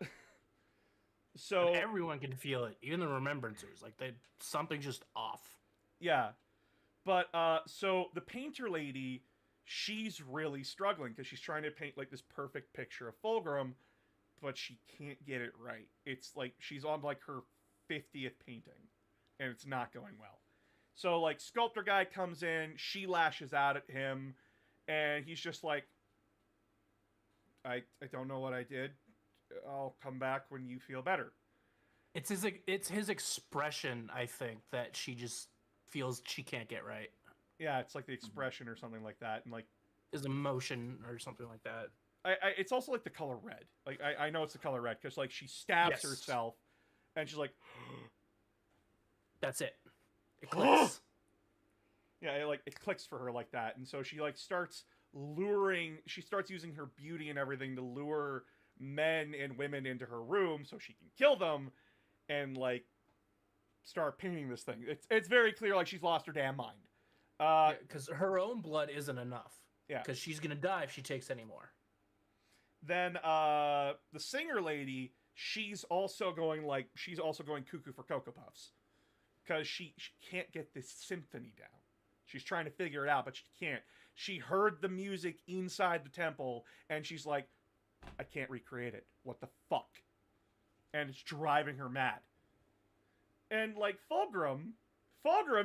So and everyone can feel it, even the Remembrancers. Like something's just off. Yeah. But, so the painter lady, she's really struggling because she's trying to paint, like, this perfect picture of Fulgrim, but she can't get it right. It's, like, she's on, like, her 50th painting, and it's not going well. So, like, sculptor guy comes in, she lashes out at him, and he's just like, I don't know what I did. I'll come back when you feel better. It's his expression, I think, that she just feels she can't get right. Yeah, it's like the expression or something like that, and like his emotion or something like that. It's also like the color red. Like I know it's the color red because like she stabs herself, and she's like, that's it. It clicks. Yeah, it clicks for her like that, and so she like starts luring. She starts using her beauty and everything to lure men and women into her room so she can kill them, and like start painting this thing. It's very clear like she's lost her damn mind. Because her own blood isn't enough. Yeah. Because she's gonna die if she takes any more. Then the singer lady, she's also going cuckoo for Cocoa Puffs. Because she can't get this symphony down. She's trying to figure it out, but she can't. She heard the music inside the temple, and she's like, I can't recreate it. What the fuck? And it's driving her mad. And, like, Fulgrim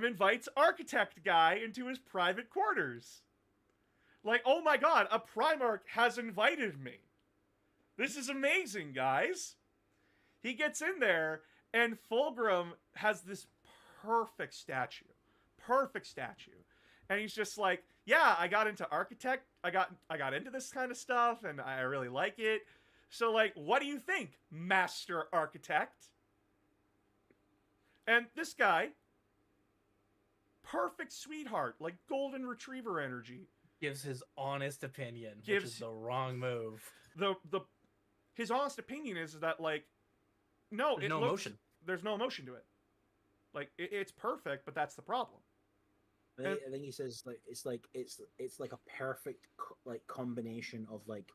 invites Architect Guy into his private quarters. Like, oh my god, a Primarch has invited me. This is amazing, guys. He gets in there, and Fulgrim has this perfect statue. And he's just like, yeah, I got into Architect. I got into this kind of stuff, and I really like it. So, like, what do you think, Master Architect? And this guy, perfect sweetheart, like golden retriever energy. Gives his honest opinion, which is the wrong move. His honest opinion is that, like, no, there's no emotion. There's no emotion to it. Like, it's perfect, but that's the problem. I think he says like it's like a perfect like combination of like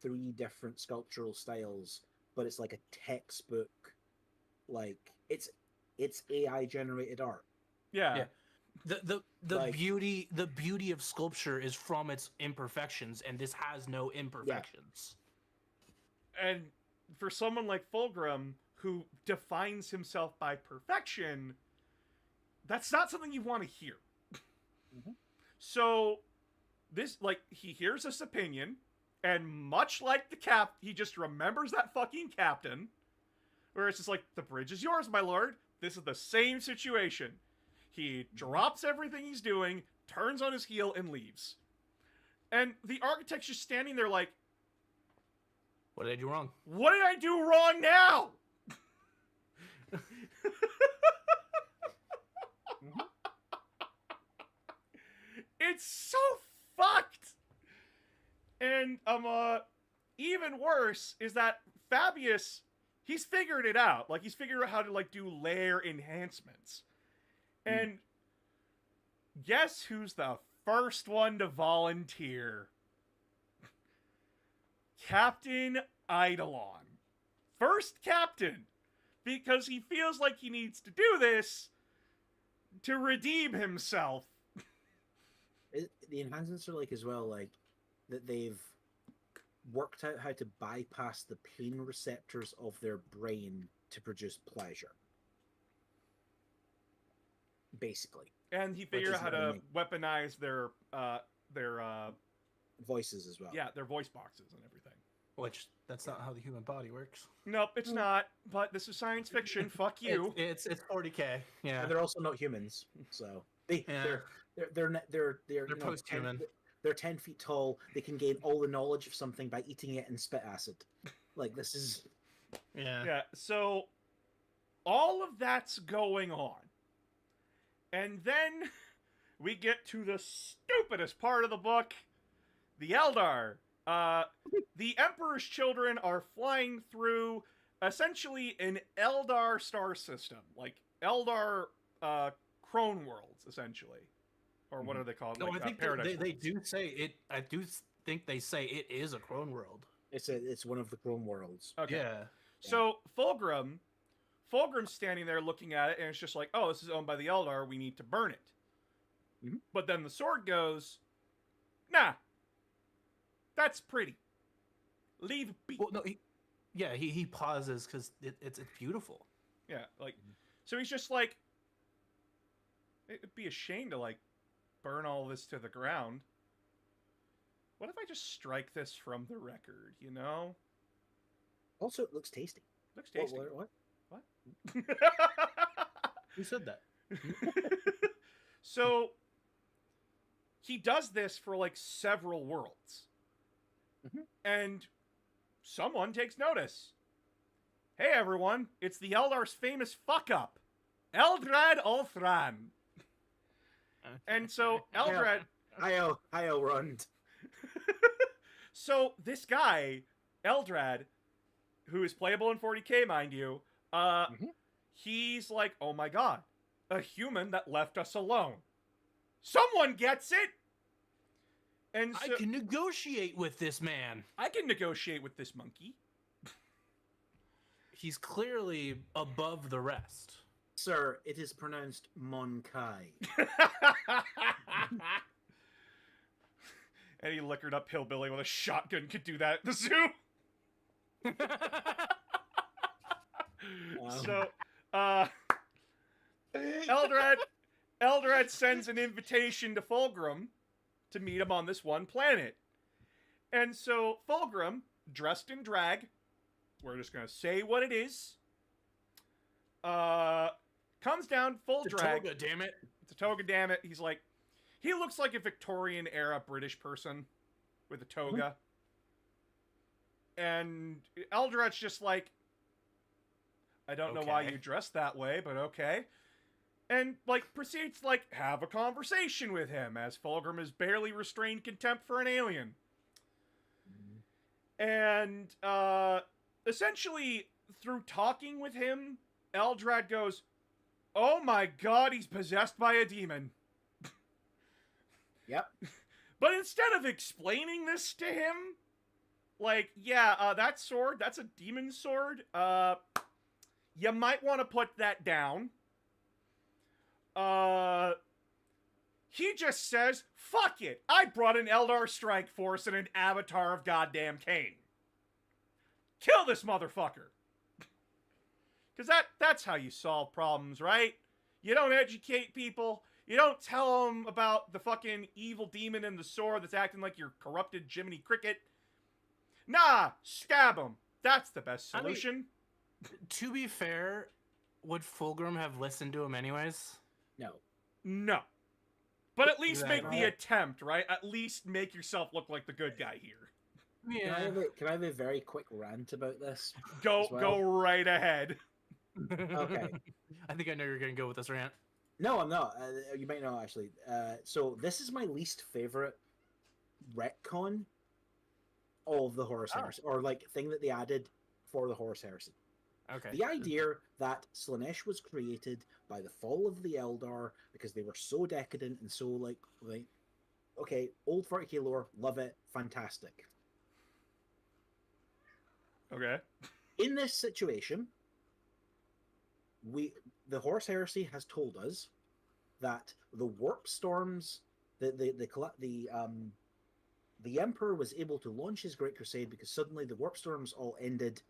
3 different sculptural styles, but it's like a textbook. Like it's AI generated art. Yeah. The beauty of sculpture is from its imperfections, and this has no imperfections. And for someone like Fulgrim, who defines himself by perfection, that's not something you want to hear. So, this, like, he hears this opinion, and much like the he just remembers that fucking captain, where it's just like, the bridge is yours, my lord. This is the same situation. He drops everything he's doing, turns on his heel, and leaves. And the architect's just standing there like, what did I do wrong? What did I do wrong now? It's so fucked. And even worse is that Fabius, he's figured it out. Like, he's figured out how to, like, do layer enhancements. And guess who's the first one to volunteer? Captain Eidolon. First captain. Because he feels like he needs to do this to redeem himself. The enhancements are like, as well, like, that they've worked out how to bypass the pain receptors of their brain to produce pleasure. Basically. And he figured out how to weaponize their voices as well. Yeah, their voice boxes and everything. Which, that's not how the human body works. Nope, it's not. But this is science fiction. Fuck you. It's 40K. Yeah. And they're also not humans, so they're post-human. They're 10 feet tall. They can gain all the knowledge of something by eating it in spit acid. Like, this is... Yeah, so all of that's going on. And then we get to the stupidest part of the book, the Eldar. The Emperor's children are flying through essentially an Eldar star system, like Eldar Crone worlds, essentially. Or what are they called? No, like, I think they do say it. I do think they say it is a Crone world. It's one of the Crone worlds. Okay. Yeah. So Fulgrim's standing there looking at it, and it's just like, oh, this is owned by the Eldar. We need to burn it. But then the sword goes, nah, that's pretty. Leave it be. Well, no, he pauses because it's beautiful. Yeah, like, so he's just like, it'd be a shame to, like, burn all this to the ground. What if I just strike this from the record, you know? Also, it looks tasty. Looks tasty. What? Who said that? So, he does this for, like, several worlds. And someone takes notice. Hey, everyone, it's the Eldar's famous fuck-up, Eldrad Ulthran. And so, Eldrad... Hi, Rund. So, this guy, Eldrad, who is playable in 40K, mind you, he's like, oh my god, a human that left us alone. Someone gets it! And so, I can negotiate with this man. I can negotiate with this monkey. He's clearly above the rest. Sir, it is pronounced Monkai. Any liquored up hillbilly with a shotgun could do that at the zoo. So, Eldrad sends an invitation to Fulgrim to meet him on this one planet. And so Fulgrim, dressed in drag, we're just going to say what it is, comes down full drag. It's a toga, damn it. It's a toga, damn it. He's like, he looks like a Victorian-era British person with a toga. And Eldrad's just like, I don't know why you dress that way, but okay. And, like, proceeds to, like, have a conversation with him, as Fulgrim is barely restrained contempt for an alien. And, essentially, through talking with him, Eldrad goes, oh my god, he's possessed by a demon. Yep. But instead of explaining this to him, like, yeah, that sword, that's a demon sword, you might want to put that down. He just says, fuck it, I brought an Eldar strike force and an avatar of goddamn Cain. kill this motherfucker. Because that's how you solve problems, right? You don't educate people. You don't tell them about the fucking evil demon in the sword that's acting like your corrupted Jiminy Cricket. Nah, stab him. That's the best solution. To be fair, would Fulgrim have listened to him anyways? No. But at least Right. make the attempt, right? At least make yourself look like the good guy here. Yeah. Can I have a very quick rant about this? Go as well? go right ahead. Okay. I think I know you're gonna go with this rant. No, I'm not. You might not actually. So this is my least favorite retcon of the Horus Heresy, or like thing that they added for the Horus Heresy. Okay. The idea that Slaanesh was created by the fall of the Eldar because they were so decadent and so like okay, old 40k lore, love it, fantastic. Okay. In this situation, the Horus Heresy has told us that the warp storms, the Emperor was able to launch his Great Crusade because suddenly the warp storms all ended,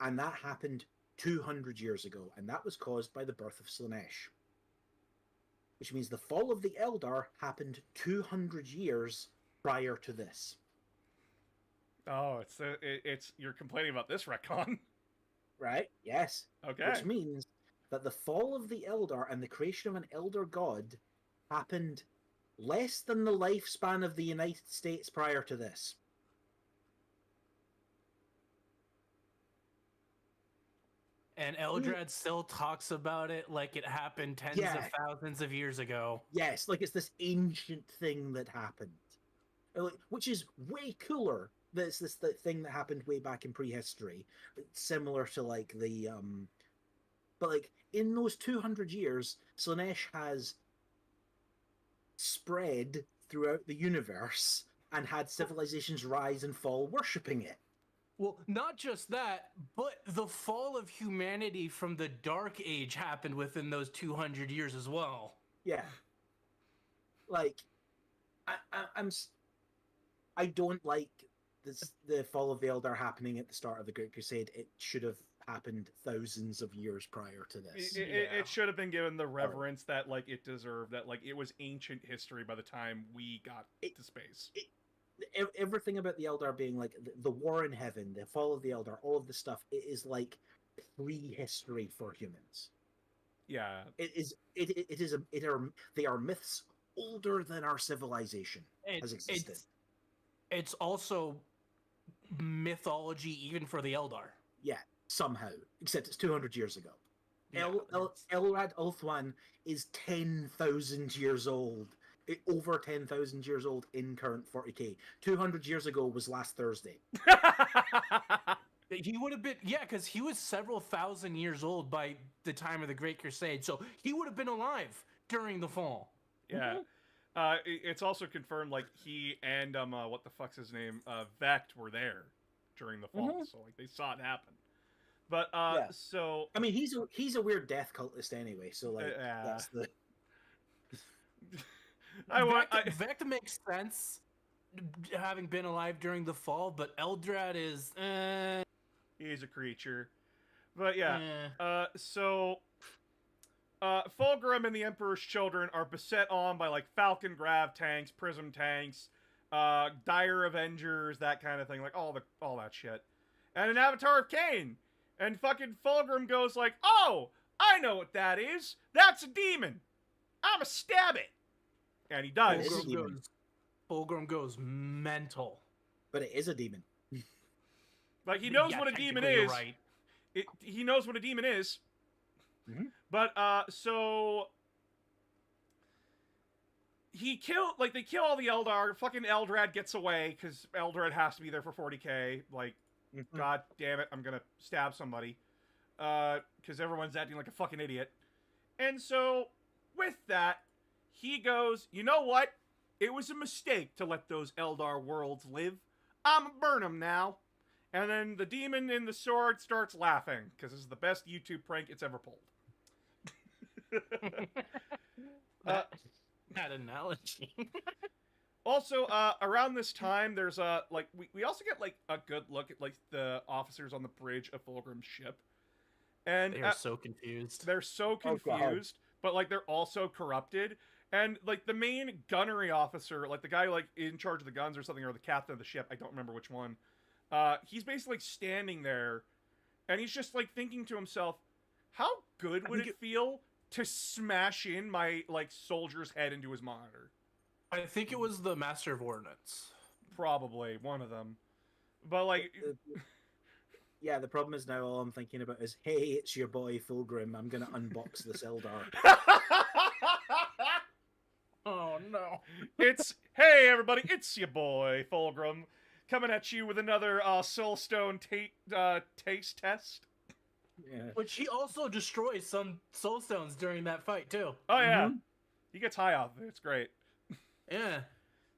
and that happened 200 years ago, and that was caused by the birth of Slaanesh. Which means the fall of the Eldar happened 200 years prior to this. Oh, it's you're complaining about this retcon. Right? Yes. Okay. Which means that the fall of the Eldar and the creation of an Elder God happened less than the lifespan of the United States prior to this. And Eldrad still talks about it like it happened tens of thousands of years ago. Yes, like it's this ancient thing that happened. Which is way cooler. That's this thing that happened way back in prehistory. Similar to like the but like in those 200 years, Slaanesh has spread throughout the universe and had civilizations rise and fall worshipping it. Well, not just that, but the fall of humanity from the Dark Age happened within those 200 years as well. Yeah. Like, I don't like the fall of the Eldar happening at the start of the Great Crusade. It should have happened thousands of years prior to this. It should have been given the reverence that like it deserved. That like it was ancient history by the time we got to space. Everything about the Eldar being like the war in heaven, the fall of the Eldar, all of this stuff, it is like prehistory for humans. Yeah, they are myths older than our civilization has existed. It's also mythology even for the Eldar. Yeah, somehow, except it's 200 years ago. Yeah, Elrad Ulthuan is 10,000 years old. Over 10,000 years old in current 40k. 200 years ago was last Thursday. He would have been, because he was several thousand years old by the time of the Great Crusade, so he would have been alive during the fall. Yeah. It's also confirmed, like, he and, what the fuck's his name? Vect were there during the fall, so, like, they saw it happen. But, so... I mean, he's a weird death cultist anyway, so, like, that's the... Vect makes sense, having been alive during the fall, but Eldrad is, He's a creature. But, yeah. So... Fulgrim and the Emperor's Children are beset on by, like, Falcon Grav tanks, Prism tanks, Dire Avengers, that kind of thing, like, all that shit. And an Avatar of Cain! And fucking Fulgrim goes like, oh, I know what that is! That's a demon! I'ma stab it! And he does. Fulgrim goes mental. But it is a demon. Like, he knows what a demon is. Right. He knows what a demon is. Mm-hmm. But, so... they kill all the Eldar. Fucking Eldrad gets away, because Eldrad has to be there for 40k. Like, god damn it, I'm gonna stab somebody. Because everyone's acting like a fucking idiot. And so, with that, he goes, you know what? It was a mistake to let those Eldar worlds live. I'ma burn them now. And then the demon in the sword starts laughing, because this is the best YouTube prank it's ever pulled. That analogy. Also, around this time, there's like we also get like a good look at like the officers on the bridge of Fulgrim's ship, and They are so confused. they're so Oh, God. confused, but like they're also corrupted. And like the main gunnery officer, like the guy like in charge of the guns or something, or the captain of the ship, I don't remember which one. He's basically standing there, and he's just like thinking to himself, "How good would it feel to smash in my like soldier's head into his monitor?" I think it was the Master of Ordnance. Probably one of them, but like, Yeah, the problem is now all I'm thinking about is, hey, it's your boy Fulgrim. I'm gonna unbox this Eldar. Oh no! It's hey everybody, it's your boy Fulgrim coming at you with another Soulstone taste test. Yeah. Which he also destroys some soulstones during that fight too. Oh yeah, he gets high off of it. It's great. Yeah.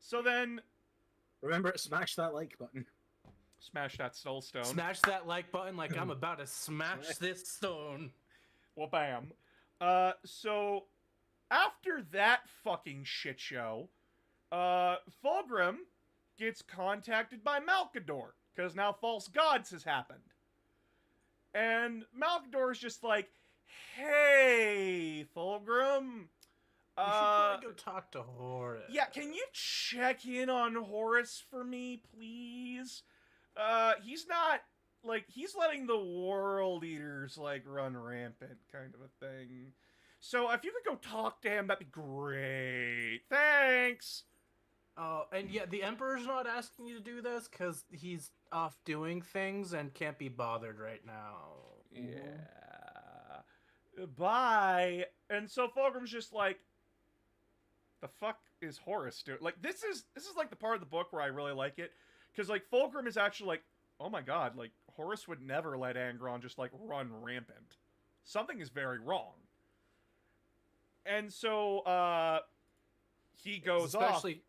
So then, Remember, smash that like button. smash that Soulstone. Smash that like button like I'm about to smash this stone. Well, bam. So after that fucking shit show, Fulgrim gets contacted by Malkador because now False Gods has happened, and Malkador's just like, "Hey, Fulgrim, You should probably go talk to Horus." yeah, can you check in on Horus for me, please? He's not, like, he's letting the World Eaters, like, run rampant, kind of a thing. So if you could go talk to him, that'd be great. Thanks! Oh, and yeah, the Emperor's not asking you to do this because he's off doing things and can't be bothered right now. Yeah. Bye. And so Fulgrim's just like, the fuck is Horus doing? Like, this is like the part of the book where I really like it, because like Fulgrim is actually like, oh my god, like Horus would never let Angron just like run rampant. Something is very wrong. And so he goes Especially,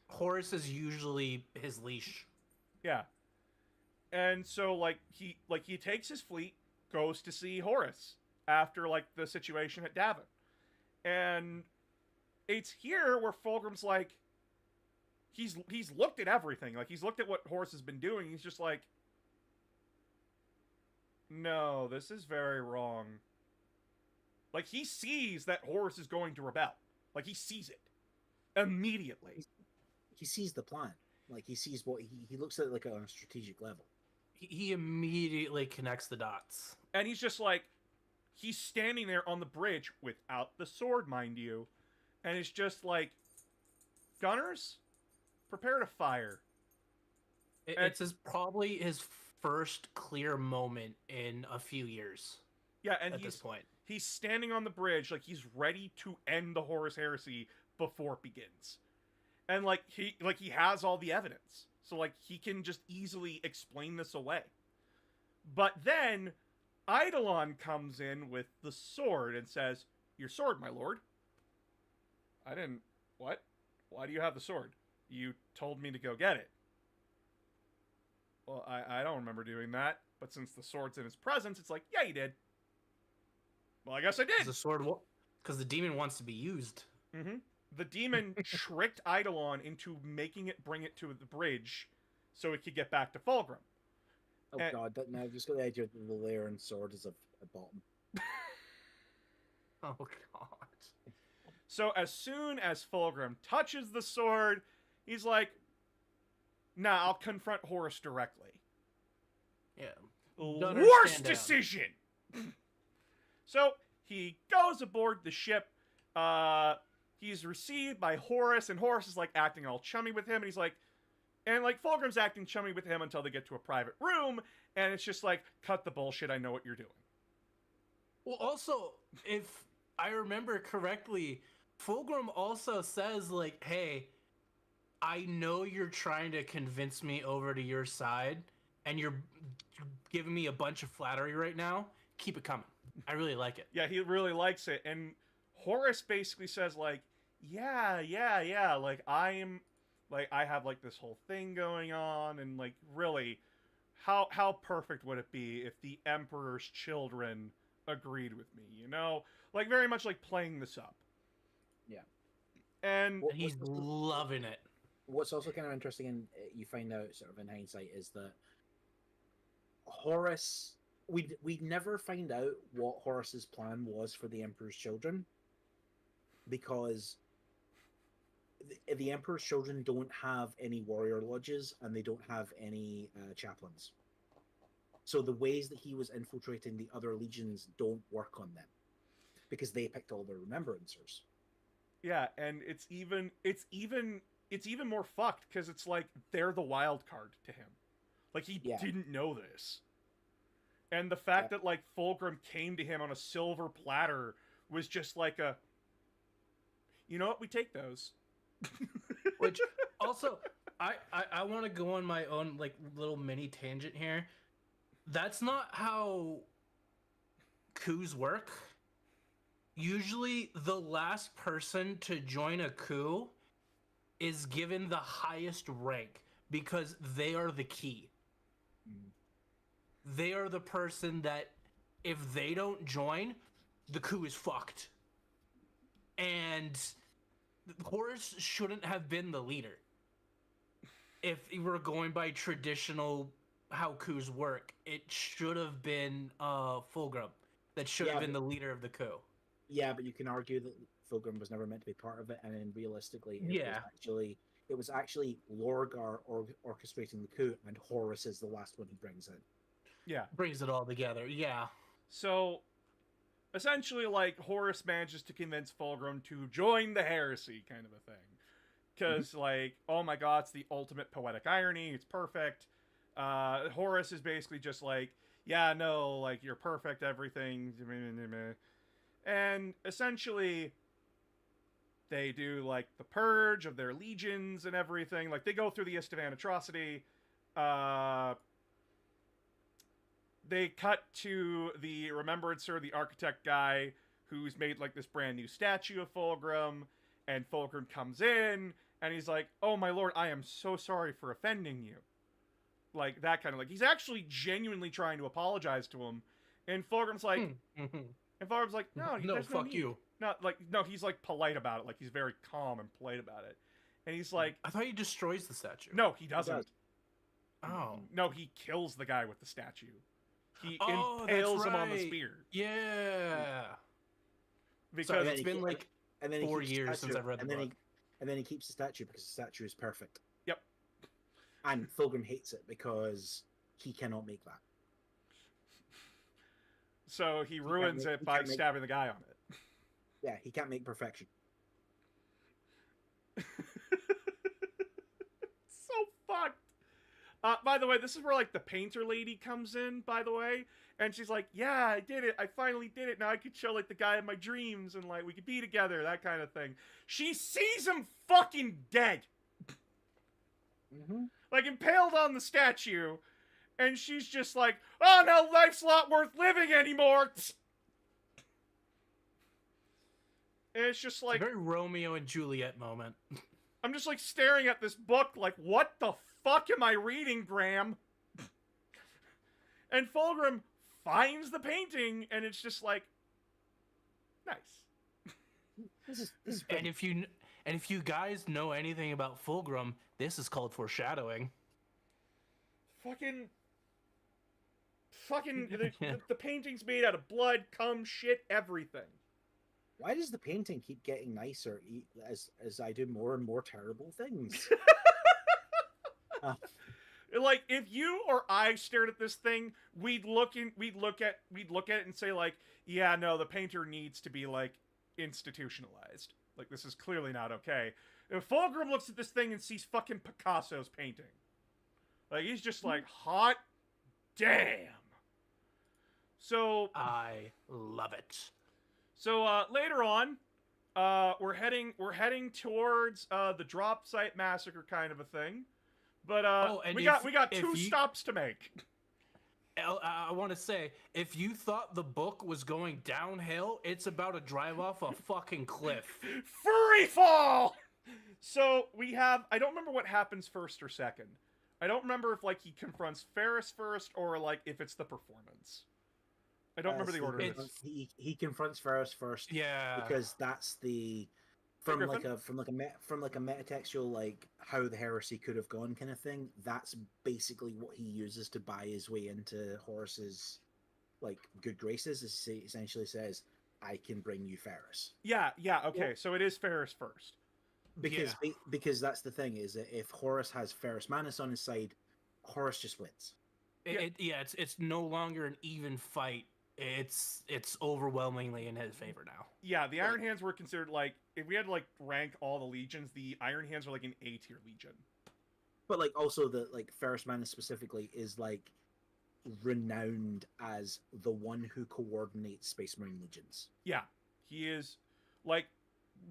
Horus is usually his leash. Yeah. And so like he takes his fleet, goes to see Horus after like the situation at Davin. And it's here where Fulgrim's like, he's looked at everything. Like, he's looked at what Horus has been doing. He's just like, no, this is very wrong. Like, he sees that Horus is going to rebel. Like, he sees it immediately. He sees the plan. Like, he sees what he looks at it like on a strategic level. He immediately connects the dots. And he's just like, he's standing there on the bridge without the sword, mind you. And it's just like, gunners, prepare to fire. It's probably his first clear moment in a few years. Yeah, and at this point, he's standing on the bridge like he's ready to end the Horus Heresy before it begins. And like he has all the evidence. So like he can just easily explain this away. But then Eidolon comes in with the sword and says, "Your sword, my lord." I didn't... What? Why do you have the sword? You told me to go get it. Well, I don't remember doing that. But since the sword's in his presence, it's like, yeah, you did. Well, I guess I did. The sword, because the demon wants to be used. Mm-hmm. The demon tricked Eidolon into making it bring it to the bridge so it could get back to Fulgrim. Oh god, now I've just got the idea of the layer and sword as a bottom. Oh god. So as soon as Fulgrim touches the sword, he's like, nah, I'll confront Horus directly. Yeah. Worst decision! So he goes aboard the ship. He's received by Horus, and Horus is like acting all chummy with him, and he's like, and like Fulgrim's acting chummy with him until they get to a private room, and it's just like, cut the bullshit, I know what you're doing. Well, also, if I remember correctly, Fulgrim also says, like, hey, I know you're trying to convince me over to your side, and you're giving me a bunch of flattery right now. Keep it coming. I really like it. Yeah, he really likes it. And Horus basically says, like, yeah, like, I have, like, this whole thing going on, and, like, really, how perfect would it be if the Emperor's children agreed with me, you know? Like, very much like playing this up. Yeah. And he's loving it. what's also kind of interesting, and you find out sort of in hindsight, is that Horus. We never find out what Horus's plan was for the Emperor's children, because the Emperor's children don't have any warrior lodges and they don't have any chaplains. So the ways that he was infiltrating the other legions don't work on them, because they picked all the remembrancers. Yeah, and it's even more fucked because it's like they're the wild card to him. Like he didn't know this. And the fact that like Fulgrim came to him on a silver platter was just like a, you know what, we take those. Which also, I want to go on my own like little mini tangent here. That's not how coups work. Usually the last person to join a coup is given the highest rank because they are the key. They are the person that if they don't join, the coup is fucked. And Horus shouldn't have been the leader. If we're going by traditional how coups work, it should have been Fulgrim that should have been the leader of the coup. Yeah, but you can argue that Fulgrim was never meant to be part of it, and then realistically, it was actually Lorgar orchestrating the coup, and Horus is the last one he brings in. Yeah, brings it all together. Yeah. So, essentially, like Horus manages to convince Fulgrim to join the heresy, kind of a thing, because like, oh my god, it's the ultimate poetic irony. It's perfect. Horus is basically just like, yeah, no, like you're perfect, everything. And essentially, they do like the purge of their legions and everything. Like they go through the Istvan atrocity. They cut to the Remembrancer, the architect guy, who's made like this brand new statue of Fulgrim, and Fulgrim comes in, and he's like, "Oh my lord, I am so sorry for offending you." Like that kind of like he's actually genuinely trying to apologize to him, and Fulgrim's like, and Fulgrim's like, "No, no, fuck you." Not like no, he's like polite about it, like he's very calm and polite about it, and he's like, "I thought he destroys the statue." No, he doesn't. He does. Oh no, he kills the guy with the statue. He impales impales him on the spear. Yeah. Because it's been like 4 years since I've read the book. And then he keeps the statue because the statue is perfect. Yep. And Fulgrim hates it because he cannot make that. So he ruins it by stabbing the guy on it. Yeah, he can't make perfection. So fucked. By the way, this is where, like, the painter lady comes in, by the way. And she's like, yeah, I did it. I finally did it. Now I could show, like, the guy of my dreams. And, like, we could be together. That kind of thing. She sees him fucking dead. Like, impaled on the statue. And she's just like, oh, no, life's not worth living anymore. And it's just like... It's a very Romeo and Juliet moment. I'm just, like, staring at this book like, what the fuck am I reading, Graham? And Fulgrim finds the painting, and it's just like, nice. This is and if you guys know anything about Fulgrim, this is called foreshadowing. Fucking the painting's made out of blood, cum, shit, everything. Why does the painting keep getting nicer as I do more and more terrible things? Like, if you or I stared at this thing, we'd look at it and say, like, yeah, no, the painter needs to be, like, institutionalized. Like, this is clearly not okay. If Fulgrim looks at this thing and sees fucking Picasso's painting, like, he's just like, hot damn. So I love it. So later on, we're heading towards the drop site massacre kind of a thing. But we got two stops to make. I want to say, if you thought the book was going downhill, it's about to drive off a fucking cliff. Free fall! So we have, I don't remember what happens first or second. I don't remember if, like, he confronts Ferris first or, like, if it's the performance. I don't remember the order. He confronts Ferris first. Yeah. Because that's the from Griffin? like a metatextual, like how the heresy could have gone kind of thing. That's basically what he uses to buy his way into Horus's like good graces. Is he essentially says, "I can bring you Ferris." Yeah, okay. So it is Ferris first. Because that's the thing, is that if Horus has Ferris Manus on his side, Horus just wins. It's no longer an even fight. It's overwhelmingly in his favor now. Yeah, the Iron Hands were considered like, if we had to like rank all the legions, the Iron Hands are like an A tier legion. But like also the like Ferris Manus specifically is like renowned as the one who coordinates Space Marine legions. Yeah, he is. Like,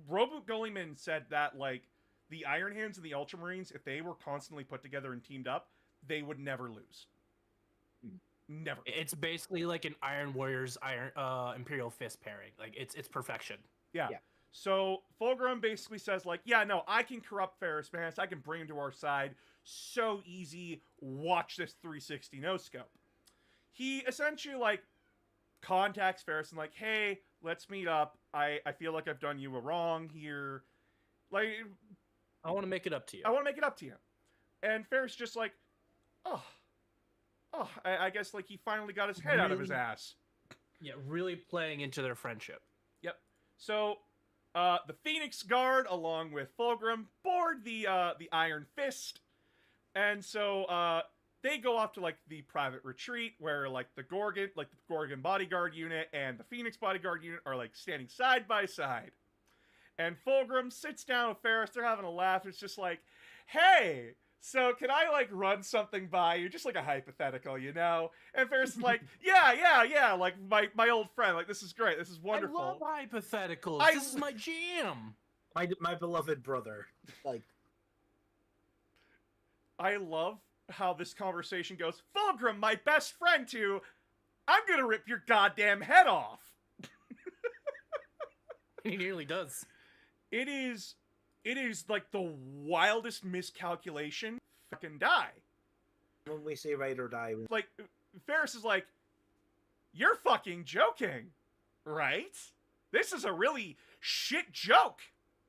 Roboot Gulliman said that like the Iron Hands and the Ultramarines, if they were constantly put together and teamed up, they would never lose. Never. It's basically like an Iron Warriors Imperial Fist pairing. Like it's perfection. Yeah. So Fulgrim basically says like, yeah, no, I can corrupt Ferris Manus. I can bring him to our side. So easy. Watch this 360 no scope. He essentially like contacts Ferris and like, hey, let's meet up. I feel like I've done you a wrong here. Like, I want to make it up to you. I want to make it up to you. And Ferris just like, I guess like he finally got his head out of his ass. Yeah, really playing into their friendship. Yep. So, the Phoenix Guard, along with Fulgrim, board the Iron Fist, and so they go off to like the private retreat where like the Gorgon bodyguard unit and the Phoenix bodyguard unit are like standing side by side, and Fulgrim sits down with Ferris. They're having a laugh. It's just like, hey. So can I like run something by you, just like a hypothetical, you know? And Ferris is like, yeah, like my old friend, like this is great, this is wonderful. I love hypotheticals. This is my jam. My beloved brother, like. I love how this conversation goes. Fulgrim, my best friend, too. I'm gonna rip your goddamn head off. He nearly does. It is like the wildest miscalculation. Fucking die. When we say ride or die, like Ferris is like, you're fucking joking, right? This is a really shit joke,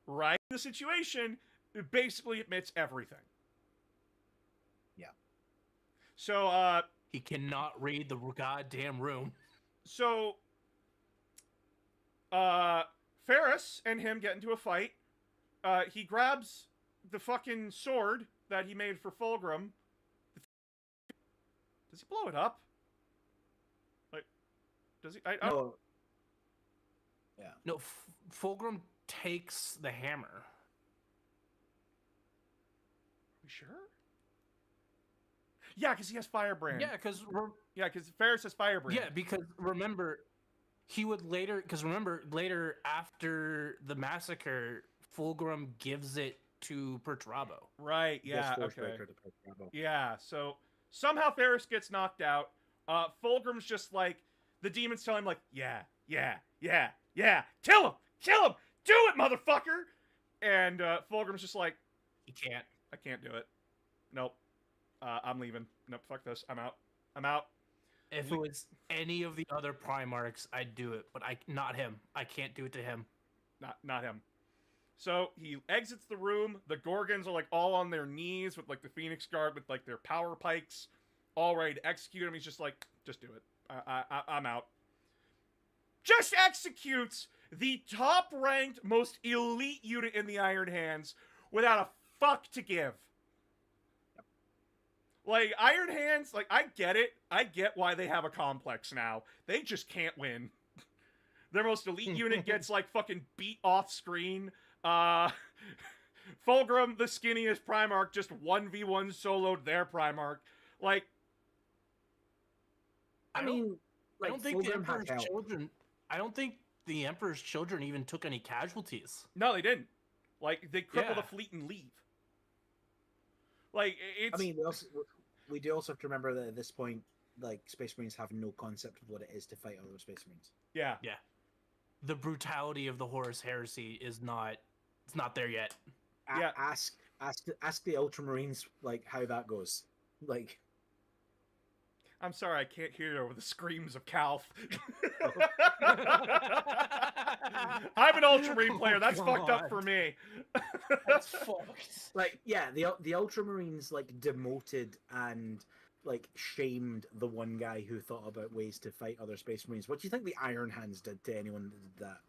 right? The situation basically admits everything. Yeah. So he cannot read the goddamn room. So Ferris and him get into a fight. He grabs the fucking sword that he made for Fulgrim. Does he blow it up? Like, does he? I no. Yeah. No, Fulgrim takes the hammer. Are we sure? Yeah, because he has Firebrand. Yeah, because Ferris has Firebrand. Yeah, because remember, he would later. Because remember, later after the massacre, Fulgrim gives it to Perturabo. Right, yeah, okay. Yeah, so somehow Ferris gets knocked out. Fulgrim's just like, the demons tell him like, yeah, kill him, do it, motherfucker! And Fulgrim's just like, he can't. I can't do it. Nope. I'm leaving. Nope, fuck this. I'm out. If it was any of the other Primarchs, I'd do it, but not him. I can't do it to him. Not him. So he exits the room. The Gorgons are like all on their knees with like the Phoenix Guard with like their power pikes, all ready to execute him. He's just like, just do it. I'm out. Just executes the top-ranked, most elite unit in the Iron Hands without a fuck to give. Yep. Like, Iron Hands, like, I get it. I get why they have a complex now. They just can't win. Their most elite unit gets, like, fucking beat off screen. Fulgrim, the skinniest Primarch, just 1v1 soloed their Primarch. Like, I don't think the Emperor's children. I don't think the Emperor's children even took any casualties. No, they didn't. Like, they crippled the fleet and leave. Like, it's. I mean, we do also have to remember that at this point, like, Space Marines have no concept of what it is to fight other Space Marines. Yeah. Yeah. The brutality of the Horus Heresy is not. It's not there yet. Yeah. Ask the Ultramarines like how that goes. Like, I'm sorry, I can't hear it over the screams of Calf. I'm an Ultramarine player. That's fucked up for me. That's fucked. Like, yeah, the Ultramarines like demoted and like shamed the one guy who thought about ways to fight other Space Marines. What do you think the Iron Hands did to anyone that did that?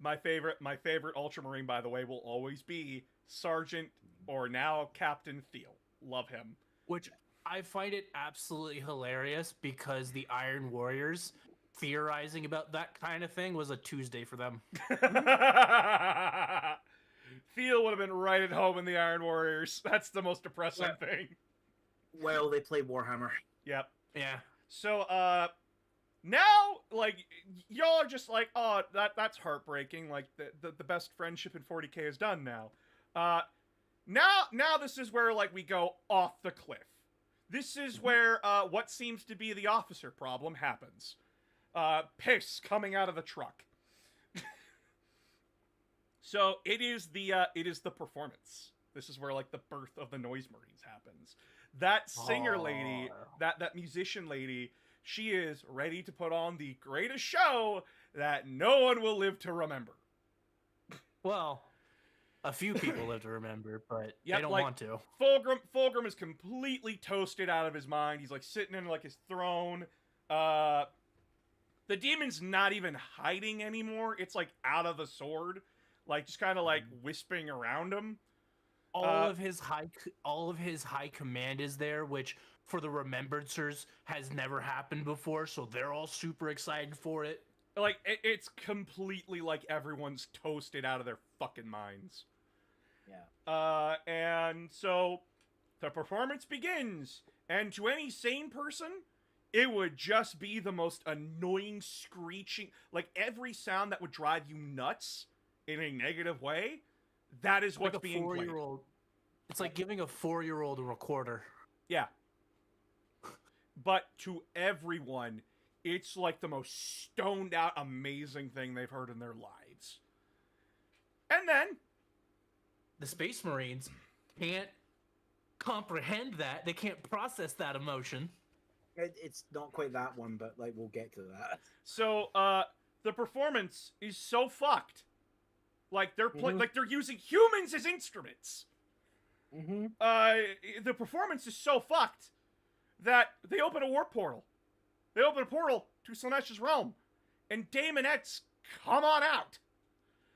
My favorite Ultramarine, by the way, will always be Sergeant or now Captain Thiel. Love him. Which I find it absolutely hilarious because the Iron Warriors theorizing about that kind of thing was a Tuesday for them. Thiel would have been right at home in the Iron Warriors. That's the most depressing thing. Well, they play Warhammer. Yep. Yeah. So, now, like, y'all are just like, oh, that's heartbreaking. Like, the best friendship in 40K is done now. Now this is where, like, we go off the cliff. This is where, what seems to be the officer problem happens. Piss coming out of the truck. So, it is the performance. This is where, like, the birth of the Noise Marines happens. That singer lady, that musician lady, she is ready to put on the greatest show that no one will live to remember. Well, a few people live to remember, but Yep, they don't like, want to. Fulgrim is completely toasted out of his mind. He's like sitting in like his throne. The demon's not even hiding anymore. It's like out of the sword, like just kind of like wisping around him. All of his high command is there, which for the Remembrancers has never happened before, so they're all super excited for it. Like, it's completely like everyone's toasted out of their fucking minds. Yeah. And so the performance begins, and to any sane person, it would just be the most annoying screeching, like every sound that would drive you nuts in a negative way. That is what's being played. It's like giving a 4-year-old a recorder. Yeah. But to everyone, it's like the most stoned out, amazing thing they've heard in their lives. And then the Space Marines can't comprehend that. They can't process that emotion. It's not quite that one, but like we'll get to that. So, the performance is so fucked. Like they're like they're using humans as instruments. The performance is so fucked that they open a warp portal. They open a portal to Slaanesh's realm, and Daemonettes come on out.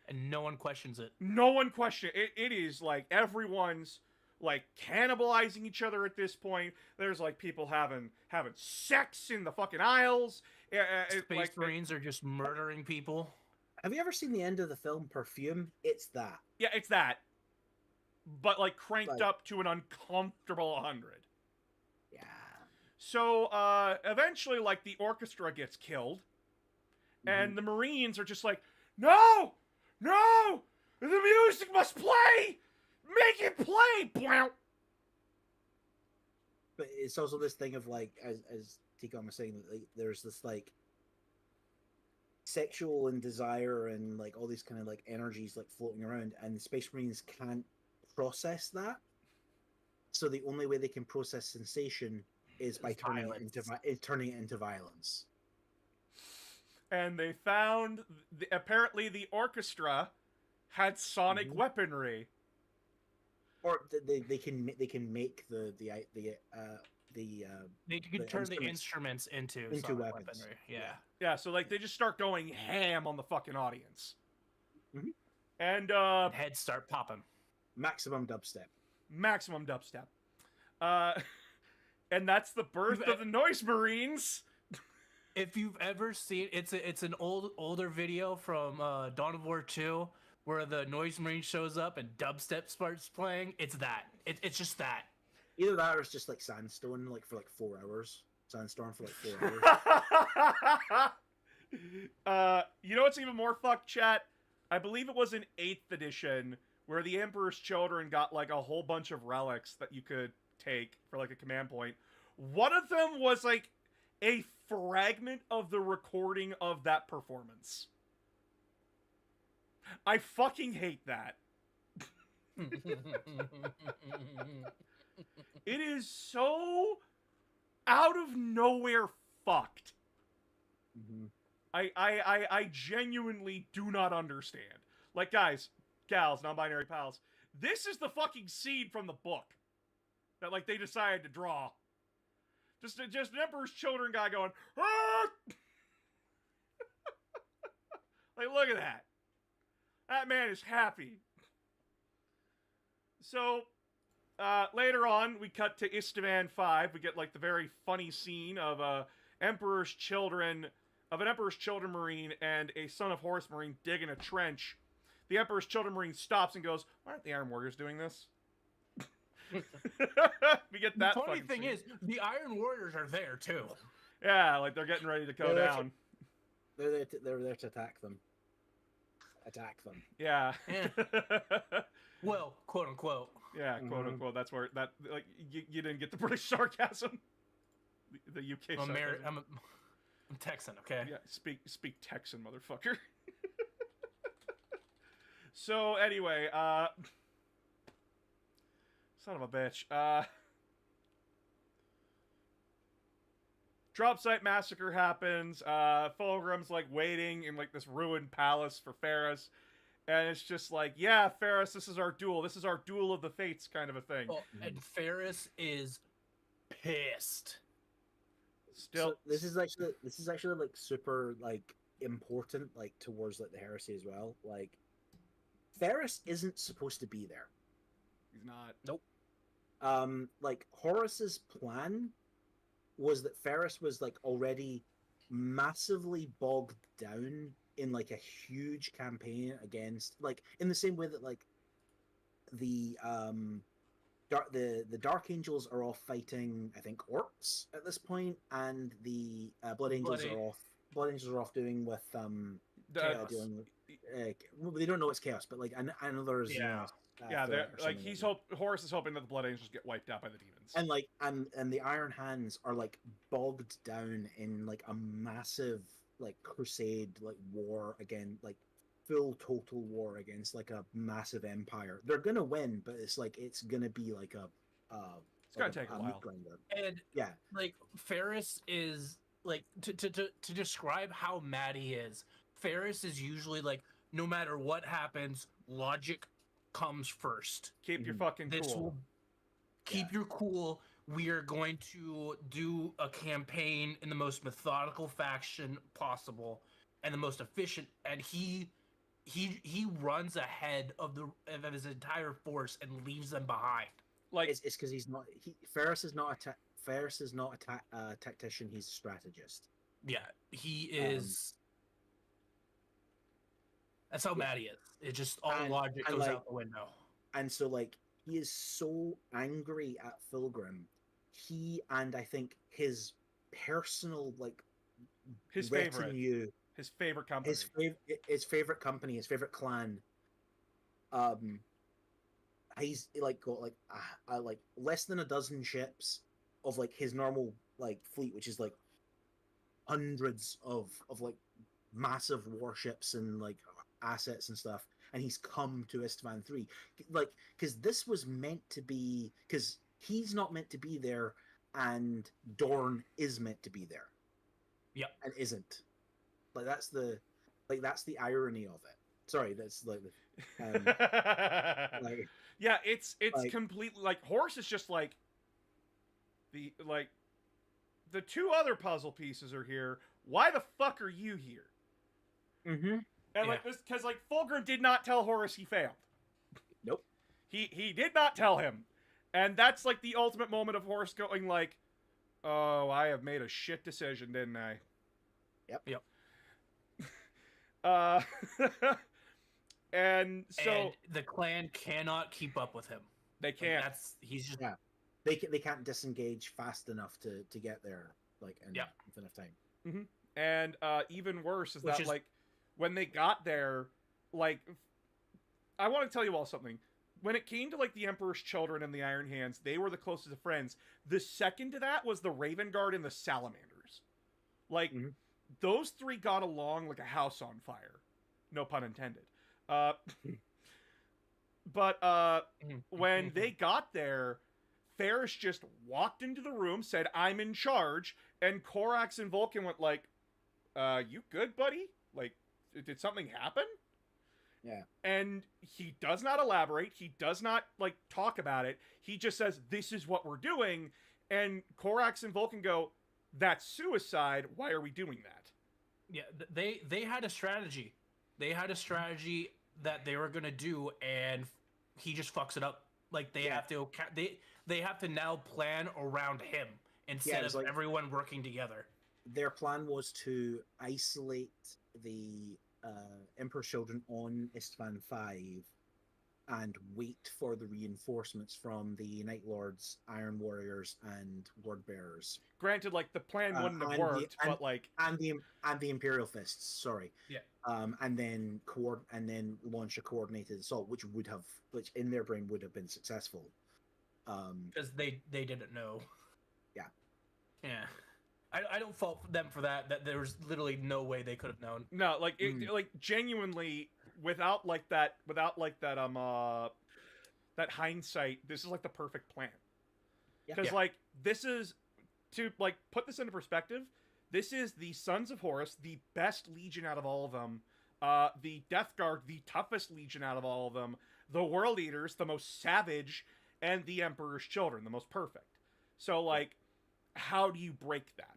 And no one questions it. No one questions it. It is like everyone's like cannibalizing each other at this point. There's like people having sex in the fucking aisles. Space Marines are just murdering people. Have you ever seen the end of the film Perfume? It's that. Yeah, it's that. But like cranked up to an uncomfortable 100. Yeah. So eventually like the orchestra gets killed. And the Marines are just like, no! No! The music must play! Make it play! Blah! But it's also this thing of like, as Tikon was saying, like, there's this like sexual and desire and like all these kind of like energies like floating around, and the Space Marines can't process that. So the only way they can process sensation is by turning it into violence. And they found apparently the orchestra had sonic weaponry. Or they can make they can turn the instruments into weapons. Weaponry. Yeah. Yeah, so like they just start going ham on the fucking audience. And heads start popping. Maximum dubstep. Maximum dubstep. And that's the birth of the Noise Marines. If you've ever seen it's an older video from Dawn of War 2 where the Noise Marine shows up and dubstep starts playing. It's that. It's just that. Either that or it's just like Sandstone, like for like 4 hours. Sandstorm for like 4 hours. You know what's even more fucked, chat? I believe it was in 8th edition where the Emperor's Children got like a whole bunch of relics that you could take for like a command point. One of them was like a fragment of the recording of that performance. I fucking hate that. It is so out of nowhere fucked. Mm-hmm. I genuinely do not understand. Like, guys, gals, non-binary pals, this is the fucking scene from the book that, like, they decided to draw. Just an Emperor's Children guy going, ah! Like, look at that. That man is happy. So, later on, we cut to Istvan 5. We get, like, the very funny scene of an Emperor's Children Marine and a Son of Horus Marine digging a trench. The Emperor's Children Marine stops and goes, why aren't the Iron Warriors doing this? We get that. The funny fucking thing scene. is, the Iron Warriors are there too. Yeah, like they're getting ready to go down. They're there to attack them. Attack them. Yeah. Well, quote unquote. Yeah, quote unquote. That's where that like you didn't get the British sarcasm. The UK sarcasm. I'm Texan, okay? Yeah, speak Texan, motherfucker. So anyway, son of a bitch. Drop site massacre happens. Fulgrim's like waiting in like this ruined palace for Ferris. And it's just like, yeah, Ferris, this is our duel. This is our duel of the fates kind of a thing. Oh, and Ferris is pissed. Still, so this is actually like super like important like towards like the heresy as well. Like Ferris isn't supposed to be there. He's not. Nope. Like Horus's plan was that Ferris was like already massively bogged down in like a huge campaign against, like, in the same way that like the Dark Angels are all fighting, I think, orcs at this point, and the Blood Angels are off doing with dealing with well, they don't know it's chaos, but like I know there's they're like Horus is hoping that the Blood Angels get wiped out by the demons, and like and the Iron Hands are like bogged down in like a massive like crusade, like war again, like full total war against like a massive empire. They're gonna win, but it's like it's gonna be like a it's gonna take a while. And yeah, like Ferris is like to describe how mad he is. Ferris is usually like, no matter what happens, logic comes first. Keep your fucking cool. Keep your cool. We are going to do a campaign in the most methodical fashion possible and the most efficient. And he runs ahead of his entire force and leaves them behind. Like it's because Ferris is not a tactician. He's a strategist. Yeah, he is. That's how mad he is. It just all logic goes out the window. And so like he is so angry at Fulgrim. He and I think his personal like his retinue, his favorite company, his favorite company, his favorite clan. He's like got like less than a dozen ships of like his normal like fleet, which is like hundreds of like massive warships and like assets and stuff, and he's come to Istvan 3 like because this was meant to be, because he's not meant to be there and Dorn is meant to be there, and isn't. Like that's the irony of it. Sorry, that's like like yeah, it's like, completely like Horus is just like the two other puzzle pieces are here. Why the fuck are you here? Mm-hmm. And like this, because like Fulgrim did not tell Horus he failed. Nope. He did not tell him, and that's like the ultimate moment of Horus going like, "Oh, I have made a shit decision, didn't I?" Yep. And so and the clan cannot keep up with him. They can't. Like he's just they can't disengage fast enough to get there like in enough time. Mm-hmm. And even worse is that like when they got there, like I want to tell you all something. When it came to like the Emperor's Children and the Iron Hands, they were the closest of friends. The second to that was the Raven Guard and the Salamanders. Like those three got along like a house on fire. No pun intended. But when they got there, Ferris just walked into the room, said, "I'm in charge," and Korax and Vulcan went like, "You good, buddy? Like, did something happen?" Yeah. And he does not elaborate. He does not, like, talk about it. He just says, "This is what we're doing." And Korax and Vulcan go, "That's suicide. Why are we doing that?" Yeah, they had a strategy. They had a strategy that they were gonna do, and he just fucks it up. Like they have to they have to now plan around him instead of like, everyone working together. Their plan was to isolate the Emperor's Children on Istvan 5 and wait for the reinforcements from the Night Lords, Iron Warriors, and Word Bearers. Granted, like, the plan wouldn't have worked, but like, and the Imperial Fists, sorry. Yeah. And then launch a coordinated assault, which in their brain would have been successful. Because they didn't know. Yeah. Yeah. I don't fault them for that. That there was literally no way they could have known. no, like, like, genuinely, without that hindsight, this is like the perfect plan. Because like, this is, to like put this into perspective, this is the Sons of Horus, the best legion out of all of them, the Death Guard, the toughest legion out of all of them, the World Eaters, the most savage, and the Emperor's Children, the most perfect. So like, how do you break that?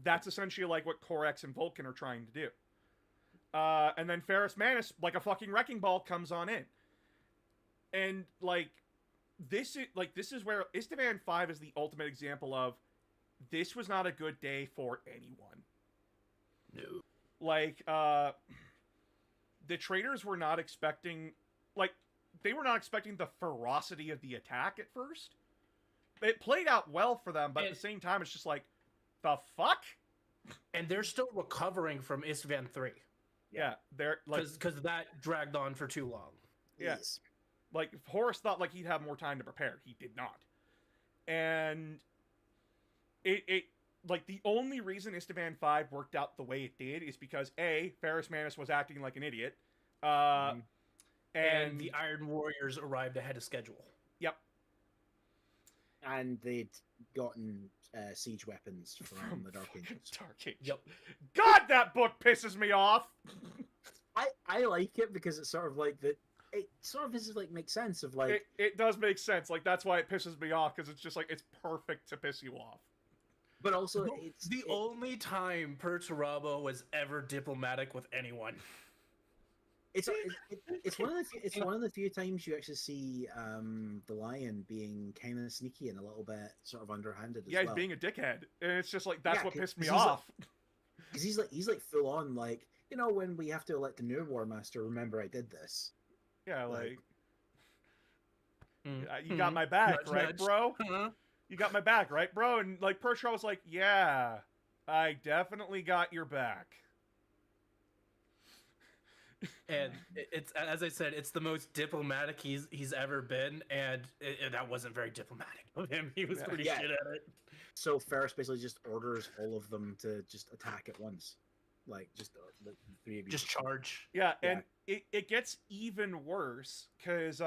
That's essentially like what Korax and Vulcan are trying to do. And then Ferrus Manus, like a fucking wrecking ball, comes on in. And like, this is where Istvan 5 is the ultimate example of, this was not a good day for anyone. No. Like, the traders were not expecting, like, they were not expecting the ferocity of the attack at first. It played out well for them, but at the same time, it's just like, the fuck? And they're still recovering from Istvan 3. Yeah, they're like, because that dragged on for too long. Yes. Like, Horus thought like he'd have more time to prepare. He did not. And it like, the only reason Istvan 5 worked out the way it did is because A, Ferrus Manus was acting like an idiot. And the Iron Warriors arrived ahead of schedule. Yep. And they'd gotten siege weapons from the Dark Ages. Dark Ages. Yep. God, that book pisses me off! I like it because it's sort of like that. It sort of is like makes sense of like it does make sense. Like, that's why it pisses me off, because it's just like, it's perfect to piss you off. But also, it's the only time Perturabo was ever diplomatic with anyone. It's one of the few times you actually see the Lion being kind of sneaky and a little bit sort of underhanded. Yeah, as well. he's being a dickhead, and it's just like, that's what pissed me 'cause off. Because he's like full on like, you know, when we have to elect a new War Master, remember I did this. Yeah, like, Mm. you got my back, Nudge, right, nudge. bro? You got my back, right, bro? And like, Pershraw was like, yeah, I definitely got your back. And it's, as I said, it's the most diplomatic he's ever been, and that wasn't very diplomatic of him. He was pretty shit at it. So Ferris basically just orders all of them to just attack at once, like just the three of you. Just charge. Yeah, and it gets even worse because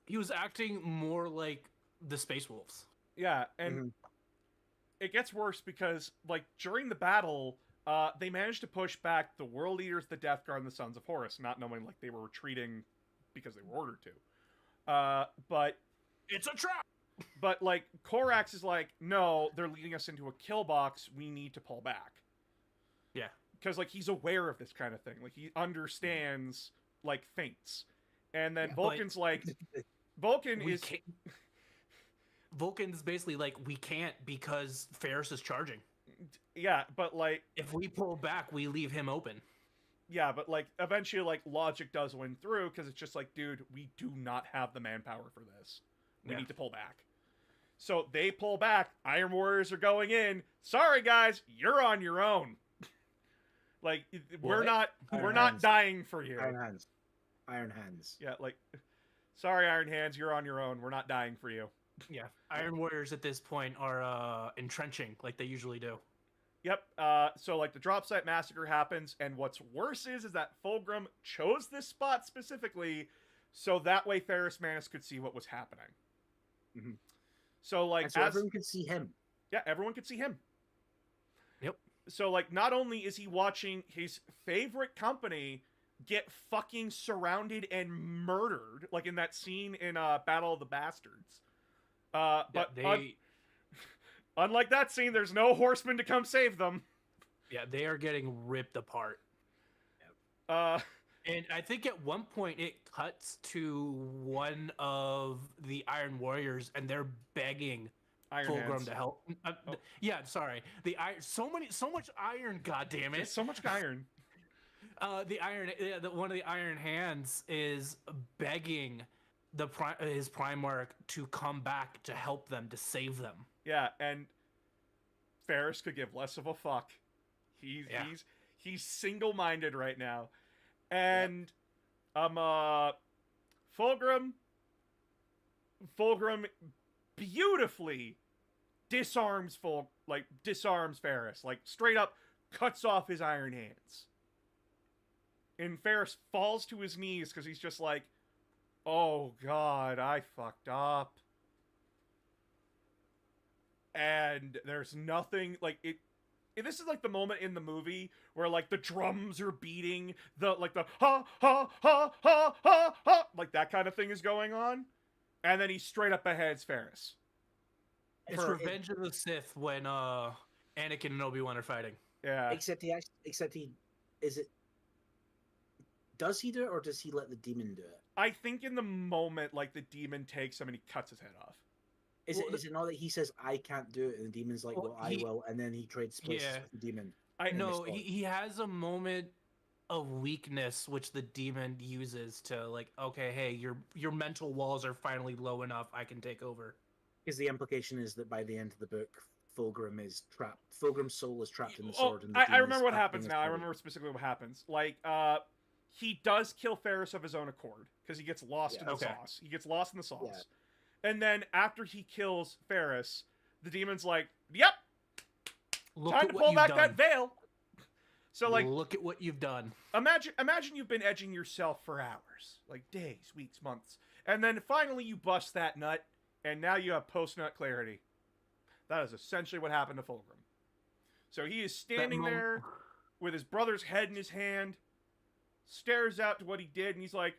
he was acting more like the Space Wolves. Yeah, and it gets worse because like during the battle, they managed to push back the World Eaters, the Death Guard, and the Sons of Horus, not knowing like they were retreating because they were ordered to. But it's a trap. But like, Korax is like, no, they're leading us into a kill box. We need to pull back. Yeah. Because like, he's aware of this kind of thing. Like, he understands like feints. And then Vulcan's like, Vulcan's basically like, we can't because Ferris is charging. Yeah, but like, if we pull back, we leave him open. Yeah, but like, eventually like, logic does win through because it's just like, dude, we do not have the manpower for this. We need to pull back. So they pull back. Iron Warriors are going in. Sorry, guys, you're on your own. Like, we're not dying for you. Iron Hands. Yeah, like, sorry, Iron Hands, you're on your own. We're not dying for you. Yeah, Iron Warriors at this point are entrenching like they usually do. Yep. So like, the drop site massacre happens, and what's worse is that Fulgrim chose this spot specifically so that way Ferrus Manus could see what was happening. Mhm. So like, And so everyone could see him. Yeah, everyone could see him. Yep. So like, not only is he watching his favorite company get fucking surrounded and murdered, like in that scene in Battle of the Bastards, but unlike that scene, there's no horseman to come save them. Yeah, they are getting ripped apart. And I think at one point it cuts to one of the Iron Warriors, and they're begging Iron Fulgrim Hands. to help. Yeah, sorry. The iron, so much iron. God damn it! There's so much iron. One of the Iron Hands is begging his Primarch to come back to help them, to save them. Yeah, and Ferris could give less of a fuck. He's single-minded right now. And Fulgrim beautifully disarms Ferris, like straight up cuts off his iron hands. And Ferris falls to his knees because he's just like, oh god, I fucked up. And there's nothing like it. This is like the moment in the movie where like the drums are beating, the ha ha ha ha ha ha, like that kind of thing is going on, and then he straight up beheads Ferris. It's Revenge of the Sith when Anakin and Obi-Wan are fighting. Yeah. Except he does he do it, or does he let the demon do it? I think in the moment, like, the demon takes him and he cuts his head off. Is it not that he says, I can't do it, and the demon's like, well, I will, and then he trades places with the demon? He has a moment of weakness, which the demon uses to, like, okay, hey, your mental walls are finally low enough, I can take over. Because the implication is that by the end of the book, Fulgrim is trapped. Fulgrim's soul is trapped in the sword. And I remember what happens now. I remember specifically what happens. Like, he does kill Ferris of his own accord, because he gets lost in the sauce. He gets lost in the sauce. Yeah. And then after he kills Ferris, the demon's like, yep, time to pull back that veil. So, like, look at what you've done. Imagine you've been edging yourself for hours, like days, weeks, months, and then finally you bust that nut, and now you have post-nut clarity. That is essentially what happened to Fulgrim. So he is standing there with his brother's head in his hand, stares out to what he did, and he's like,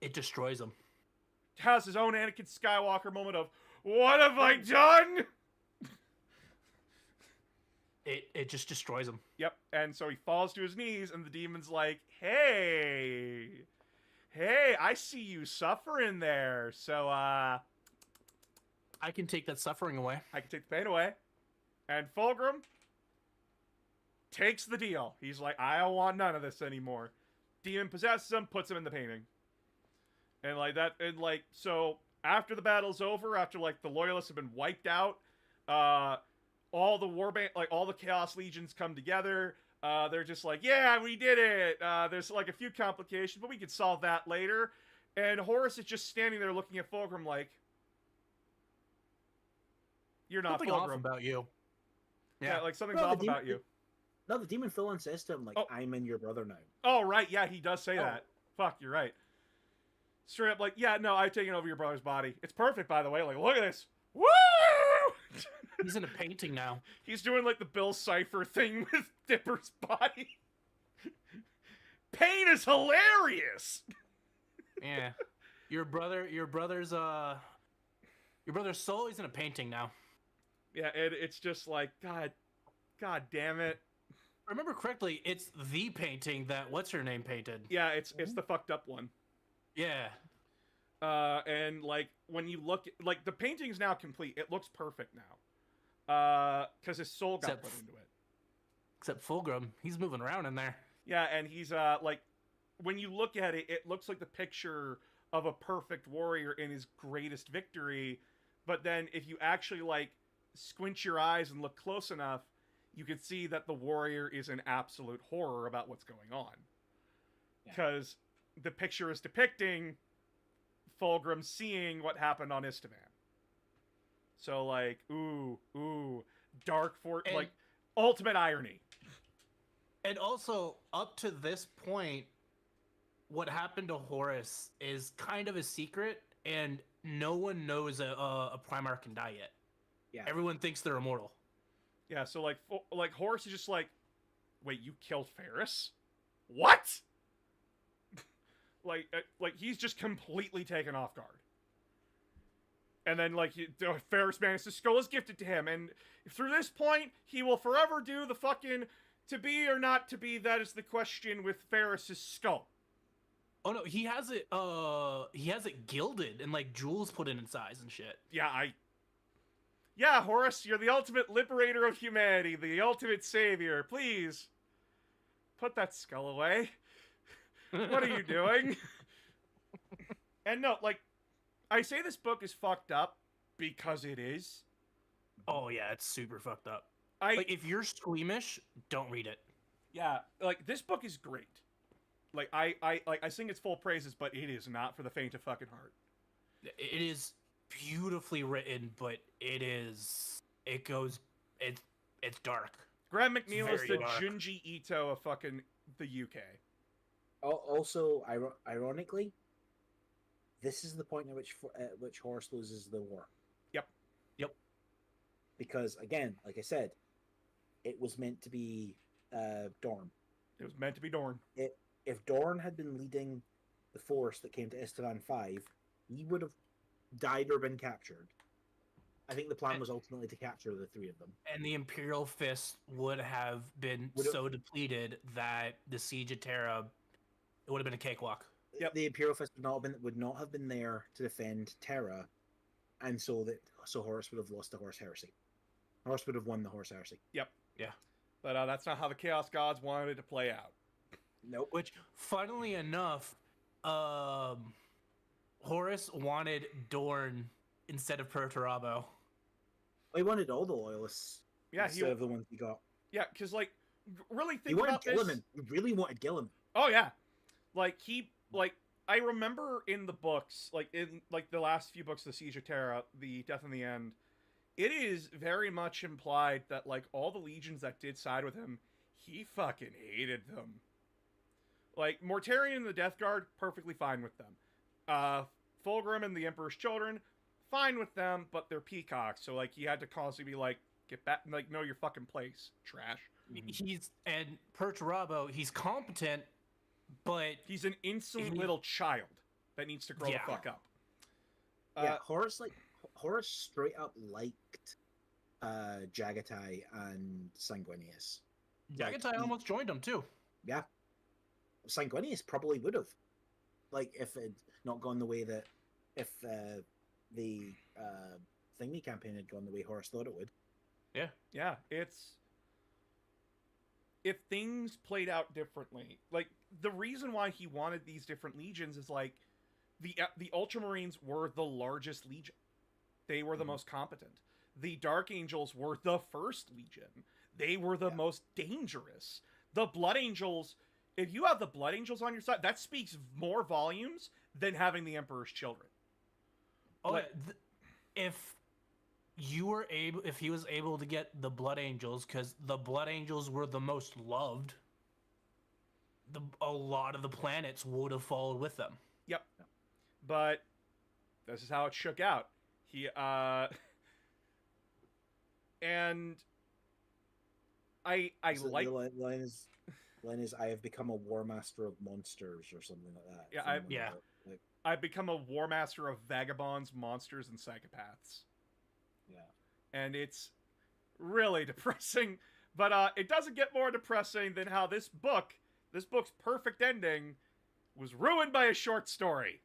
it destroys him. Has his own Anakin Skywalker moment of, what have I done? It just destroys him. Yep, and so he falls to his knees, and the demon's like, hey, I see you suffering there, so, I can take that suffering away. I can take the pain away. And Fulgrim takes the deal. He's like, I don't want none of this anymore. Demon possesses him, puts him in the painting. And like that, and like, so after the battle's over, after like the loyalists have been wiped out, all the all the Chaos Legions come together. They're just like, yeah, we did it. There's like a few complications, but we could solve that later. And Horus is just standing there looking at Fulgrim like, you're not something Fulgrim. Off about you. Yeah, like something's off about you. No, the demon full on says to him, like, I'm in your brother now. Oh, right, yeah, he does say that. Fuck, you're right. Straight up like, yeah, no, I've taken over your brother's body. It's perfect, by the way. Like, look at this. Woo! He's in a painting now. He's doing, like, the Bill Cipher thing with Dipper's body. Pain is hilarious! Yeah. Your brother's soul is in a painting now. Yeah, it's just like, God damn it. If I remember correctly, it's the painting that what's-her-name painted. Yeah, it's the fucked up one. Yeah. And, like, when you look... Like, the painting's now complete. It looks perfect now. Because his soul got put into it. Except Fulgrim. He's moving around in there. Yeah, and he's, like... When you look at it, it looks like the picture of a perfect warrior in his greatest victory. But then, if you actually, like, squint your eyes and look close enough, you can see that the warrior is in absolute horror about what's going on. Because... the picture is depicting Fulgrim seeing what happened on Istavan. So, like, ooh, like, ultimate irony. And also, up to this point, what happened to Horus is kind of a secret, and no one knows a Primarch can die yet. Yeah. Everyone thinks they're immortal. Yeah, so like Horus is just like, wait, you killed Ferris? What? like he's just completely taken off guard. And then like Ferris manages to skull is gifted to him, and through this point he will forever do the fucking to be or not to be. That is the question with Ferris's skull. Oh no, he has it gilded and like jewels put in its eyes and shit. Yeah, Horus, you're the ultimate liberator of humanity, the ultimate savior. Please, put that skull away. What are you doing? And no, like, I say this book is fucked up because it is. Oh yeah, it's super fucked up. Like, if you're squeamish, don't read it. Yeah, like, this book is great. Like, I sing its full praises, but it is not for the faint of fucking heart. It is beautifully written, but it's dark. Graham McNeil is very the dark. Junji Ito of fucking the UK. Also, ironically, this is the point at which Horus loses the war. Yep. Because again, like I said, it was meant to be Dorn. It was meant to be Dorn. If Dorn had been leading the force that came to Estevan 5, he would have died or been captured. I think the plan was ultimately to capture the three of them. And the Imperial Fist would have been so depleted that the Siege of Terra, it would have been a cakewalk. Yep. The Imperial Fist would not have been there to defend Terra, and so Horus would have lost the Horus Heresy. Horus would have won the Horus Heresy. Yep. Yeah. But that's not how the Chaos Gods wanted it to play out. Nope. Which, funnily enough, Horus wanted Dorn instead of Perturabo. He wanted all the loyalists. Yeah, instead of the ones he got. Yeah, because like, really think he wanted about Gilliman. this. He really wanted Gilliman. Oh yeah, I remember in the books, like in the last few books of the Siege of Terra, the Death in the End, it is very much implied that like all the legions that did side with him, he fucking hated them. Like Mortarion and the Death Guard, perfectly fine with them. Fulgrim and the Emperor's Children, fine with them, but they're peacocks, so like he had to constantly be like, get back, like, know your fucking place, trash. And Perturabo, he's competent, but he's an insolent little child that needs to grow the fuck up. Yeah, Horus straight up liked Jagatai and Sanguinius. Jagatai almost joined him too. Yeah. Sanguinius probably would have. Like, if it had not gone the way that... If the Thingy campaign had gone the way Horus thought it would. Yeah. Yeah, it's... If things played out differently... Like, the reason why he wanted these different legions is, like, the Ultramarines were the largest legion. They were the most competent. The Dark Angels were the first legion. They were the most dangerous. The Blood Angels... If you have the Blood Angels on your side, that speaks more volumes than having the Emperor's Children. Oh, if he was able to get the Blood Angels, because the Blood Angels were the most loved, a lot of the planets would have followed with them. Yep. But this is how it shook out. And I like... Line is, I have become a war master of monsters or something like that. Yeah, I've become a war master of vagabonds, monsters, and psychopaths. Yeah. And it's really depressing, but it doesn't get more depressing than how this book's perfect ending was ruined by a short story.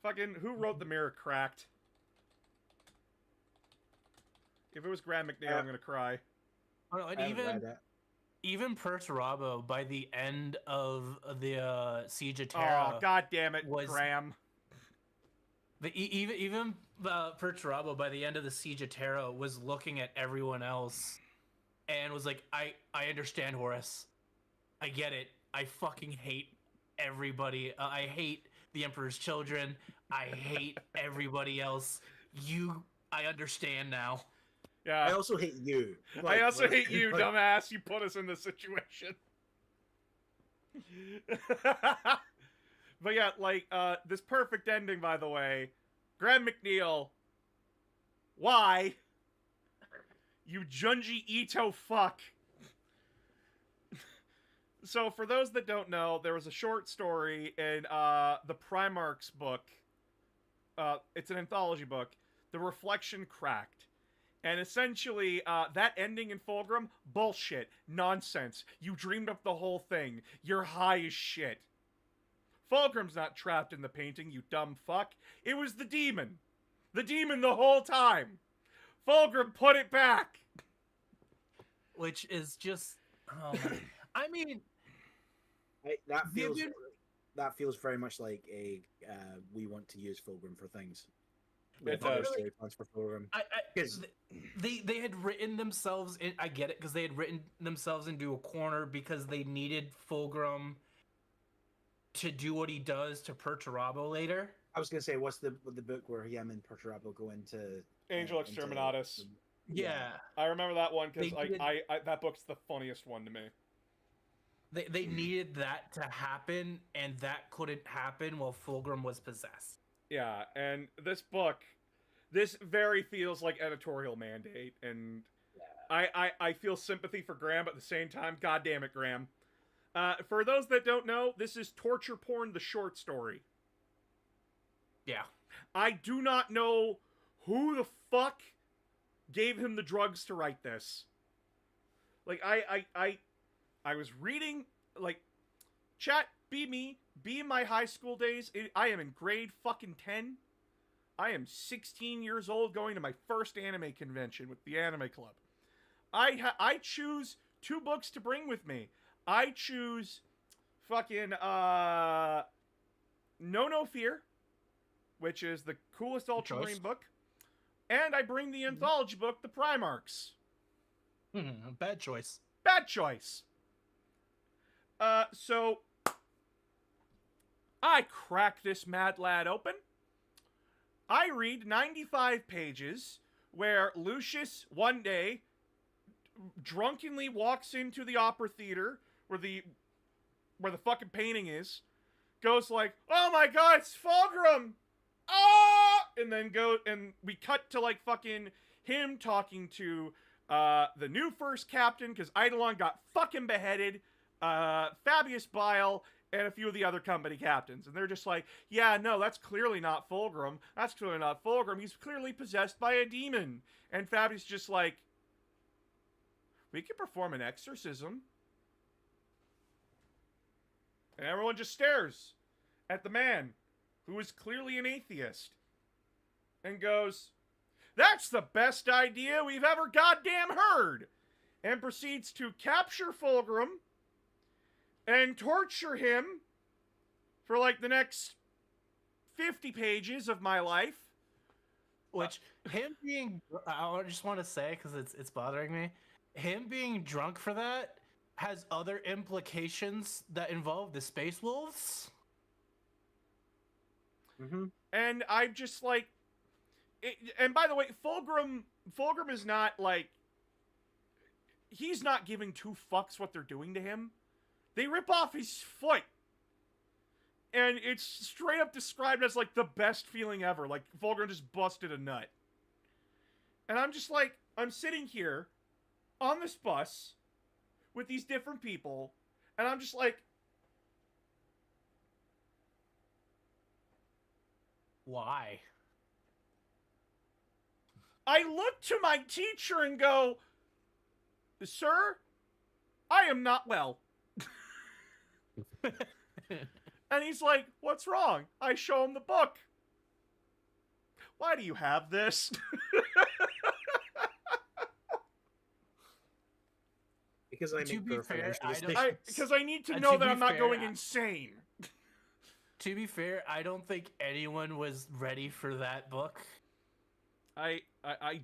Fucking, who wrote The Mirror Cracked? If it was Graham McNeil, I'm gonna cry. Oh, no, and even Perturabo, by the end of the Siege of Terra... Oh, god damn it, Graham. Even Perturabo, by the end of the Siege of Terra, was looking at everyone else and was like, I understand, Horus. I get it. I fucking hate everybody. I hate the Emperor's Children. I hate everybody else. I understand now. Yeah. I also hate you. I also hate you, dumbass. You put us in this situation. But yeah, like, this perfect ending, by the way. Graham McNeil, why? You Junji Ito fuck. So, for those that don't know, there was a short story in the Primarch's book. It's an anthology book. The Reflection Cracked. And essentially, that ending in Fulgrim, bullshit. Nonsense. You dreamed up the whole thing. You're high as shit. Fulgrim's not trapped in the painting, you dumb fuck. It was the demon. The demon the whole time. Fulgrim put it back. Which is just... I mean... That feels very much like a we want to use Fulgrim for things. It does. For Fulgrim. They had written themselves in. I get it, because they had written themselves into a corner because they needed Fulgrim to do what he does to Perturabo later. I was gonna say, what's the book where him and Perturabo go into Angel Exterminatus? Yeah, I remember that one because I that book's the funniest one to me. They needed that to happen, and that couldn't happen while Fulgrim was possessed. Yeah, and this book, this very feels like editorial mandate, and I feel sympathy for Graham, but at the same time, God damn it, Graham. For those that don't know, this is Torture Porn, the short story. Yeah. I do not know who the fuck gave him the drugs to write this. Like, I was reading, like, chat, be me, be in my high school days. I am in grade fucking 10. I am 16 years old going to my first anime convention with the anime club. I choose 2 books to bring with me. I choose fucking, No No Fear, which is the coolest Ultramarine book. And I bring the anthology book, The Primarchs. Bad choice. Bad choice. So I crack this mad lad open. I read 95 pages where Lucius one day drunkenly walks into the opera theater where the fucking painting is, goes like, "Oh my god, it's Fulgrim!" Ah! And then we cut to like fucking him talking to the new first captain, because Eidolon got fucking beheaded, Fabius Bile, and a few of the other company captains. And they're just like, yeah, no, that's clearly not Fulgrim. That's clearly not Fulgrim. He's clearly possessed by a demon. And Fabius just like, we can perform an exorcism. And everyone just stares at the man, who is clearly an atheist, and goes, that's the best idea we've ever goddamn heard! And proceeds to capture Fulgrim and torture him for like the next 50 pages of my life. Which, him being, I just want to say, because it's bothering me, him being drunk for that has other implications that involve the Space Wolves. And I'm just like, and by the way, Fulgrim is not like, he's not giving 2 fucks what they're doing to him. They rip off his foot. And it's straight up described as like the best feeling ever. Like Fulgrim just busted a nut. And I'm just like, I'm sitting here on this bus with these different people, and I'm just like, why? I look to my teacher and go, sir, I am not well. And he's like, what's wrong? I show him the book. Why do you have this? Because I To be fair, because I need to know that I'm not going insane. To be fair, I don't think anyone was ready for that book. I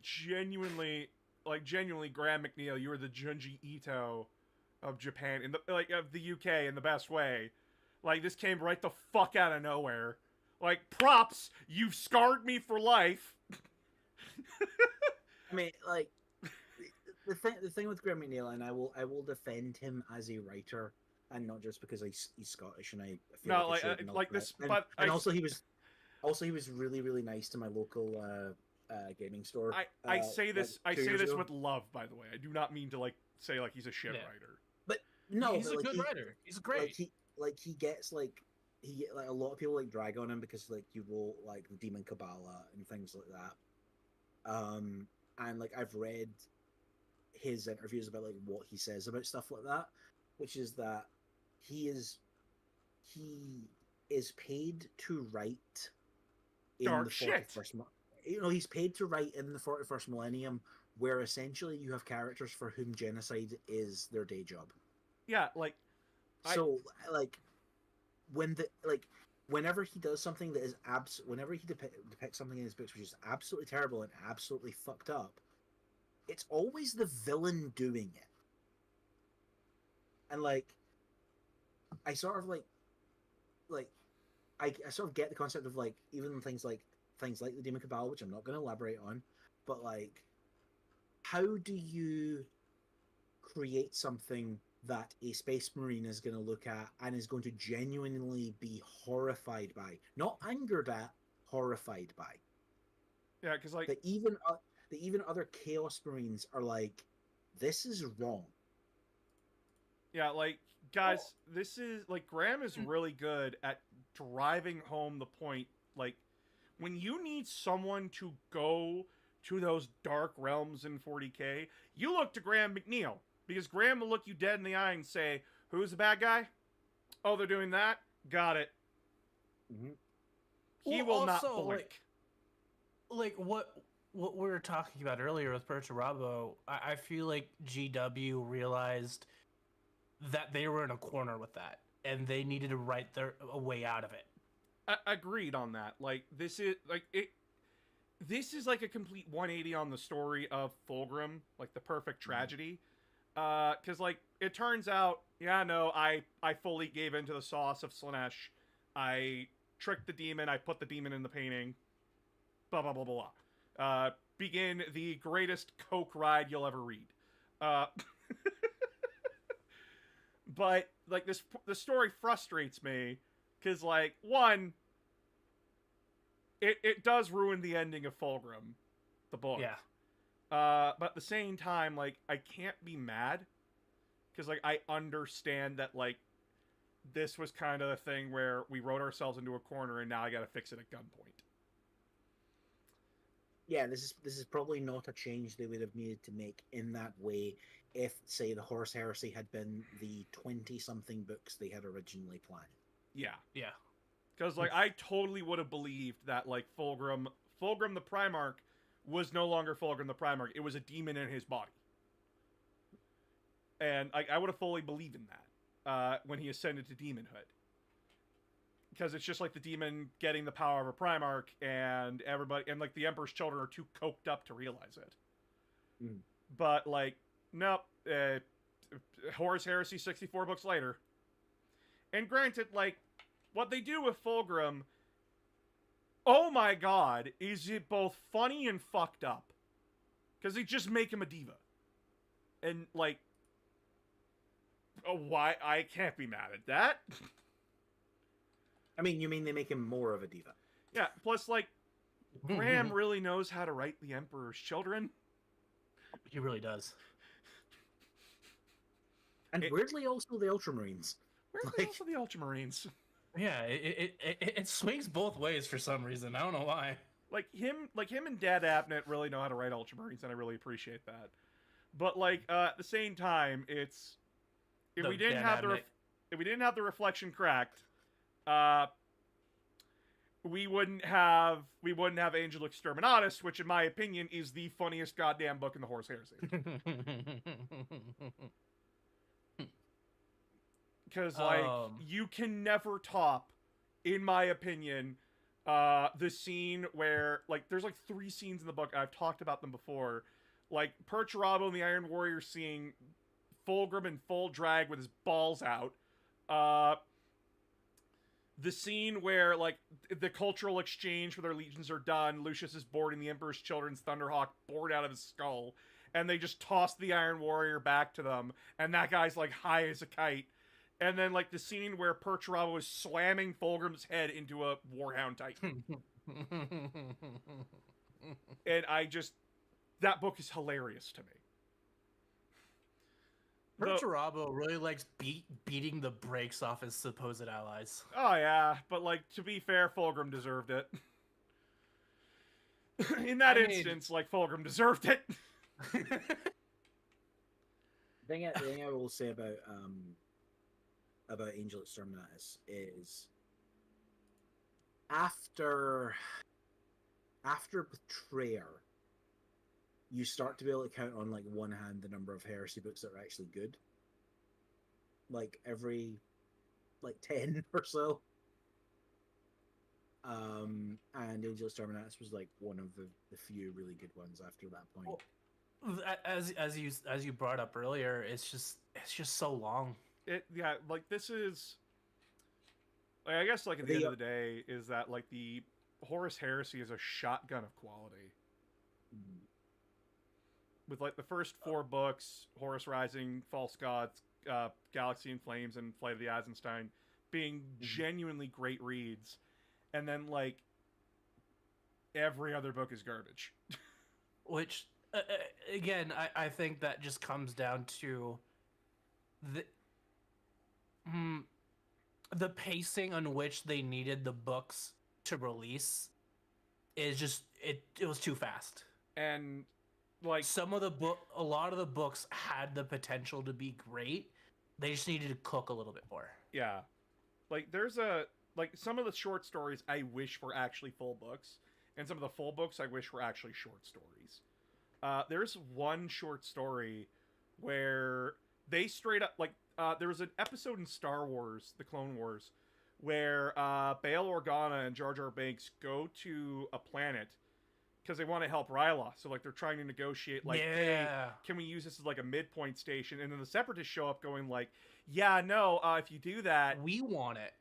genuinely, Graham McNeil, you were the Junji Ito of Japan, of the UK in the best way. Like, this came right the fuck out of nowhere. Like, props, you've scarred me for life. I mean, like, the thing with Graham McNeil, and I will defend him as a writer. and not just because he's Scottish, and I feel No, like, I like should like acknowledge this, that. but and also he was really really nice to my local gaming store. I say this like 2 I say years this ago. with love, by the way. I do not mean to like say like he's a shit Yeah. writer. But no, he's but, a like, good he, writer. He's great. he gets like a lot of people like drag on him because like you wrote like the Demon Kabbalah and things like that. And like I've read his interviews about like what he says about stuff like that, which is that he is paid to write in Dark the shit. 41st he's paid to write in the 41st millennium, where essentially you have characters for whom genocide is their day job. Yeah, like So like whenever he does something that is whenever he depicts something in his books which is absolutely terrible and absolutely fucked up, it's always the villain doing it. And like I sort of I sort of get the concept of like even things like the Demon Cabal, which I'm not going to elaborate on, but like how do you create something that a space marine is going to look at and is going to genuinely be horrified by, not angered at, horrified by? yeah, because like That even other Chaos Marines are like, this is wrong. yeah, like guys, this is like Graham is really good at driving home the point. Like when you need someone to go to those dark realms in 40K, you look to Graham McNeil, because Graham will look you dead in the eye and say, "Who's the bad guy? Oh, they're doing that. Got it." Mm-hmm. He Well, will not also, blink. like what we were talking about earlier with Perturabo, I feel like GW realized that they were in a corner with that, and they needed to write a way out of it. Agreed on that. Like this is like it. This is like a complete 180 on the story of Fulgrim, like the perfect tragedy. Because like it turns out, yeah, no, I fully gave into the sauce of Slaanesh. I tricked the demon. I put the demon in the painting. Blah blah blah blah blah. Begin the greatest coke ride you'll ever read. But like the story frustrates me because like one, it does ruin the ending of Fulgrim, the book. Yeah. But at the same time, like I can't be mad because like I understand that like this was kind of the thing where we wrote ourselves into a corner and now I got to fix it at gunpoint. Yeah, this is probably not a change they would have needed to make in that way if, say, the Horus Heresy had been the 20-something books they had originally planned. Yeah. Yeah. Because like I totally would have believed that like Fulgrim the Primarch was no longer Fulgrim the Primarch. It was a demon in his body. And I would have fully believed in that when he ascended to demonhood. Because it's just like the demon getting the power of a Primarch, and everybody, and like the Emperor's children are too coked up to realize it. Mm. But like, nope. Horus Heresy 64 books later. And granted, like, what they do with Fulgrim, oh my god, is it both funny and fucked up. Because they just make him a diva. And like, why? I can't be mad at that. I mean, you mean they make him more of a diva? Yeah, plus, like, Graham really knows how to write the Emperor's children. He really does. And weirdly, also the Ultramarines. Weirdly, also the Ultramarines. Yeah, it swings both ways for some reason. I don't know why. Like him and Dad Abnett really know how to write Ultramarines, and I really appreciate that. But like at the same time, it's if we didn't have the reflection cracked, we wouldn't have Angel Exterminatus, which in my opinion is the funniest goddamn book in the Horus Heresy. Because like you can never top, in my opinion, the scene where like there's like 3 scenes in the book. I've talked about them before, like Perturabo and the Iron Warrior seeing Fulgrim in full drag with his balls out. The scene where like the cultural exchange where their legions are done, Lucius is boarding the Emperor's children's Thunderhawk bored out of his skull, and they just toss the Iron Warrior back to them, and that guy's like high as a kite. And then, like, the scene where Perturabo is slamming Fulgrim's head into a Warhound Titan. And that book is hilarious to me. Perturabo really likes beating the brakes off his supposed allies. Oh, yeah. But, like, to be fair, Fulgrim deserved it. In that instance, like, Fulgrim deserved it. The thing I will say about Angel Exterminatus is after Betrayer, you start to be able to count on like one hand the number of heresy books that are actually good. Like every 10 or so. And Angel Exterminatus was like one of the few really good ones after that point. Well, as you brought up earlier, it's just so long. This is, like, I guess, like, at the end of the day, is that, like, the Horus Heresy is a shotgun of quality. With, like, the first 4 books, Horus Rising, False Gods, Galaxy in Flames, and Flight of the Eisenstein, being genuinely great reads, and then, like, every other book is garbage. Which, again, I think that just comes down to the pacing on which they needed the books to release is just it was too fast. And like a lot of the books had the potential to be great. They just needed to cook a little bit more. Yeah. Like some of the short stories I wish were actually full books, and some of the full books I wish were actually short stories. There's one short story where they straight up, like, there was an episode in Star Wars, The Clone Wars, where Bail Organa and Jar Jar Binks go to a planet because they want to help Ryloth. So, like, they're trying to negotiate, like, hey, can we use this as, like, a midpoint station? And then the Separatists show up going, like, yeah, no, if you do that... We want it.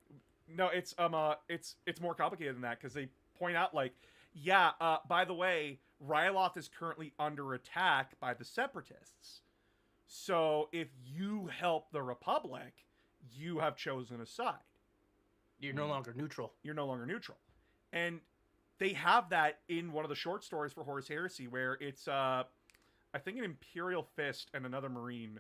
No, it's more complicated than that, because they point out, like, yeah, by the way, Ryloth is currently under attack by the Separatists. So if you help the Republic, you have chosen a side. You're no longer neutral. You're no longer neutral. And they have that in one of the short stories for Horus Heresy, where it's, I think, an Imperial Fist and another Marine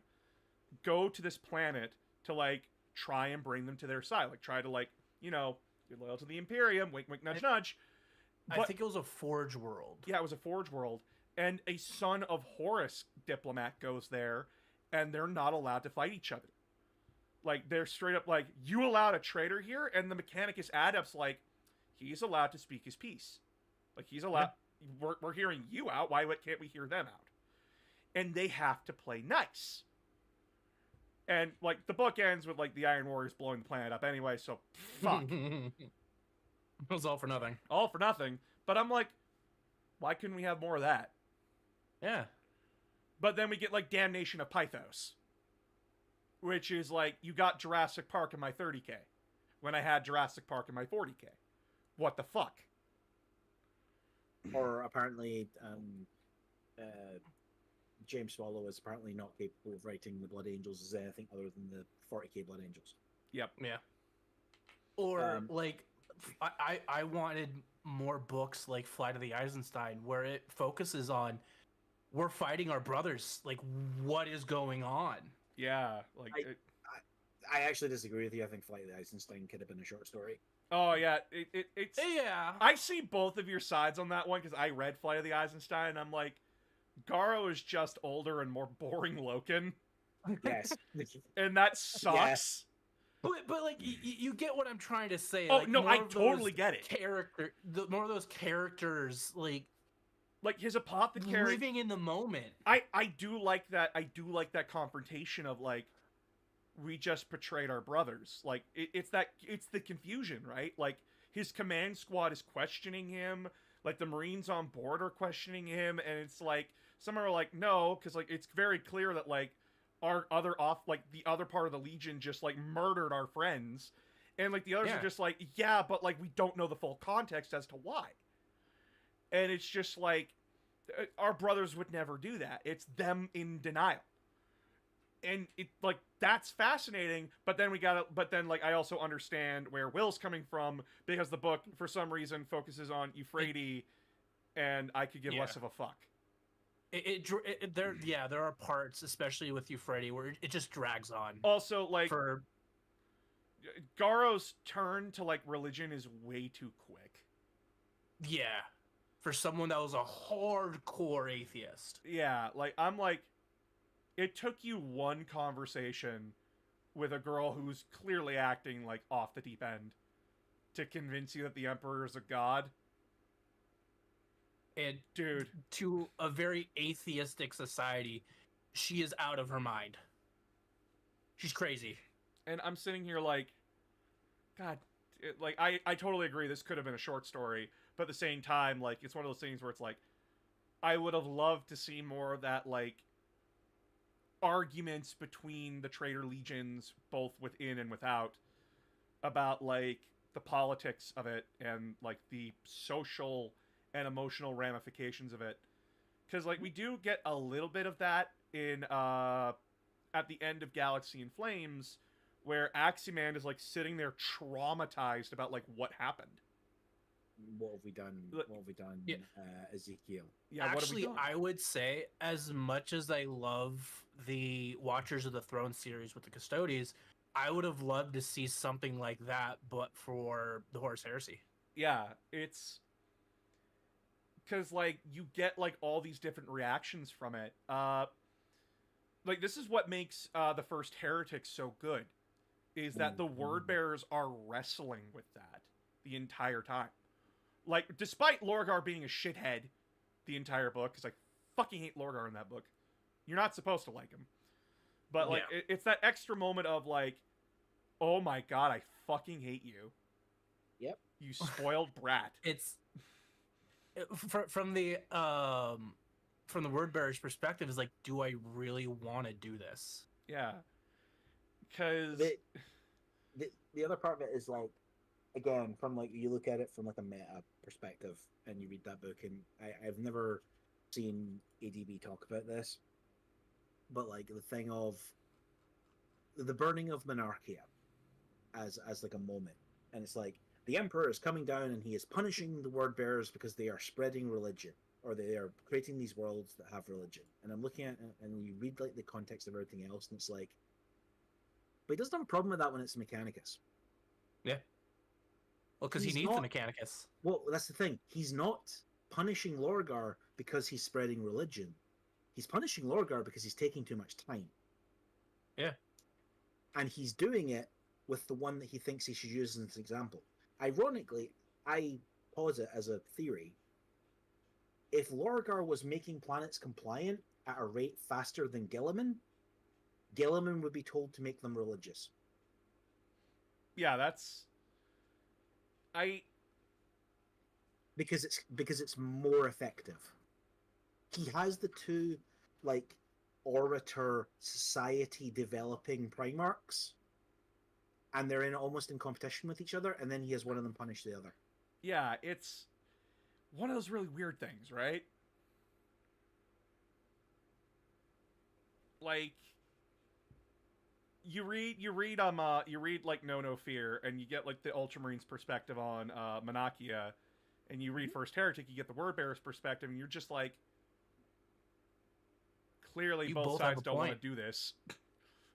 go to this planet to, like, try and bring them to their side. Like, try to, like, you know, you're loyal to the Imperium, wink, wink, nudge, nudge. But, I think it was a Forge world. Yeah, it was a Forge world. And a son of Horus diplomat goes there, and they're not allowed to fight each other. Like, they're straight up like, you allowed a traitor here? And the Mechanicus Adept's like, he's allowed to speak his piece. Like, he's allowed... Yeah. We're hearing you out. Why can't we hear them out? And they have to play nice. And, like, the book ends with, like, the Iron Warriors blowing the planet up anyway, so fuck. It was all for nothing. All for nothing. But I'm like, why couldn't we have more of that? Yeah. But then we get, like, Damnation of Pythos. Which is, like, you got Jurassic Park in my 30K. When I had Jurassic Park in my 40K. What the fuck? Or apparently, James Swallow is apparently not capable of writing the Blood Angels as anything other than the 40K Blood Angels. Yep. Yeah. Or, like, I wanted more books like Flight of the Eisenstein, where it focuses on, we're fighting our brothers. Like, what is going on? Yeah. Like, I actually disagree with you. I think Flight of the Eisenstein could have been a short story. Oh, yeah. It's... Yeah. I see both of your sides on that one, because I read Flight of the Eisenstein, and I'm like, Garo is just older and more boring Loken. Yes. And that sucks. Yes. But like, you get what I'm trying to say. Oh, like, no, I totally get it. More of those characters, like his apothecary... living in the moment. I do like that. I do like that confrontation of, like, we just betrayed our brothers. Like, it's the confusion, right? Like, his command squad is questioning him. Like, the Marines on board are questioning him. And it's like, some are like, no, because, like, it's very clear that, like, our other the other part of the Legion just, like, murdered our friends. And, like, the others are just like, yeah, but, like, we don't know the full context as to why. And it's just like, our brothers would never do that. It's them in denial. and it like that's fascinating, but then I also understand where Will's coming from, because the book for some reason focuses on Euphrates, and I could give less of a fuck. There are parts, especially with Euphrates, where it just drags on. Also, like, Garo's turn to like religion is way too quick. Yeah, for someone that was a hardcore atheist. Yeah, like I'm like, it took you one conversation with a girl who's clearly acting like off the deep end to convince you that the Emperor is a god. And dude, to a very atheistic society, she is out of her mind. She's crazy. And I'm sitting here like, God, I totally agree. This could have been a short story, but at the same time, like, it's one of those things where it's like, I would have loved to see more of that, like, arguments between the traitor legions, both within and without, about, like, the politics of it and, like, the social and emotional ramifications of it. Because, like, we do get a little bit of that in, at the end of Galaxy in Flames, where Aximand is, like, sitting there traumatized about, like, what happened. What have we done? What have we done, Yeah. Ezekiel? Yeah, actually, I would say, as much as I love the Watchers of the Throne series with the Custodes, I would have loved to see something like that, but for the Horus Heresy. Yeah, it's... because, like, you get, like, all these different reactions from it. Like, this is what makes the first Heretic so good, is that the Word Bearers are wrestling with that the entire time. Like, despite Lorgar being a shithead the entire book, because I fucking hate Lorgar in that book. You're not supposed to like him. But, like, it's that extra moment of, like, oh my god, I fucking hate you. Yep. You spoiled brat. It's... From the Word Bearer's perspective, is like, do I really want to do this? Yeah. Because... The other part of it is, like, again, from, like, you look at it from, like, a meta perspective, and you read that book, and I've never seen ADB talk about this, but, like, the thing of the burning of Monarchia as like, a moment, and it's like, the Emperor is coming down and he is punishing the Word Bearers because they are spreading religion, or they are creating these worlds that have religion. And I'm looking at it, and you read, like, the context of everything else, and it's like, but he doesn't have a problem with that when it's Mechanicus. Yeah. Well, because he needs the Mechanicus. Well, that's the thing. He's not punishing Lorgar because he's spreading religion. He's punishing Lorgar because he's taking too much time. Yeah. And he's doing it with the one that he thinks he should use as an example. Ironically, I posit as a theory, if Lorgar was making planets compliant at a rate faster than Guilliman, Guilliman would be told to make them religious. Yeah, that's... Because it's more effective. He has the two, like, orator society developing Primarchs, and they're almost in competition with each other, and then he has one of them punish the other. Yeah, it's one of those really weird things, right? Like, you read like No No Fear, and you get, like, the Ultramarines perspective on Monarchia, and you read First Heretic, you get the Word Bearers perspective, and you're just like, clearly both sides don't want to do this.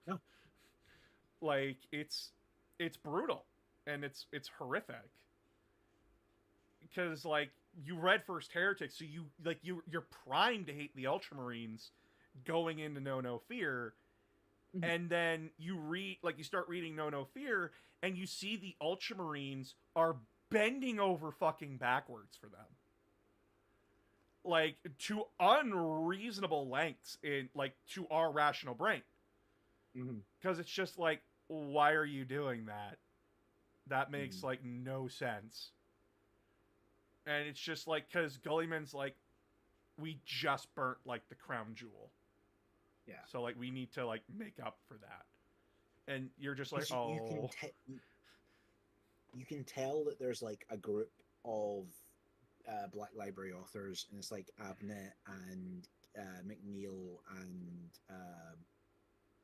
No. Like, it's brutal, and it's horrific. Because, like, you read First Heretic, so you're primed to hate the Ultramarines going into No No Fear, and then you start reading No No Fear, and you see the Ultramarines are bending over fucking backwards for them. Like, to unreasonable lengths to our rational brain. Because it's just like, why are you doing that? That makes, like, no sense. And it's just like, because Gulliman's like, we just burnt, like, the crown jewel. Yeah. So, like, we need to, like, make up for that. And you're just like, you can tell that there's, like, a group of Black Library authors, and it's like Abnett and McNeil and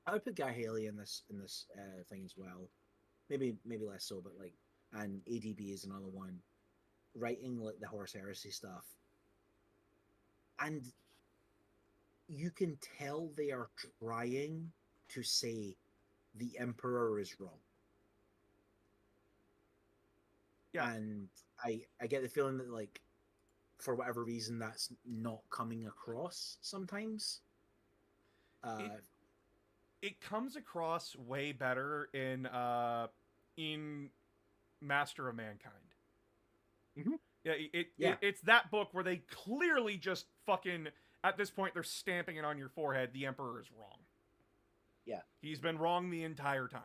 I would put Guy Haley in this thing as well. Maybe less so, but like, and ADB is another one, writing like the Horus Heresy stuff, and you can tell they are trying to say the Emperor is wrong. Yeah, and I get the feeling that like, for whatever reason, that's not coming across sometimes. It comes across way better in Master of Mankind. Mm-hmm. It's that book where they clearly just fucking, at this point, they're stamping it on your forehead. The Emperor is wrong. Yeah, he's been wrong the entire time.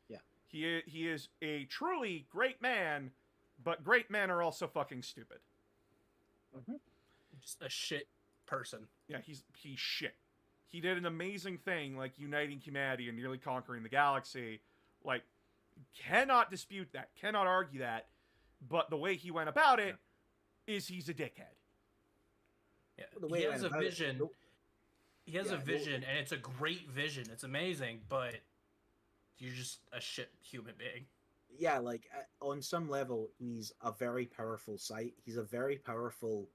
Yeah, he is a truly great man, but great men are also fucking stupid. Mm-hmm. Just a shit person. Yeah, he's shit. He did an amazing thing, like uniting humanity and nearly conquering the galaxy. Like, cannot dispute that, cannot argue that. But the way he went about it is he's a dickhead. Yeah, the way he he has went a about it- vision. He has a vision, and it's a great vision. It's amazing, but you're just a shit human being. Yeah, like on some level, he's a very powerful He's a very powerful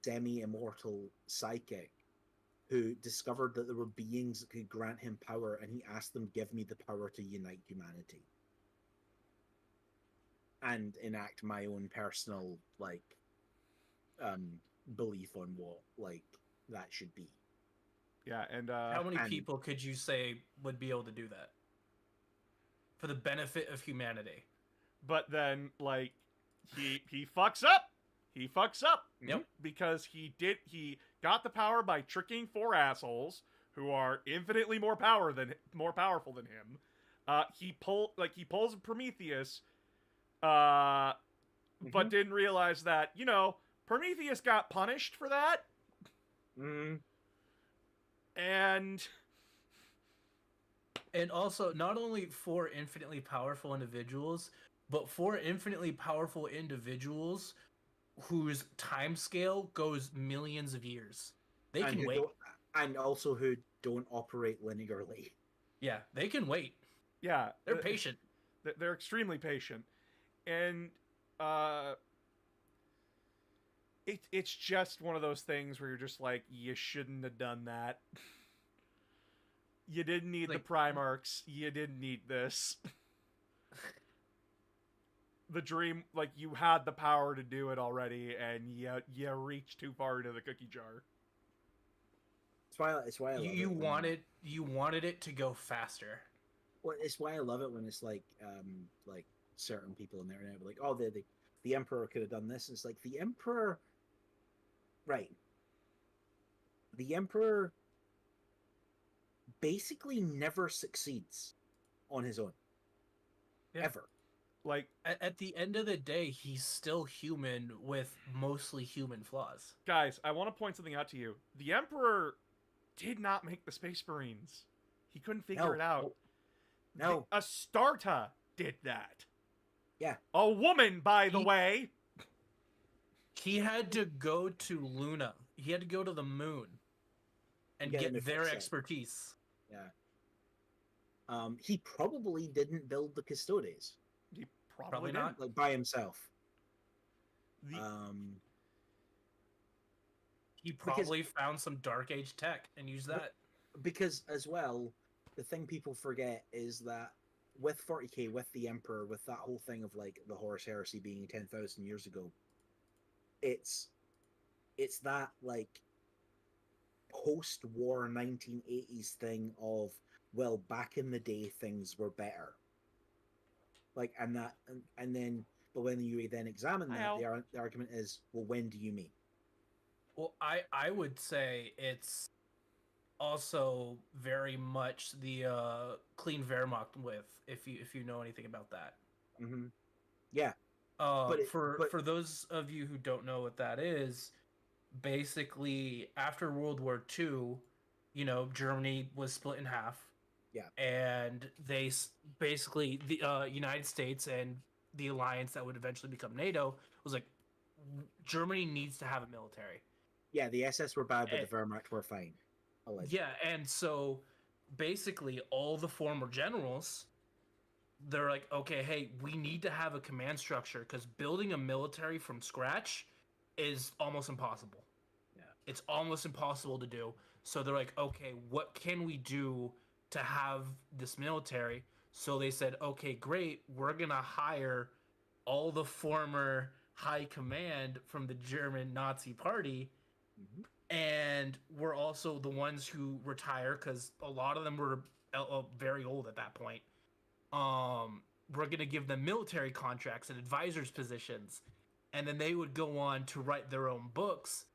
semi-immortal psychic who discovered that there were beings that could grant him power, and he asked them, "Give me the power to unite humanity and enact my own personal belief on what that should be." Yeah, and how many people could you say would be able to do that for the benefit of humanity? But then, like, he fucks up. He fucks up. Yep. Because he got the power by tricking 4 assholes who are infinitely more powerful than him. He pulls a Prometheus, but didn't realize that, Prometheus got punished for that. Mm. And also, not only 4 infinitely powerful individuals, but 4 infinitely powerful individuals whose time scale goes millions of years. They can wait. And also who don't operate linearly. Yeah, they can wait. Yeah. They're patient. They're extremely patient. And it's just one of those things where you're just like, you shouldn't have done that. You didn't need the Primarchs. You didn't need this. The dream, you had the power to do it already, and you reached too far into the cookie jar. It's why I love you it wanted it to go faster. Well, it's why I love it when it's like certain people in there and they're like, "Oh, the Emperor could have done this." And it's like the Emperor, right? The Emperor basically never succeeds on his own, ever. Like, at the end of the day, he's still human with mostly human flaws. Guys, I want to point something out to you. The Emperor did not make the Space Marines. He couldn't figure it out. No. Astarta did that. Yeah. A woman, by the way. He had to go to Luna. He had to go to the moon and get their expertise. Yeah. He probably didn't build the Custodes. He probably not. Like by himself. He probably found some Dark Age tech and used that. Because as well, the thing people forget is that with 40k, with the Emperor, with that whole thing of the Horus Heresy being 10,000 years ago, it's that post-war 1980s thing of, well, back in the day things were better. And then when you then examine that, the argument is, well, when do you mean? Well, I would say it's also very much the clean Wehrmacht if you know anything about that. Mm-hmm. Yeah. For those of you who don't know what that is, basically after World War II, Germany was split in half. Yeah. And they basically, the United States and the alliance that would eventually become NATO was like, Germany needs to have a military. Yeah, the SS were bad, but the Wehrmacht were fine. Yeah, and so basically all the former generals, they're like, okay, hey, we need to have a command structure because building a military from scratch is almost impossible. Yeah. It's almost impossible to do. So they're like, okay, what can we do to have this military? So they said, okay, great, we're gonna hire all the former high command from the German Nazi party, and we're also the ones who retire because a lot of them were very old at that point. We're gonna give them military contracts and advisors positions, and then they would go on to write their own books.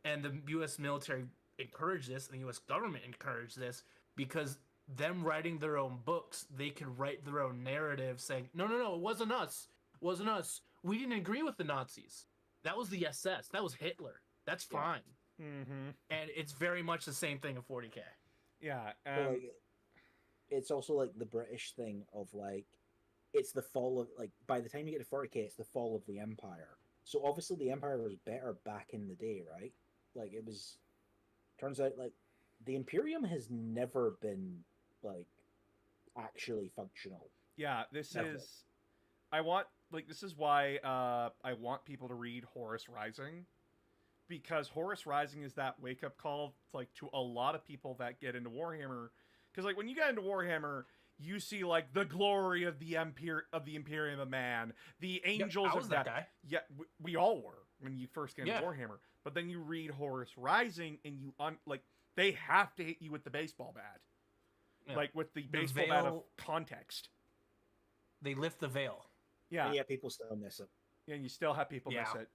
And the U.S. military encouraged this, and the U.S. government encouraged this because them writing their own books, they could write their own narrative saying, no, it wasn't us. It wasn't us. We didn't agree with the Nazis. That was the SS. That was Hitler. That's fine. Mm-hmm. And it's very much the same thing in 40K. Yeah. But, like, it's also like the British thing of like, it's the fall of, like, by the time you get to 40K, it's the fall of the Empire. So obviously the Empire was better back in the day, right? Like, it was, turns out, like, the Imperium has never been, like, actually functional. Yeah, this Never. is, this is why I want people to read Horus Rising, because Horus Rising is that wake-up call, like, to a lot of people that get into Warhammer, because, like, when you get into Warhammer, you see, like, the glory of the Imperium of Man, the angels I was of that guy. Yeah, we all were when you first came Yeah. to Warhammer. But then you read Horus Rising, and you they have to hit you with the baseball bat, Yeah. like with the baseball bat of veil- context. They lift the veil. Yeah, And yet people still miss it. and you still have people miss Yeah. it.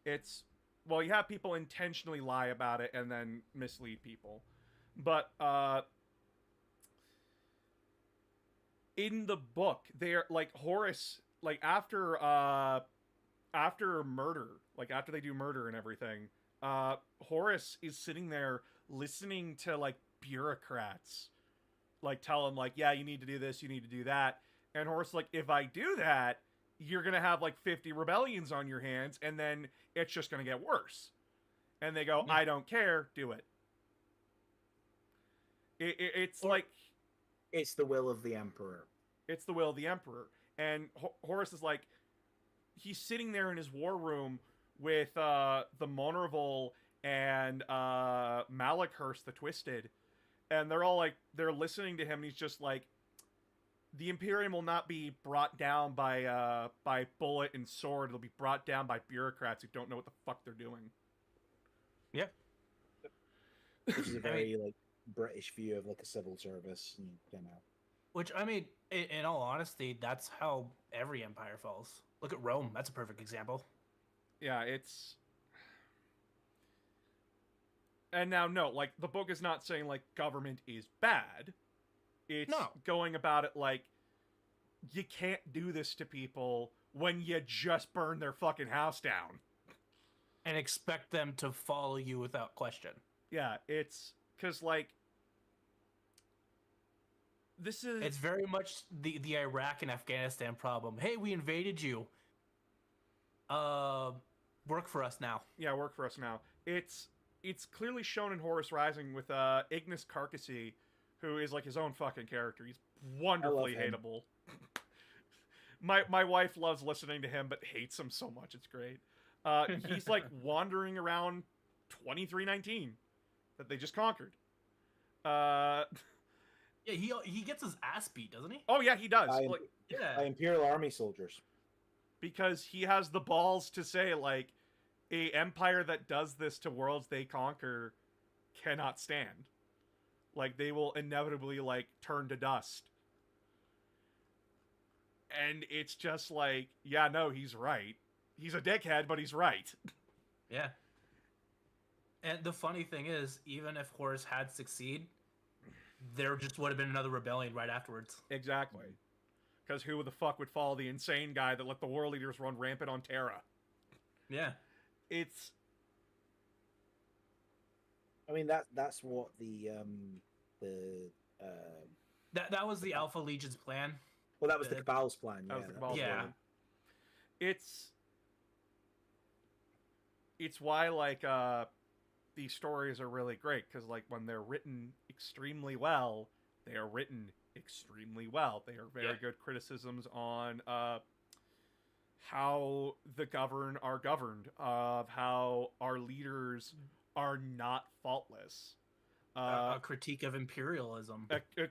It's, well, you have people intentionally lie about it and then mislead people. But in the book, they're like Horus, like after murder, like after they do murder and everything, Horus is sitting there listening to like bureaucrats like tell him like, yeah, you need to do this, you need to do that. And Horus is like, if I do that, you're gonna have like 50 rebellions on your hands, and then it's just gonna get worse. And they go, I don't care, do it. It's like, It's the will of the Emperor. it's the will of the Emperor. And Horus is like, he's sitting there in his war room with the Monorval and Malakhurst the Twisted, and they're all like, they're listening to him, and he's just like, the Imperium will not be brought down by bullet and sword. It'll be brought down by bureaucrats who don't know what the fuck they're doing. Yeah. Which is a very like British view of like a civil service, and you know. Which, I mean, in all honesty, that's how every empire falls. Look at Rome. That's a perfect example. Yeah, it's... And now, no, like, the book is not saying, like, government is bad. It's going about it like, you can't do this to people when you just burn their fucking house down. And expect them to follow you without question. Yeah, it's... Because, like... This is... It's very much the Iraq and Afghanistan problem. Hey, we invaded you. Work for us now. Yeah, work for us now. It's clearly shown in Horus Rising with Ignis Carcassy, who is like his own fucking character. He's wonderfully hateable. My wife loves listening to him, but hates him so much. It's great. He's like wandering around 2319 that they just conquered. Yeah, he gets his ass beat, doesn't he? Oh yeah, he does. By Imperial Army soldiers. Because he has the balls to say, like, a empire that does this to worlds they conquer cannot stand. Like, they will inevitably, like, turn to dust. And it's just like, yeah, no, he's right. He's a dickhead, but he's right. Yeah. And the funny thing is, even if Horus had succeed, there just would have been another rebellion right afterwards. Exactly. Because who the fuck would follow the insane guy that let the war leaders run rampant on Terra? Yeah. It's... I mean, that's what that was the Alpha Legion's plan. Well, that was the Cabal's plan. That was the Cabal's yeah. plan. It's why, like, these stories are really great because, like, when they're written extremely well, they are written extremely well. They are very good criticisms on how the governed are governed, of how our leaders are not faultless. A critique of imperialism.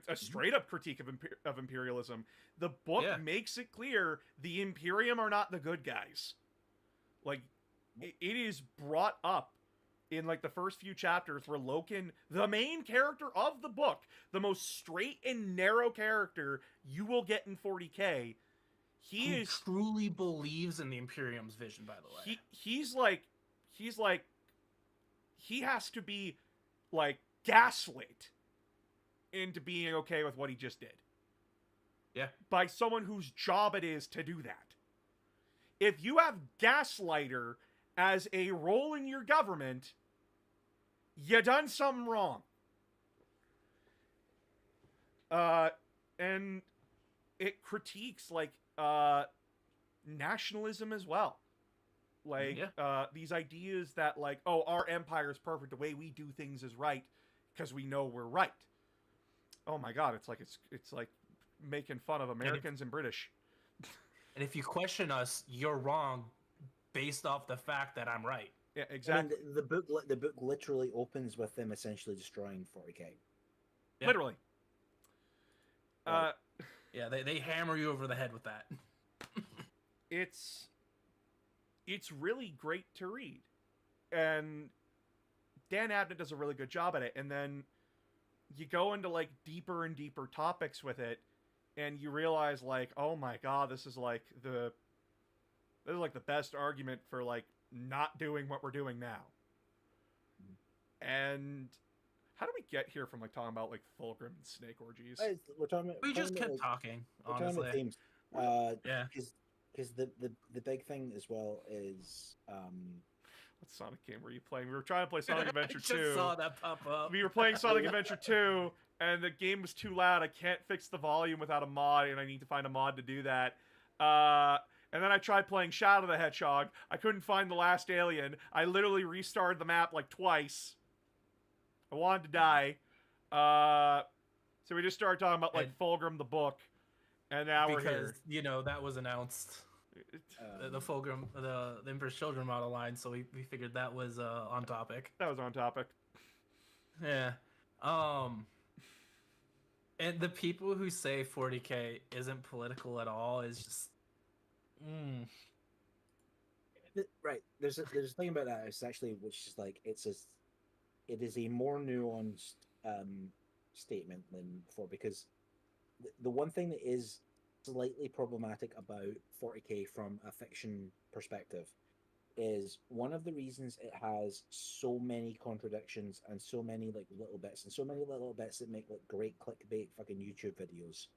A straight up critique of imperialism. The book makes it clear the Imperium are not the good guys. Like, it is brought up in like the first few chapters where Loken, the main character of the book, the most straight and narrow character you will get in 40K, he truly believes in the Imperium's vision, by the way. He has to be like gaslit into being okay with what he just did. Yeah. By someone whose job it is to do that. If you have gaslighter as a role in your government, you done something wrong. And it critiques like nationalism as well. Like these ideas that like, oh, our empire is perfect, the way we do things is right because we know we're right. Oh my god, it's like making fun of Americans and British. And if you question us, you're wrong based off the fact that I'm right. Yeah, exactly. And the book literally opens with them essentially destroying 40K. Yeah. Literally. Yeah, they hammer you over the head with that. It's really great to read. And Dan Abnett does a really good job at it. And then you go into like deeper and deeper topics with it, and you realize like, oh my god, this is like the best argument for like not doing what we're doing now. And how do we get here from like talking about like Fulgrim and snake orgies? We just kept talking. We're Honestly, talking about themes. Yeah. Because the big thing as well is what Sonic game were you playing? We were trying to play Sonic Adventure 2. I just saw that pop up. We were playing Sonic Adventure 2, and the game was too loud. I can't fix the volume without a mod, and I need to find a mod to do that. And then I tried playing Shadow the Hedgehog. I couldn't find the last alien. I literally restarted the map like twice. I wanted to die. So we just started talking about like Fulgrim the book, and now we're here. Because, you know, that was announced. The Fulgrim, the Emperor's Children model line, so we figured that was on topic. That was on topic. Yeah. And the people who say 40K isn't political at all is just... Right. There's a thing about that. It's actually, which is like, it is a more nuanced statement than before, because the one thing that is slightly problematic about 40K from a fiction perspective is one of the reasons it has so many contradictions and so many like little bits that make like great clickbait fucking YouTube videos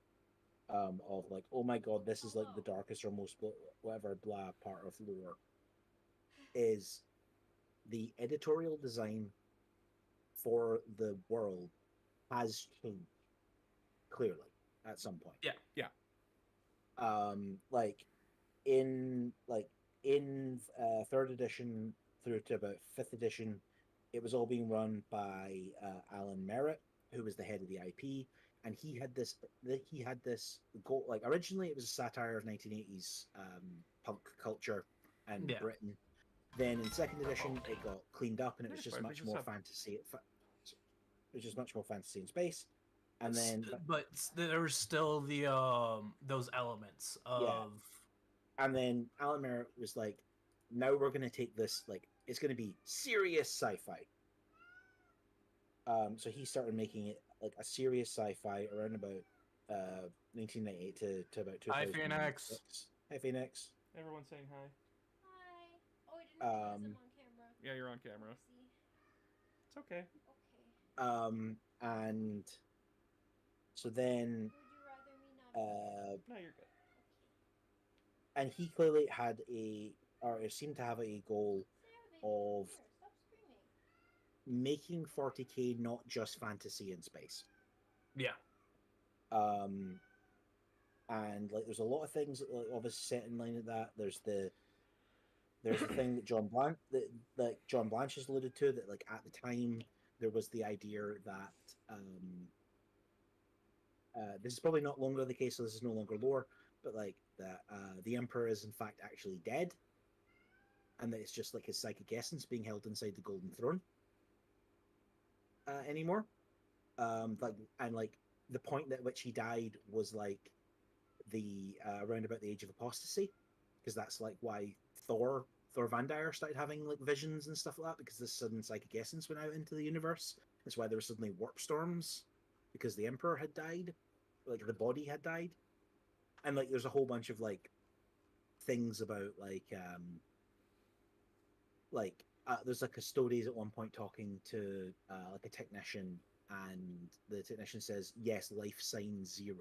of like, oh my god, this is like the darkest or most whatever blah part of lore, is the editorial design for the world has changed clearly at some point. Yeah. Like in 3rd edition through to about 5th edition, it was all being run by Alan Merritt, who was the head of the IP, and he had this goal. Like originally, it was a satire of 1980s punk culture and Britain. Then in 2nd edition, it got cleaned up, and it was just much more fantasy. It was just much more fantasy in space. And then, but there were still the those elements of. Yeah. And then Alan Merritt was like, "Now we're going to take this like it's going to be serious sci-fi." So he started making it like a serious sci-fi around about 1998 to about 2000. Hi, Phoenix. Hi, Phoenix. Everyone's saying hi. Hi. Oh, I didn't realize I'm on camera. Yeah, you're on camera. It's okay. And so then, No, you're good. and he clearly had it seemed to have a goal of making 40K not just fantasy in space. Yeah. And like, there's a lot of things that like, obviously set in line with that. There's the there's a thing that John Blanche has alluded to, that like at the time there was the idea that this is probably not longer the case, so this is no longer lore, but like that the Emperor is in fact actually dead, and that it's just like his psychic essence being held inside the Golden Throne anymore. Like the point at which he died was like the around about the age of apostasy, because that's like why Thor Vandire started having like visions and stuff like that, because this sudden psychic essence went out into the universe. That's why there were suddenly warp storms, because the Emperor had died, like the body had died, and like there's a whole bunch of like things about there's like a Custodes at one point talking to like a technician, and the technician says, "Yes, life sign 0."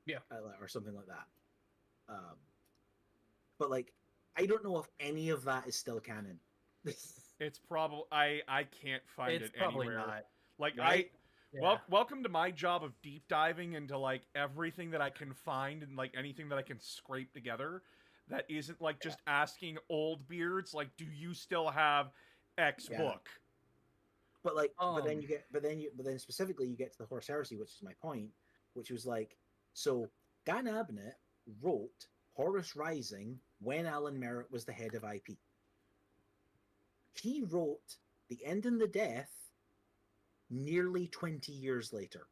Yeah, or something like that. But like, I don't know if any of that is still canon. It's probably I can't find It's it probably anywhere. not. Like Right? welcome to my job of deep diving into like everything that I can find and like anything that I can scrape together that isn't like just asking old beards like, do you still have X book? But like, but then specifically you get to the Horus Heresy, which is my point, which was like, so Dan Abnett wrote Horus Rising when Alan Merritt was the head of IP. He wrote The End and the Death nearly 20 years later.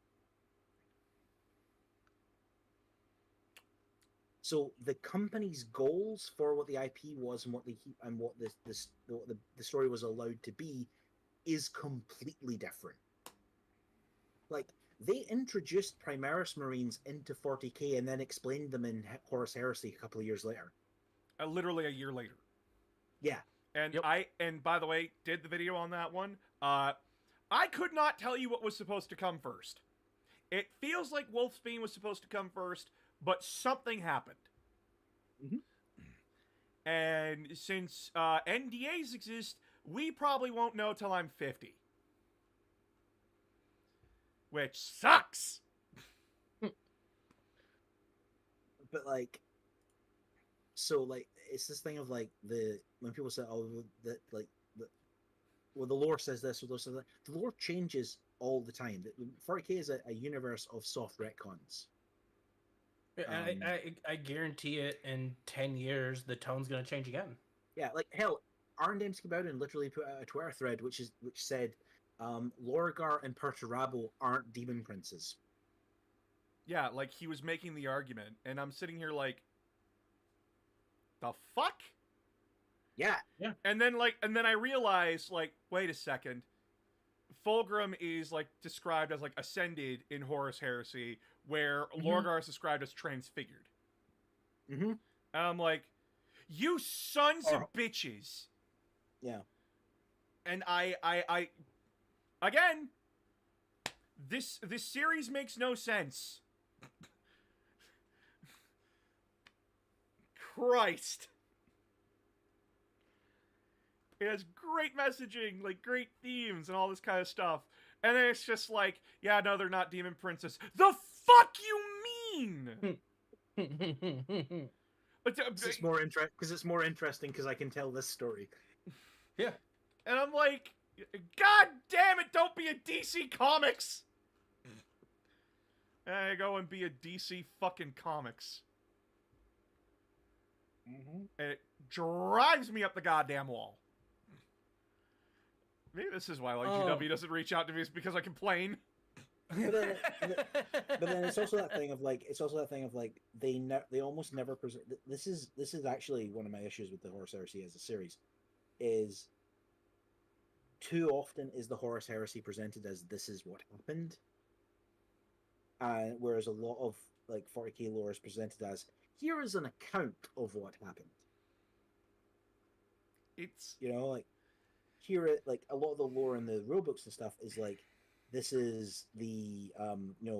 So the company's goals for what the IP was and what the story was allowed to be is completely different. Like, they introduced Primaris Marines into 40k and then explained them in Horus Heresy a couple of years later. Literally a year later. Yeah. And and by the way, did the video on that one. I could not tell you what was supposed to come first. It feels like Wolfsbane was supposed to come first, but something happened. Mm-hmm. And since NDAs exist, we probably won't know till I'm 50. Which sucks! But like, so like, it's this thing of like when people say, oh, that like the lore says this or the lore says that, the lore changes all the time. 40k is a universe of soft retcons. I guarantee it, in 10 years the tone's gonna change again. Yeah, like hell, Arn Dembski came out and literally put out a Twitter thread which said Lorgar and Perturabo aren't demon princes. Yeah, like he was making the argument, and I'm sitting here like, the fuck? Yeah. And then I realized, like, wait a second. Fulgrim is like described as like ascended in Horus Heresy, where Lorgar is described as transfigured. Mm-hmm. And I'm like, you sons of bitches. Yeah. And I again, this series makes no sense. Christ. It has great messaging, like great themes and all this kind of stuff. And then it's just like, yeah, no, they're not demon princess. The fuck you mean? It's more because it's more interesting because I can tell this story. Yeah. And I'm like, God damn it, don't be a DC Comics! Hey, go and be a DC fucking Comics. Mm-hmm. And it drives me up the goddamn wall. Maybe this is why like GW doesn't reach out to me, is because I complain. But then it's also that thing of like they almost never present. This is actually one of my issues with the Horus Heresy as a series, is too often is the Horus Heresy presented as this is what happened, whereas a lot of like 40k lore is presented as here is an account of what happened. It's like here it like a lot of the lore in the rulebooks and stuff is like this is the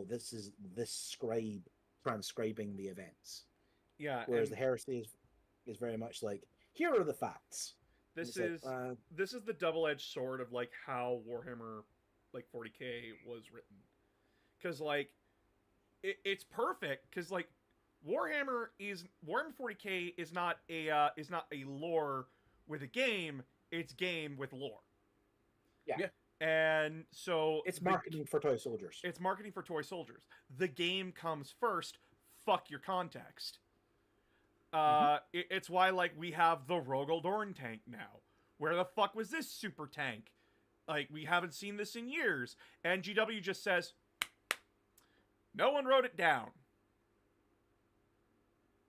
this is this scribe transcribing the events. Yeah. Whereas the heresy is very much like here are the facts. This is the double-edged sword of like how Warhammer like 40k was written, because like it's perfect because like Warhammer 40K is not a lore with a game. It's game with lore. Yeah. And so It's marketing for toy soldiers. It's marketing for toy soldiers. The game comes first. Fuck your context. It's why, like, we have the Rogel Dorn tank now. Where the fuck was this super tank? Like, we haven't seen this in years. And GW just says, no one wrote it down.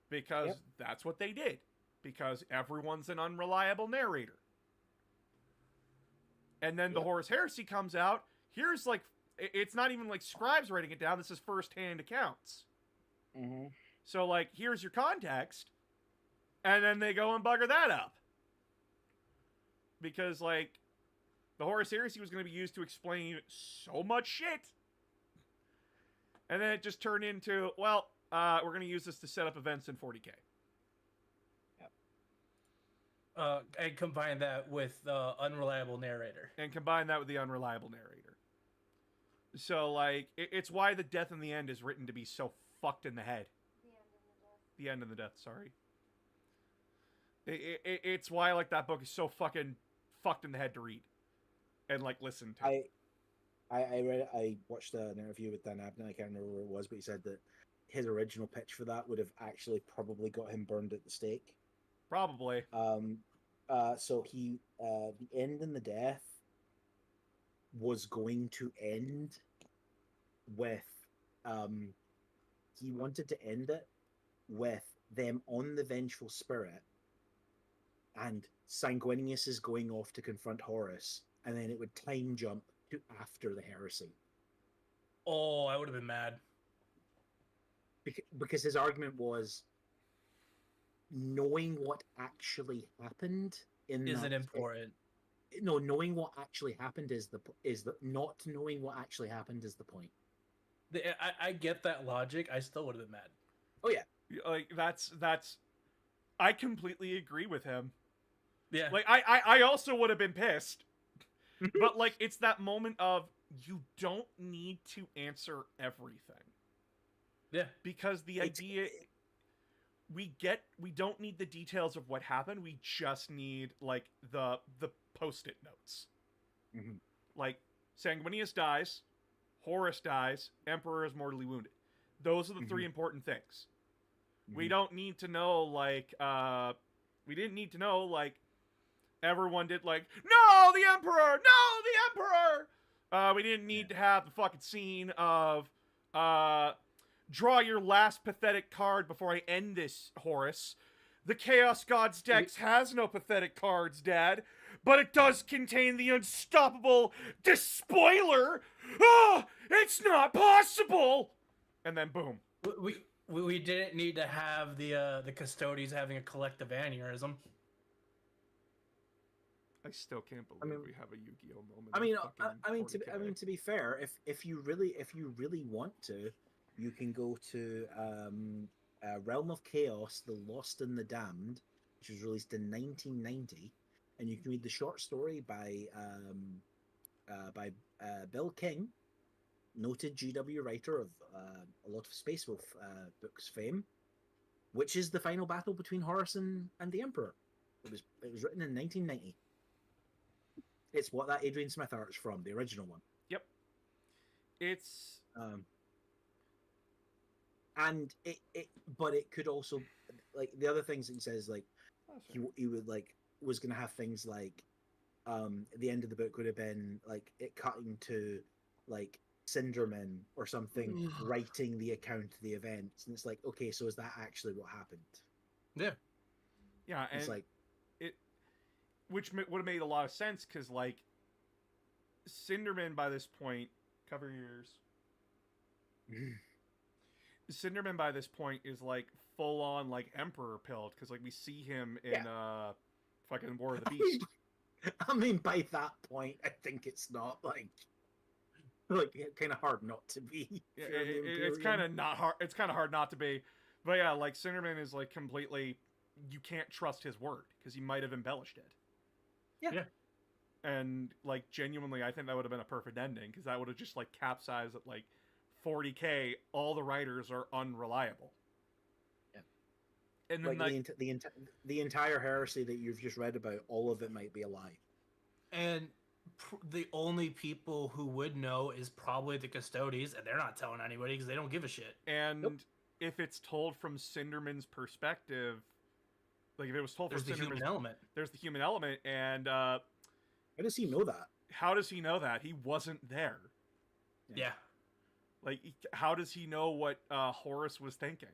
Because that's what they did. Because everyone's an unreliable narrator. And then the Horus Heresy comes out. Here's, like, it's not even, like, scribes writing it down. This is first-hand accounts. Mm-hmm. So, like, here's your context. And then they go and bugger that up. Because, like, the Horus Heresy was going to be used to explain so much shit. And then it just turned into, well, we're going to use this to set up events in 40K. And combine that with unreliable narrator. And combine that with the unreliable narrator. So, like, it's why the death in the end is written to be so fucked in the head. The end of the death, sorry. It's why, like, that book is so fucking fucked in the head to read. And, like, listen to. I watched an interview with Dan Abnett. I can't remember where it was, but he said that his original pitch for that would have actually probably got him burned at the stake. Probably. So he, the end and the death was going to end with, he wanted to end it with them on the Vengeful Spirit and Sanguinius is going off to confront Horus, and then it would time jump to after the heresy. Oh, I would have been mad. Because his argument was, knowing what actually happened isn't important. No, knowing what actually happened is the not knowing what actually happened is the point. I get that logic. I still would have been mad. Oh yeah, like that's. I completely agree with him. Yeah, like I also would have been pissed, but like it's that moment of you don't need to answer everything. Yeah, because the idea. We don't need the details of what happened. We just need, like, the post-it notes. Mm-hmm. Like, Sanguinius dies, Horus dies, Emperor is mortally wounded. Those are the three important things. We don't need to know, like, we didn't need to know, like, everyone did, like, no, the Emperor! No, the Emperor! We didn't need to have the fucking scene of, draw your last pathetic card before I end this, Horus. The Chaos Gods Dex has no pathetic cards, Dad, but it does contain the unstoppable Despoiler! Ah! It's not possible! And then boom. We didn't need to have the Custodians having a collective aneurysm. I still can't believe we have a Yu-Gi-Oh moment. I mean, to be fair, if you really want to, you can go to Realm of Chaos, The Lost and the Damned, which was released in 1990, and you can read the short story by Bill King, noted GW writer of a lot of Space Wolf books fame, which is the final battle between Horus and the Emperor. It was written in 1990. It's what that Adrian Smith art is from, the original one. Yep. It's and but it could also, like, the other things that he says, like, he would, like, was going to have things like, the end of the book would have been, like, it cutting to, like, Cinderman or something writing the account of the events. And it's like, okay, so is that actually what happened? Yeah. Yeah, and it's like, which would have made a lot of sense, because, like, Cinderman by this point, cover your ears. Cinderman by this point is, like, full on, like, Emperor pilled, because, like, we see him in fucking War of the Beast. I mean, by that point, I think it's not like kind of hard not to be. Yeah, it's kind of not hard. It's kind of hard not to be, but yeah, like, Cinderman is, like, completely. You can't trust his word because he might have embellished it. Yeah. And, like, genuinely, I think that would have been a perfect ending, because that would have just, like, capsized at, like, 40K, all the writers are unreliable. And then like the entire heresy that you've just read about, all of it might be a lie. And the only people who would know is probably the Custodes, and they're not telling anybody because they don't give a shit. And if it's told from Cinderman's perspective, like if it was told There's from the human Cinderman's, element. there's the human element, and How does he know that? how does he know that? He wasn't there. Yeah. Like, how does he know what Horus was thinking?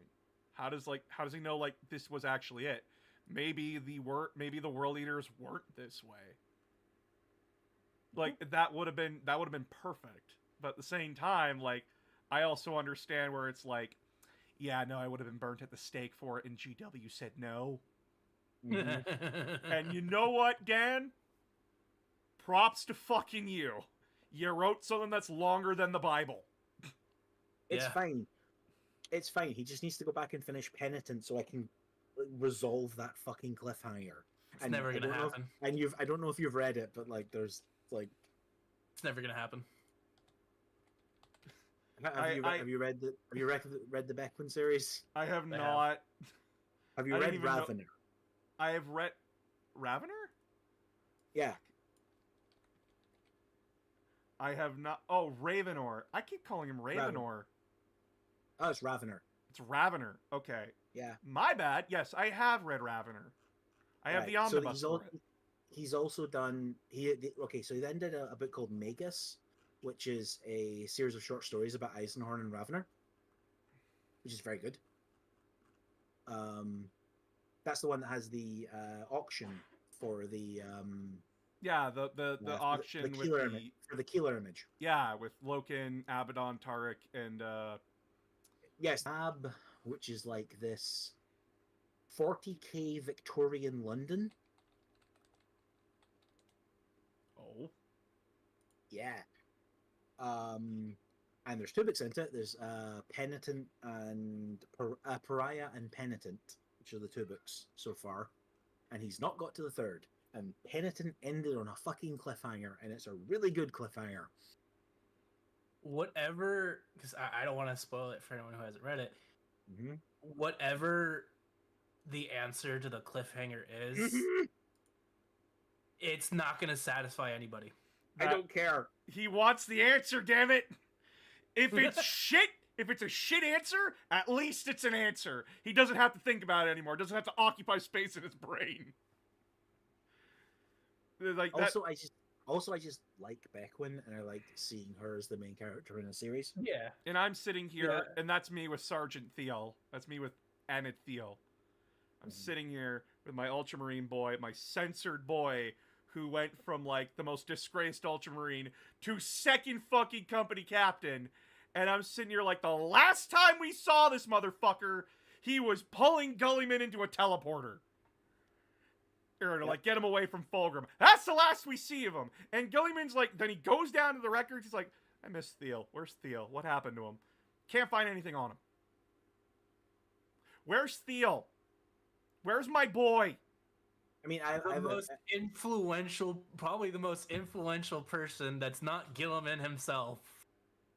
How does he know like this was actually it? Maybe the world eaters weren't this way. Like that would have been perfect. But at the same time, like I also understand where it's like, yeah, no, I would have been burnt at the stake for it, and GW said no. And you know what, Dan? Props to fucking you. You wrote something that's longer than the Bible. It's Yeah. fine. It's fine. He just needs to go back and finish Penitent so I can resolve that fucking cliffhanger. It's never gonna happen. I don't know if you've read it, but like, there's like, It's never gonna happen. have you read the Beckwin series? I have I have. not. Have you I read didn't even know- Ravener? I have read Ravener? Yeah. I have not. Oh, Ravenor. I keep calling him Ravenor. Oh, it's Ravener. It's Ravener. Okay. Yeah. My bad. Yes, I have read Ravener. I have Right, the so omnibus for it. he's also done so he then did a book called Magus, which is a series of short stories about Eisenhorn and Ravener, which is very good. That's the one that has the auction for the Yeah, the auction the with Keeler the image, for the Keeler image. yeah, with Loken, Abaddon, Tarek, and Yes, Ab, which is like this 40k Victorian London. oh, Yeah. And there's two books into it. There's Penitent and Pariah and Penitent, which are the two books so far. And he's not got to the third. And Penitent ended on a fucking cliffhanger, and it's a really good cliffhanger. Whatever, because I don't want to spoil it for anyone who hasn't read it. Mm-hmm. Whatever the answer to the cliffhanger is, it's not going to satisfy anybody. I don't care. he wants the answer. Damn it! If it's shit, if it's a shit answer, at least it's an answer. He doesn't have to think about it anymore. Doesn't have to occupy space in his brain. Like that. Also, I just like Beckwin, and I like seeing her as the main character in a series. Yeah. And I'm sitting here, Yeah. and that's me with Sergeant Thiel. That's me with Anid Thiel. I'm sitting here with my Ultramarine boy, my censored boy, who went from, like, the most disgraced Ultramarine to second fucking company captain. And I'm sitting here like, the last time we saw this motherfucker, he was pulling Gulliman into a teleporter. Or to, like, get him away from Fulgrim. That's the last we see of him. And Gulliman's like, then he goes down to the records. He's like, I miss Thiel. Where's Thiel? What happened to him? Can't find anything on him. Where's Thiel? Where's my boy? I mean, Probably the most influential person that's not Gilliman himself.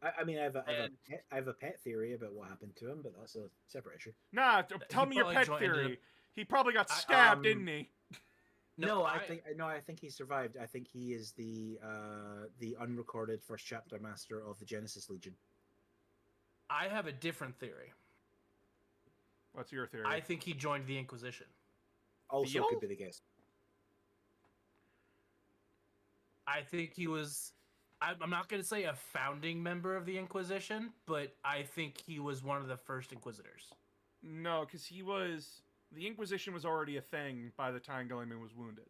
I mean, I have a pet theory about what happened to him, but that's a separate issue. Nah, tell He me your probably pet joined theory. He probably got stabbed, didn't he? No, I think he survived. I think he is the unrecorded first chapter master of the Genesis Legion. I have a different theory. What's your theory? I think he joined the Inquisition. Also, Thiel? could be the case. I think he was. I'm not going to say a founding member of the Inquisition, but I think he was one of the first Inquisitors. No, because he was... The Inquisition was already a thing by the time Gulliman was wounded.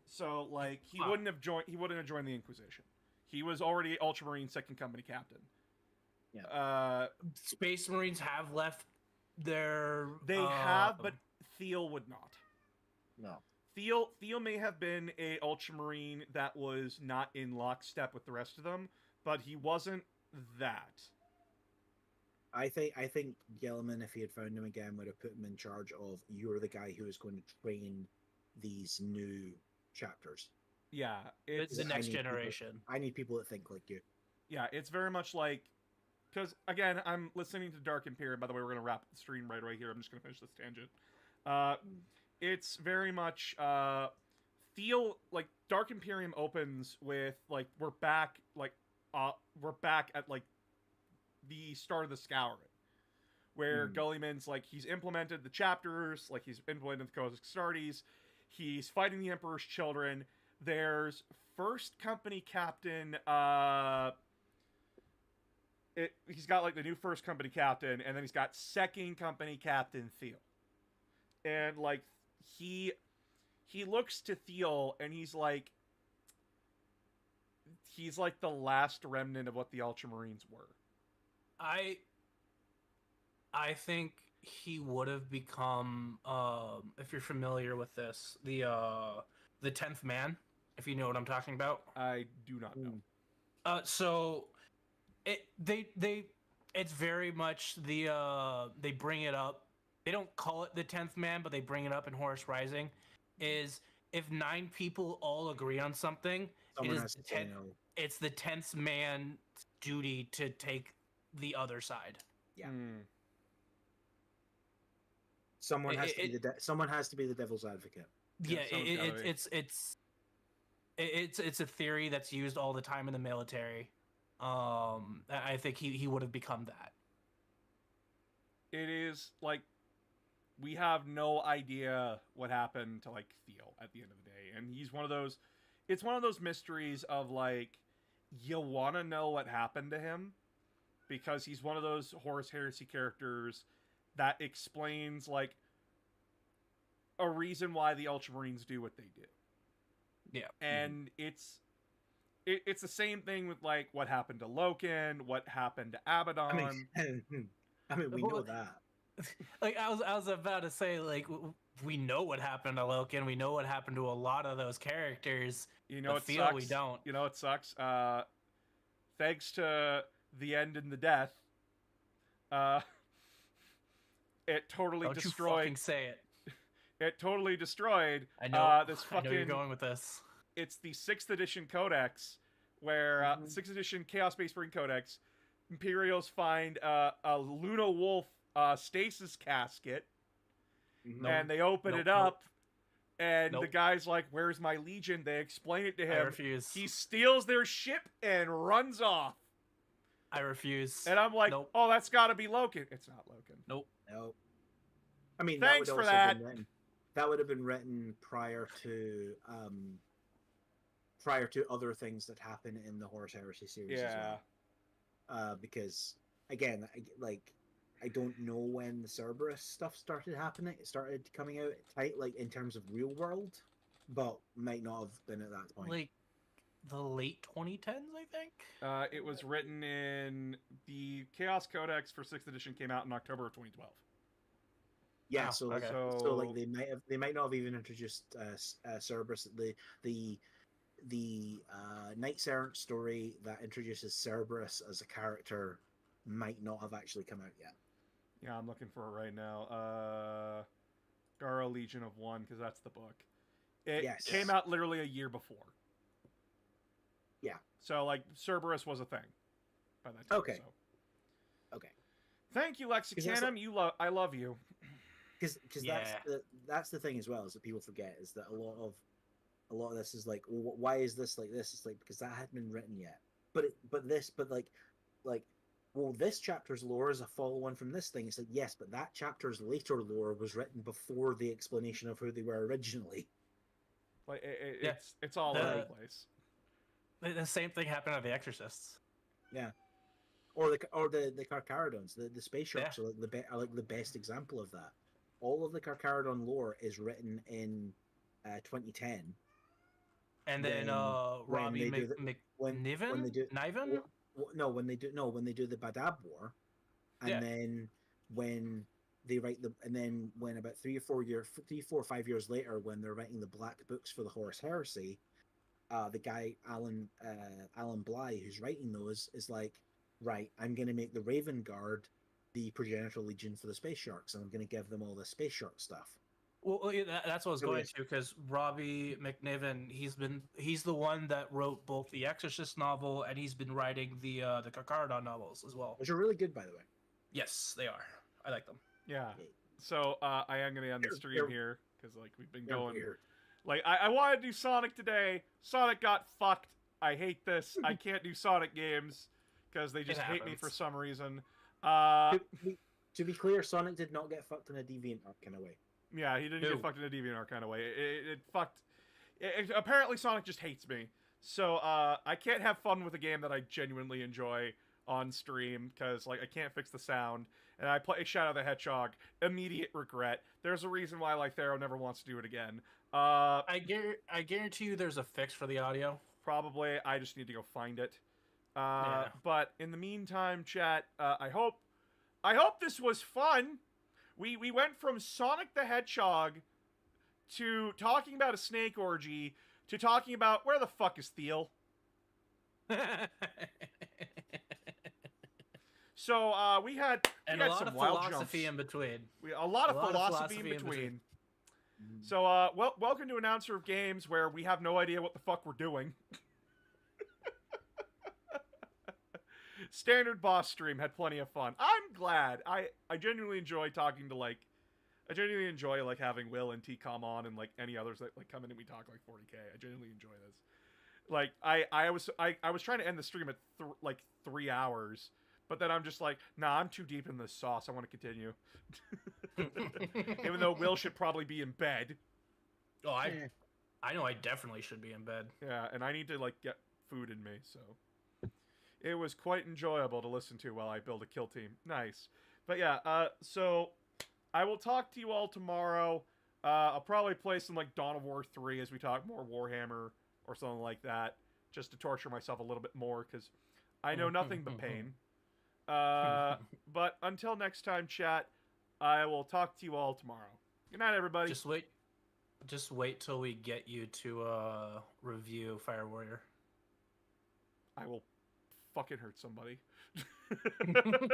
So, like, he wouldn't have joined the Inquisition. He was already Ultramarine second company captain. Yeah. Space Marines have left their... They have, but Thiel would not. No. Thiel may have been a Ultramarine that was not in lockstep with the rest of them, but he wasn't that. I think Gilliman, if he had found him again, would have put him in charge of, you're the guy who is going to train these new chapters. Yeah. It's the next generation. I need people that think like you. Yeah, it's very much like because again, I'm listening to Dark Imperium. By the way, we're gonna wrap the stream right away here. I'm just gonna finish this tangent. It's very much feel like Dark Imperium opens with like we're back at like the start of the Scouring, where Gulliman's like he's implemented the chapters, like he's implemented the Codex Astartes, he's fighting the Emperor's children. There's first company captain. He's got like the new first company captain, and then he's got second company captain Thiel, and like he looks to Thiel, and he's like the last remnant of what the Ultramarines were. I think he would have become, if you're familiar with this, the 10th man, if you know what I'm talking about. I do not know. So it's very much they bring it up. They don't call it the 10th man, but they bring it up in Horus Rising. Is if 9 people all agree on something, it's the 10th man's duty to take the other side. Yeah. Someone has to be the devil's advocate. Yeah, it's a theory that's used all the time in the military. I think he would have become that. It is like we have no idea what happened to like Thiel at the end of the day, and he's one of those. It's one of those mysteries of like you want to know what happened to him, because he's one of those Horus Heresy characters that explains like a reason why the Ultramarines do what they do. Yeah, and it's the same thing with like what happened to Loken, what happened to Abaddon. I mean, we know that. Like I was about to say, like we know what happened to Loken, we know what happened to a lot of those characters. You know, it Thiel, sucks. we don't. You know, it sucks. Thanks to the end and the death, it totally Don't destroyed. You fucking say it. It totally destroyed. I know. This fucking. I know you're going with this. It's the 6th edition Codex, where 6th edition Chaos Space Marine Codex. Imperials find a Luna Wolf stasis casket, and they open it up, and the guy's like, "Where's my legion?" They explain it to him. I refuse. He steals their ship and runs off. I refuse. And I'm like, "Oh, that's got to be Loken." It's not Loken. Nope. I mean, thanks for that. That would have been written prior to other things that happen in the Horus Heresy series as well. Because again, I don't know when the Cerberus stuff started happening. It started coming out tight, like in terms of real world, but might not have been at that point. Like the late 2010s, I think. It was written in the Chaos Codex for 6th edition came out in October of 2012. Yeah, so like they might not have even introduced Cerberus. The Knights Errant story that introduces Cerberus as a character might not have actually come out yet. Yeah, I'm looking for it right now. Garo Legion of One, because that's the book. It came out literally a year before. Yeah. So like Cerberus was a thing by that time. Okay. So. Okay. Thank you, Lexicanum. I love you. Because that's the thing as well, is that people forget, is that a lot of this is like, well, why is this like this? It's like because that hadn't been written yet. But this chapter's lore is a follow-on from this thing. It's like, yes, but that chapter's later lore was written before the explanation of who they were originally. Like it's all over the place. The same thing happened to the Exorcists. Yeah. Or the Carcharodons, the space sharks are like the best example of that. All of the Carcharodon lore is written in 2010. And then Robbie McNiven? When they do the Badab War, and then when they write when about 3 or 5 years later, when they're writing the Black Books for the Horus Heresy, the guy Alan Bly, who's writing those, is like, right, I'm going to make the Raven Guard the Progenitor Legion for the Space Sharks, and I'm going to give them all the Space Shark stuff. Well, yeah, that's what I was Really going is. to, because Robbie McNiven, he's the one that wrote both the Exorcist novel and he's been writing the Carcardon novels as well. Which are really good, by the way. Yes, they are. I like them. Yeah. So I am gonna end the stream they're- here because like we've been They're going. weird. Like I wanted to do Sonic today. Sonic got fucked. I hate this. I can't do Sonic games because they just hate me happens. for some reason. To be clear, Sonic did not get fucked in a DeviantArt kind of way. Yeah, he didn't No. get fucked in a DeviantArt kind of way. It fucked. Apparently, Sonic just hates me. So I can't have fun with a game that I genuinely enjoy on stream because like I can't fix the sound. And I play Shadow the Hedgehog. Immediate regret. There's a reason why Lythero never wants to do it again. I guarantee you, there's a fix for the audio. Probably. I just need to go find it. Yeah. But in the meantime, chat. I hope this was fun. We went from Sonic the Hedgehog to talking about a snake orgy to talking about where the fuck is Thiel. So we had And we a had lot some of wild philosophy jumps. in between. A lot of philosophy in between. So welcome to Announcer of Games, where we have no idea what the fuck we're doing. Standard boss stream had plenty of fun. I'm glad. I genuinely enjoy talking to I genuinely enjoy like having Will and TCOM on and like any others that like come in and we talk like 40k. I genuinely enjoy this. Like I was trying to end the stream at 3 hours, but then I'm just like, nah, I'm too deep in this sauce. I want to continue. Even though Will should probably be in bed. Oh, I know I definitely should be in bed. Yeah, and I need to like get food in me, so it was quite enjoyable to listen to while I build a kill team. Nice. But yeah, so I will talk to you all tomorrow. I'll probably play some like Dawn of War 3 as we talk more Warhammer or something like that, just to torture myself a little bit more because I know nothing but pain. But until next time, chat, I will talk to you all tomorrow. Good night, everybody. Just wait till we get you to review Fire Warrior. I will fucking hurt somebody.